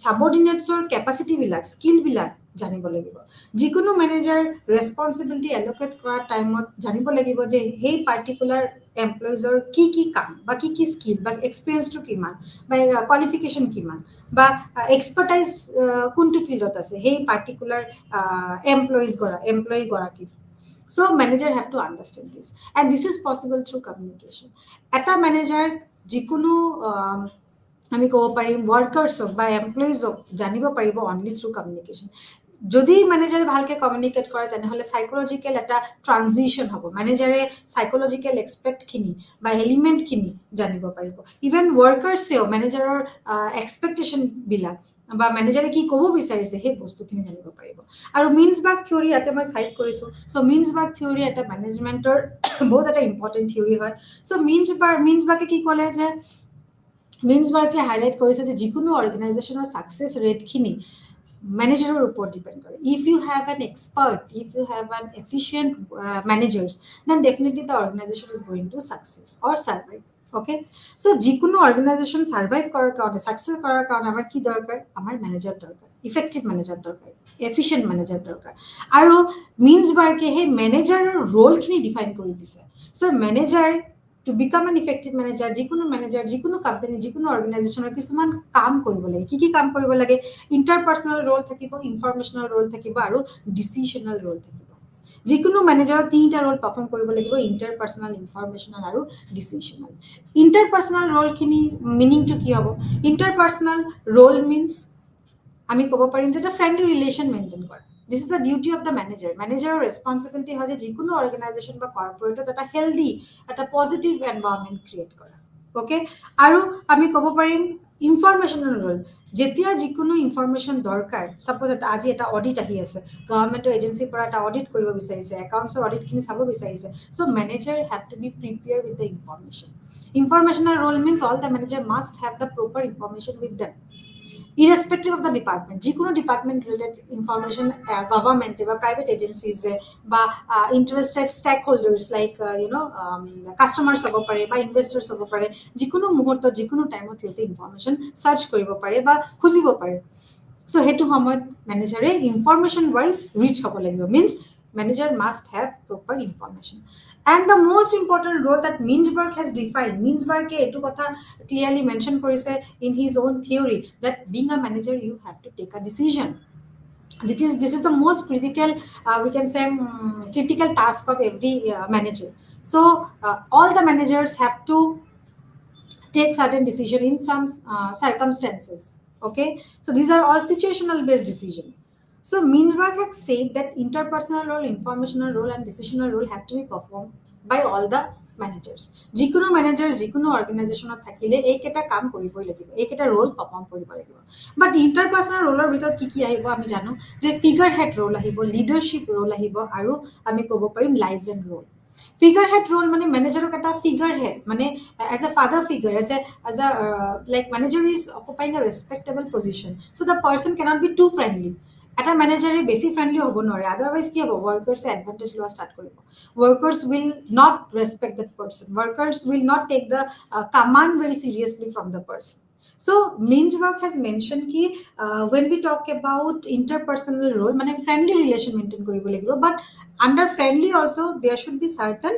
সাবঅৰ্ডিনেটছৰ কেপাসিটি বিলাক, স্কিল বিলাক জানিব লাগিব। যিকোনো ম্যানেজাৰ ৰেসপন্সিবিলিটি এলোকেট কৰাৰ টাইমত জানিব লাগিব যে সেই পাৰ্টিকুলাৰ এমপ্লয়িজৰ কি কাম বা কি স্কিল বা এক্সপেৰিয়েন্সটো কিমান বা কোৱালিফিকেশন কিমান বা এক্সপাৰ্টাইজ কোনটো ফিল্ডত আছে সেই পাৰ্টিকুলাৰ এমপ্লয়ি গৰাকী। So manager have to understand this, and this is possible through communication. Eta manager jikunu আমি কব পাৰিম ওয়ার্কার্সক বা এমপ্লয়িজক জানিব পাৰিব অনলি থ্ৰু কমিউনিকেশন। যদি ম্যানেজারে ভালকে কমিউনিকেট করে তেনেহলে সাইকোলজিক্যাল একটা ট্রানজিশন হব, ম্যানেজারে সাইকোলজিক্যাল এক্সপেক্ট খিনি বা এলিমেন্ট খিনি জানিব পাৰিব। ইভেন ওয়ার্কার্সেও ম্যানেজাৰৰ এক্সপেক্টেশন বিলাক বা ম্যানেজারে কি কব বিচাৰিছে সেই বস্তুখিনি জানিব পাৰিব। আৰু মিন্সবাৰ্গ থিওৰি ইয়াতে মই সাইড কৰিছো। সো মিন্সবাৰ্গ থিওৰি এটা ম্যানেজমেন্টৰ বহুত এটা ইম্পৰ্টেন্ট থিওৰি হয়। সো মিন্সবাৰ্গে কি ক'লে যে মিন্সবাৰ্গে হাইলাইট কৰিছে যে যিকোনো অৰ্গানাইজেশ্যনৰ সাকসেস ৰেট খিনি ম্যানেজারের উপর ডিপেন্ড করে। If you have an expert, if you have an efficient managers, then definitely the organization is going to success or survive. Okay, so যিকোনো অর্গানাইজেশন সার্ভাইভ করার কারণে, সাকসেস করার কারণে আমার কি দরকার? আমার ম্যানেজার দরকার, ইফেক্টিভ ম্যানেজার দরকার, এফিশিয়েন্ট ম্যানেজার দরকার। আৰু মিন্সবাৰ্গে সেই ম্যানেজাৰৰ রোল খিনি ডিফাইন কৰি দিছে। So manager to become an effective manager, যিকোনো কোম্পানী, যিকোনো অৰ্গানাইজেশ্যনৰ কিছুমান কাম কৰিব লাগে। কি কাম কৰিব লাগে? ইণ্টাৰপাৰ্সনাল ৰোল থাকিব, ইনফৰমেশনাল ৰোল থাকিব আৰু ডিসিশনাল ৰোল থাকিব। যিকোনো ম্যানেজাৰৰ তিনিটা ৰোল পাৰফৰ্ম কৰিব লাগিব, ইণ্টাৰপাৰ্সনাল, ইনফৰমেশনাল আৰু ডিসিশনাল। ইণ্টাৰপাৰ্সনাল ৰোল খিনি মিনিংটো কি হ'ব? ইণ্টাৰপাৰ্সনাল ৰোল মিন্স আমি ক'ব পাৰিম যে এটা ফ্ৰেন্ডলি ৰিলেশন মেইনটেইন কৰা। This is the duty of the manager. Manager's responsibility হয় যে যিকোনো অর্গানাইজেশন বা কর্পোরেটত এটা হেলদি, এটা পজিটিভ এনভায়রনমেন্ট ক্রিয়েট কৰা। ওকে, আৰু আমি ক'ব পাৰিম ইনফরমেশনাল রোল। যেতিয়া যিকোনো ইনফরমেশন দরকার, সাপোজ আজি এটা অডিট আহি আছে, গভর্নমেন্টৰ এজেন্সিৰ পৰা এটা অডিট কৰিব বিচাৰিছে, একাউন্টছৰ অডিট খিনি চাব বিচাৰিছে। So manager have to be prepare with the information. Informational role means all the manager must have the proper information with them, irrespective of the department. যিকোনো ডিপার্টমেন্ট রিলেটেড ইনফরমেশন গভর্নমেন্টে বা private এজেন্সিজে বা interested stakeholders like customers হ'ব পাৰে বা investors হ'ব পাৰে, যিকোনো মুহূৰ্তত যিকোনো টাইমত সিহঁতে ইনফরমেশন সার্চ কৰিব পাৰে বা খুজিব পাৰে। সো সেইটো সময়ত ম্যানেজাৰে ইনফরমেশন ওয়াইজ ৰিচ হ'ব লাগিব। Means manager must have proper information. And the most important role that Mintzberg has defined, Mintzberg etu kotha clearly mentioned korise in his own theory, that being a manager you have to take a decision. This is the most critical, we can say critical task of every manager. So all the managers have to take certain decision in some circumstances. Okay, so these are all situational based decisions. So Mintzberg has said that interpersonal role, informational role and decisional role have to be performed by all the managers. যিকোনো manager যিকোনো অর্গানাইজেশনত থাকিলে এইকেইটা কাম কৰিবই লাগিব, এইকেইটা role perform কৰিব লাগিব। But ইন্টাৰপাৰ্সনাল ৰোলৰ ভিতৰত কি আহিব আমি জানো যে ফিগাৰ হেড ৰোল আহিব, লিডাৰশিপ ৰোল আহিব আৰু আমি ক'ব পাৰিম লাইজেন ৰোল। ফিগাৰ হেড ৰোল মানে ম্যানেজাৰক এটা ফিগাৰ হেড মানে as a father figure, as a like manager is occupying a respectable position, so the person cannot be too friendly. এটা ম্যানেজারে বেশি ফ্রেন্ডলি হব নোৱাৰে, আদারওয়াইজ কি হ'ব? ওয়ার্কার্স এডভান্টেজ লোৱা স্টার্ট কৰিব। Workers will not respect that person, workers will not take the command very seriously from the person. So Mintzberg has mentioned ki when we talk about interpersonal role মানে friendly relation maintain কৰিব লাগিব, but under friendly also there should be certain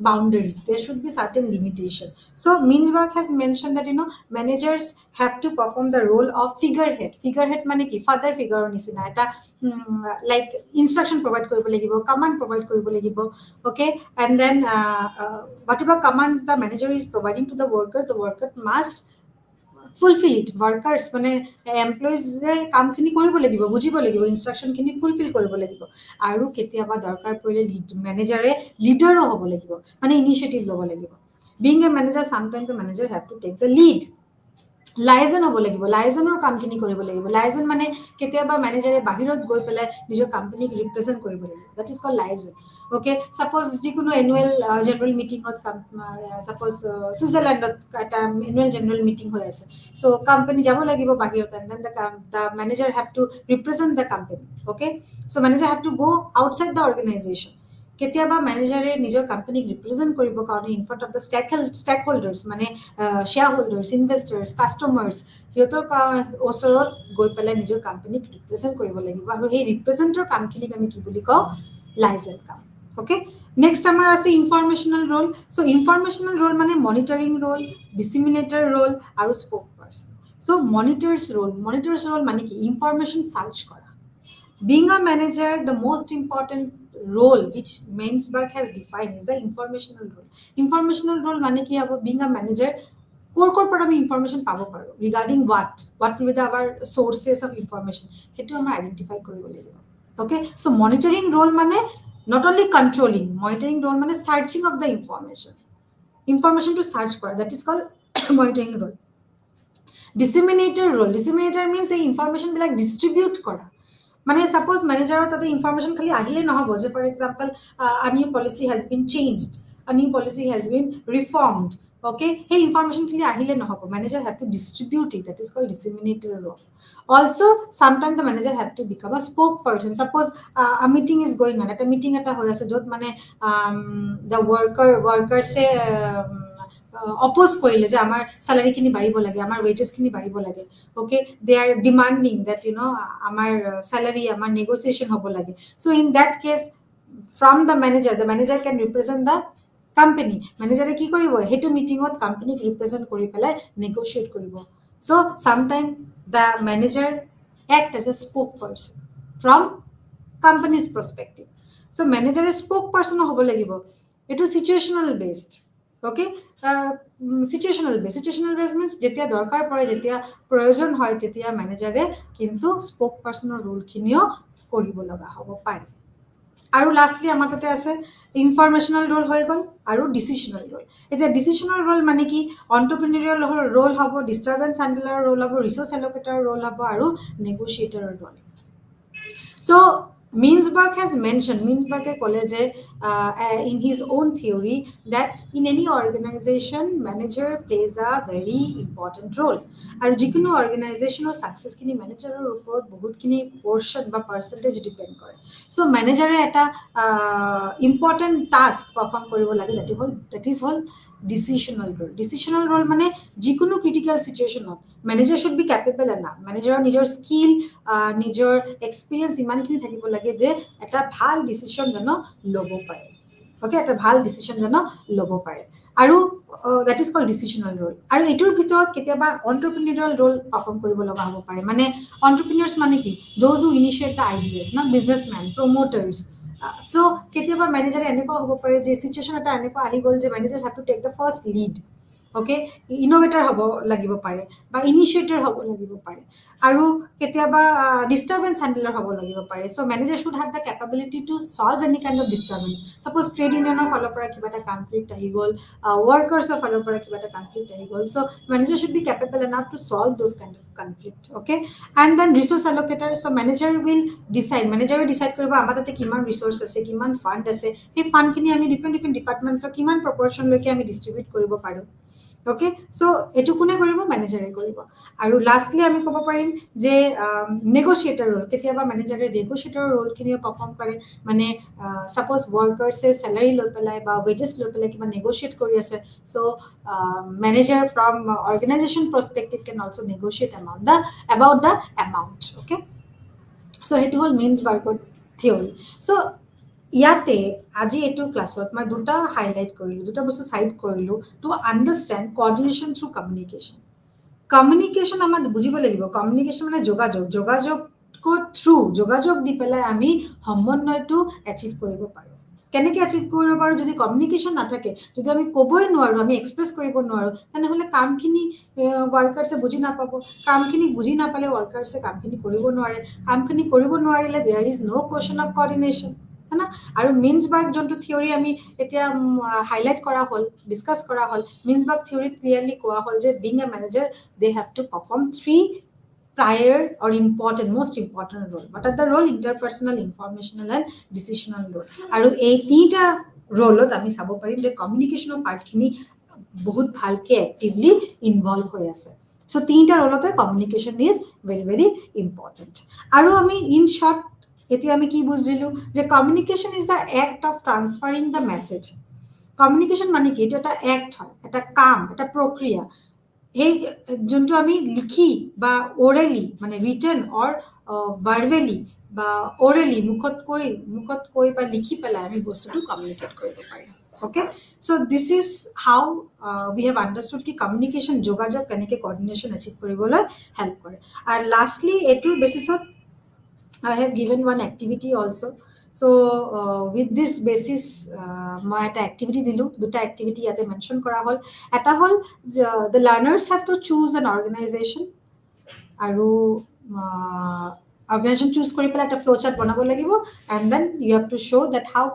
boundaries, there should be certain limitation. So Mintzberg has mentioned that managers have to perform the role of figurehead মানে কি? father figure নিচিনা এটা like instruction provide কৰিব লাগিব, command provide কৰিব লাগিব। Okay, and then whatever commands the manager is providing to the workers, the worker must fulfil it. Workers মানে এমপ্লয়িজে কামখিনি কৰিব লাগিব, বুজিব লাগিব, ইনষ্ট্ৰাকশ্যনখিনি ফুলফিল কৰিব লাগিব। আৰু কেতিয়াবা দৰকাৰ পৰিলে ম্যানেজাৰে লিডাৰো হ'ব লাগিব, মানে ইনিচিয়েটিভ ল'ব লাগিব। Being a manager, sometimes the manager have to take the lead. লাইজন হ'ব লাগিব, লাইজনৰ কামখিনি কৰিব লাগিব। লাইজন মানে কেতিয়াবা মেনেজাৰে বাহিৰত গৈ পেলাই নিজৰ কোম্পানীক ৰিপ্ৰেজেণ্ট কৰিব লাগিব, that is call liaison. Okay, suppose যিকোনো এনুৱেল জেনেৰেল মিটিঙত, ছাপ'জ ছুইজাৰলেণ্ডত এটা এনুৱেল জেনেৰেল মিটিং হৈ আছে, চ' কোম্পানী যাব লাগিব বাহিৰত, and then the manager have to represent the company. Okay, so' manager have to go' outside the organisation. কেতিয়াবা মেনেজাৰে নিজৰ কোম্পানীক ৰিপ্ৰেজেণ্ট কৰিবৰ কাৰণে in front of the stakeholders, মানে শ্বেয়াৰ হোল্ডাৰ্ছ, ইনভেষ্টাৰ্ছ, কাষ্টমাৰ্ছ, সিহঁতৰ ওচৰত গৈ পেলাই নিজৰ কোম্পানীক ৰিপ্ৰেজেণ্ট কৰিব লাগিব, আৰু সেই ৰিপ্ৰেজেণ্টৰ কামখিনিক আমি কি বুলি কওঁ? লাইজন কাম। অ'কে, নেক্সট আমাৰ আছে ইনফৰমেশ্যনেল ৰোল। চ' ইনফৰমেশ্যনেল ৰোল মানে মনিটৰিং ৰোল, ডিচিমিনেটৰ ৰোল আৰু স্পোক পাৰ্চন। চ' মনিটৰ্ছ ৰোল মানে কি? ইনফৰমেশ্যন চাৰ্চ কৰা। Being a manager, the most important role which Mainsberg has defined is the informational role. Informational role মানে কি হ'ব? Being a manager, কৰ পৰা আমি ইনফৰমেশ্যন পাব পাৰোঁ, regarding what will be our sources of information, সেইটো আমাৰ আইডেণ্টিফাই কৰিব লাগিব। অ'কে, চ' মনিটৰিং ৰোল মানে not only controlling, monitoring role মানে চাৰ্চিং অফ দ্য ইনফৰমেশ্যনটো চাৰ্চ কৰা, that is call monitoring role. Disseminator role means এই ইনফৰমেশ্যনবিলাক ডিষ্ট্ৰিবিউট কৰা। মানে ছাপ'জ মেনেজাৰৰ তাতে ইনফৰমেশ্যন খালি আহিলে নহ'ব, যে for example a new policy has been changed, a new policy has been reformed. Okay, সেই ইনফৰমেশ্যন খালি আহিলে নহ'ব, manager have to distribute it, that is called disseminator role. Also' sometime the manager have to become a spoke person. Suppose a meeting is going on, এটা meeting এটা হৈ আছে য'ত মানে দ্য ৱৰ্কাৰ্ছে অপ'জ কৰিলে যে আমাৰ চেলাৰীখিনি বাঢ়িব লাগে, আমাৰ ৱেজেছখিনি বাঢ়িব লাগে। Okay, they are demanding that আমাৰ চেলাৰী, আমাৰ নেগচিয়েশ্যন হ'ব লাগে। So' in that case, from the manager can represent the company. মেনেজাৰে কি কৰিব? সেইটো মিটিঙত কোম্পানীক ৰিপ্ৰেজেণ্ট কৰি পেলাই নেগচিয়েট কৰিব। চ' চামটাইম the manager act as a spoke person from companies perspective. চ' মেনেজাৰে স্পোক পাৰ্চনো হ'ব লাগিব। এইটো চিটুৱেশ্যনেল বেছড। অ'কে, চিটুৱেশ্যনেল বেছ মিনছ যেতিয়া দৰকাৰ পৰে, যেতিয়া প্ৰয়োজন হয়, তেতিয়া মেনেজাৰে কিন্তু স্পোক পাৰ্চনৰ ৰোলখিনিও কৰিব লগা হ'ব পাৰে। আৰু লাষ্টলি আমাৰ তাতে আছে ইনফৰমেশ্যনেল ৰোল হৈ গ'ল আৰু ডিচিশ্যনেল ৰোল। এতিয়া ডিচিশ্যনেল ৰোল মানে কি? অন্টাৰপ্ৰিনিউৰিয়েল ৰোল হ'ব, ডিষ্টাৰ্বেঞ্চ হেণ্ডলাৰৰ ৰোল হ'ব, ৰিচোৰ্চ এল'কেটাৰৰ ৰোল হ'ব আৰু নেগচিয়েটৰৰ ৰোল। চ' Mainsberg has mentioned, Mainsberg ক'লে যে in his own theory that in any organization, manager plays a very important role. আৰু যিকোনো অৰ্গেনাইজেশ্যনৰ ছাকচেছখিনি মেনেজাৰৰ ওপৰত বহুতখিনি পৰ্চন বা পাৰ্চেণ্টেজ ডিপেণ্ড কৰে। চ' মেনেজাৰে এটা ইম্পৰ্টেণ্ট টাস্ক পাৰফৰ্ম কৰিব লাগে, দেট ইজ হ'ল ডিচিশ্যনেল ৰোল। ডিচিশ্যনেল ৰোল মানে যিকোনো ক্ৰিটিকেল চিটুৱেশ্যনত manager should be capable enough, মেনেজাৰৰ নিজৰ স্কিল, নিজৰ এক্সপিৰিয়েঞ্চ ইমানখিনি থাকিব লাগে যে এটা ভাল ডিচিশ্যন যেন ল'ব পাৰে। অ'কে, এটা ভাল ডিচিশ্যন যেন ল'ব পাৰে, আৰু দেট ইজ কল্ড ডিচিশ্যনেল ৰোল। আৰু এইটোৰ ভিতৰত কেতিয়াবা অন্টাৰপ্ৰিনিউৰিয়েল ৰোল পাৰফৰ্ম কৰিব লগা হ'ব পাৰে। মানে অন্টাৰপ্ৰিনিউৰ্ছ মানে কি? Those who initiate the ideas, না বিজনেছমেন, প্ৰমোটাৰ্ছ। চ' কেতিয়াবা মেনেজাৰে এনেকুৱা হ'ব পাৰে যে চিটুৱেশ্যন এটা এনেকুৱা আহি গ'ল যে manager have to take the first lead. Okay, innovator হ'ব লাগিব পাৰে বা ইনিচিয়েটৰ হ'ব লাগিব পাৰে, আৰু কেতিয়াবা ডিষ্টাৰ্বেঞ্চ হেণ্ডলাৰ হ'ব লাগিব পাৰে। So' manager should have the capability to solve any kind of disturbance. Suppose trade ইউনিয়নৰ ফালৰ পৰা কিবা এটা কনফ্লিক্ট আহি গ'ল, ৱৰ্কাৰ্ছৰ ফালৰ পৰা কিবা এটা কনফ্লিক্ট আহি গ'ল, so' manager should be capable enough to solve those kind of conflict. Okay, and then resource allocator. So' manager will মেনেজাৰে ডিচাইড কৰিব আমাৰ তাতে কিমান ৰিচোৰ্চ আছে, কিমান ফাণ্ড আছে, সেই ফাণ্ডখিনি আমি ডিফাৰেণ্ট ডিপাৰ্টমেণ্টছৰ কিমান প্ৰপৰ্চনলৈকে আমি ডিষ্ট্ৰিবিউট কৰিব পাৰোঁ। অ'কে, চ' এইটো কোনে কৰিব? মেনেজাৰে কৰিব। আৰু লাষ্টলি আমি ক'ব পাৰিম যে নেগচিয়েটৰ ৰোল। কেতিয়াবা মেনেজাৰে নেগচিয়েটৰ ৰোলখিনিও পাৰফৰ্ম কৰে। মানে ছাপ'জ ৱৰ্কাৰ্ছে চেলাৰী লৈ পেলাই বা ৱেজেছ লৈ পেলাই কিবা নেগচিয়েট কৰি আছে, so' manager from organization perspective can also' negotiate about the amount. Okay, so' সেইটো হ'ল মেইনছবাৰ্গৰ থিয়ৰী। চ' ইয়াতে আজি এইটো ক্লাছত মই দুটা হাইলাইট কৰিলোঁ, দুটা বস্তু চাইড কৰিলোঁ to understand coordination through communication. Communication আমাৰ বুজিব লাগিব, কমিউনিকেশ্যন মানে যোগাযোগ দি পেলাই আমি সমন্বয়টো এচিভ কৰিব পাৰোঁ। কেনেকৈ এচিভ কৰিব পাৰোঁ? যদি কমিউনিকেশ্যন নাথাকে, যদি আমি ক'বই নোৱাৰোঁ, আমি এক্সপ্ৰেছ কৰিব নোৱাৰোঁ, তেনেহ'লে কামখিনি ৱৰ্কাৰ্ছে বুজি নাপাব। কামখিনি বুজি নাপালে ৱৰ্কাৰ্ছে কামখিনি কৰিব নোৱাৰে। কামখিনি কৰিব নোৱাৰিলে there is no' question of coordination. है ना আৰু মিন্সবাৰ্গ যোনটো থিওৰি আমি এতিয়া হাইলাইট কৰা হ'ল ডিসকাস কৰা হ'ল মিন্সবাৰ্গ থিওৰিত ক্লিয়াৰলি কোৱা হ'ল যে being a manager they have to perform 3 prior or most important role. What are the role? Interpersonal, informational and decisional role. আৰু এই তিনিটা ৰোলত আমি চাব পাৰিম যে কমিউনিকেশ্যনৰ পাৰ্টখিনি বহুত ভালকে এক্টিভলি ইনভলভ হৈ আছে সো তিনিটা ৰোলতে communication is very very important আৰু আমি ইন শৰ্ট এতিয়া আমি কি বুজিলো যে communication is the act of transferring the message communication মানে কি এইটো এটা এক্ট হয় এটা কাম এটা প্ৰক্ৰিয়া এই যোনটো আমি লিখি বা ওৰেলি মানে ৰিটেন অৰ ভাৰ্বেলি বা ওৰেলি মুখত কৈ বা লিখি পেলাই আমি বস্তুটো কমিউনিকেট কৰিব পাৰিম okay so this is how we have understood ki communication jogajog keneke coordination achieve koribole help kore and lastly etur basis I have given one activity also so with this basis মই এটা activity দিলো দুটা activity ইয়াতে mention কৰা হল এটা হল the learners have to choose an organization আৰু organization choose কৰি পেলাই এটা flow chart বনাব লাগিব and then you have to show that how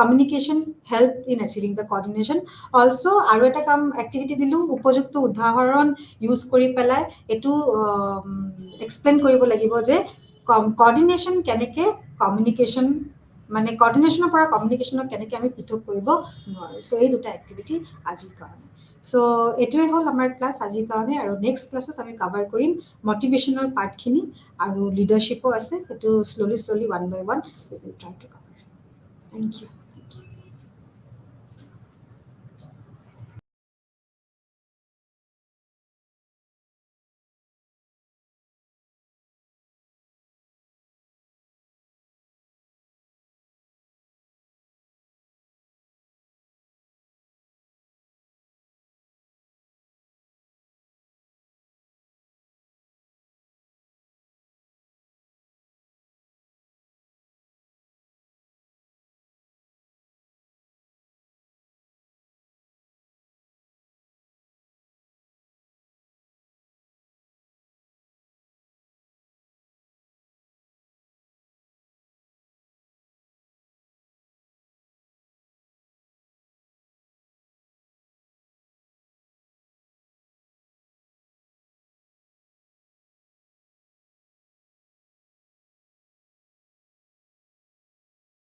communication help in achieving the coordination also আৰু এটা কাম activity দিলো উপযুক্ত উদাহৰণ use কৰি পেলাই এটো explain কৰিব লাগিব যে coordination কেনেকে communication মানে coordinationৰ পৰা communicationৰ কেনেকে আমি পৃথক কৰিব নোৱাৰো সো এই দুটা activity আজিৰ কাৰণে so এটোৱে হল আমাৰ ক্লাস আজিৰ কাৰণে আৰু নেক্সট ক্লাছত আমি কভাৰ কৰিম মোটিভেশনৰ পাৰ্টখিনি আৰু লিডাৰশিপও আছে এটো slowly one by one we will try to cover thank you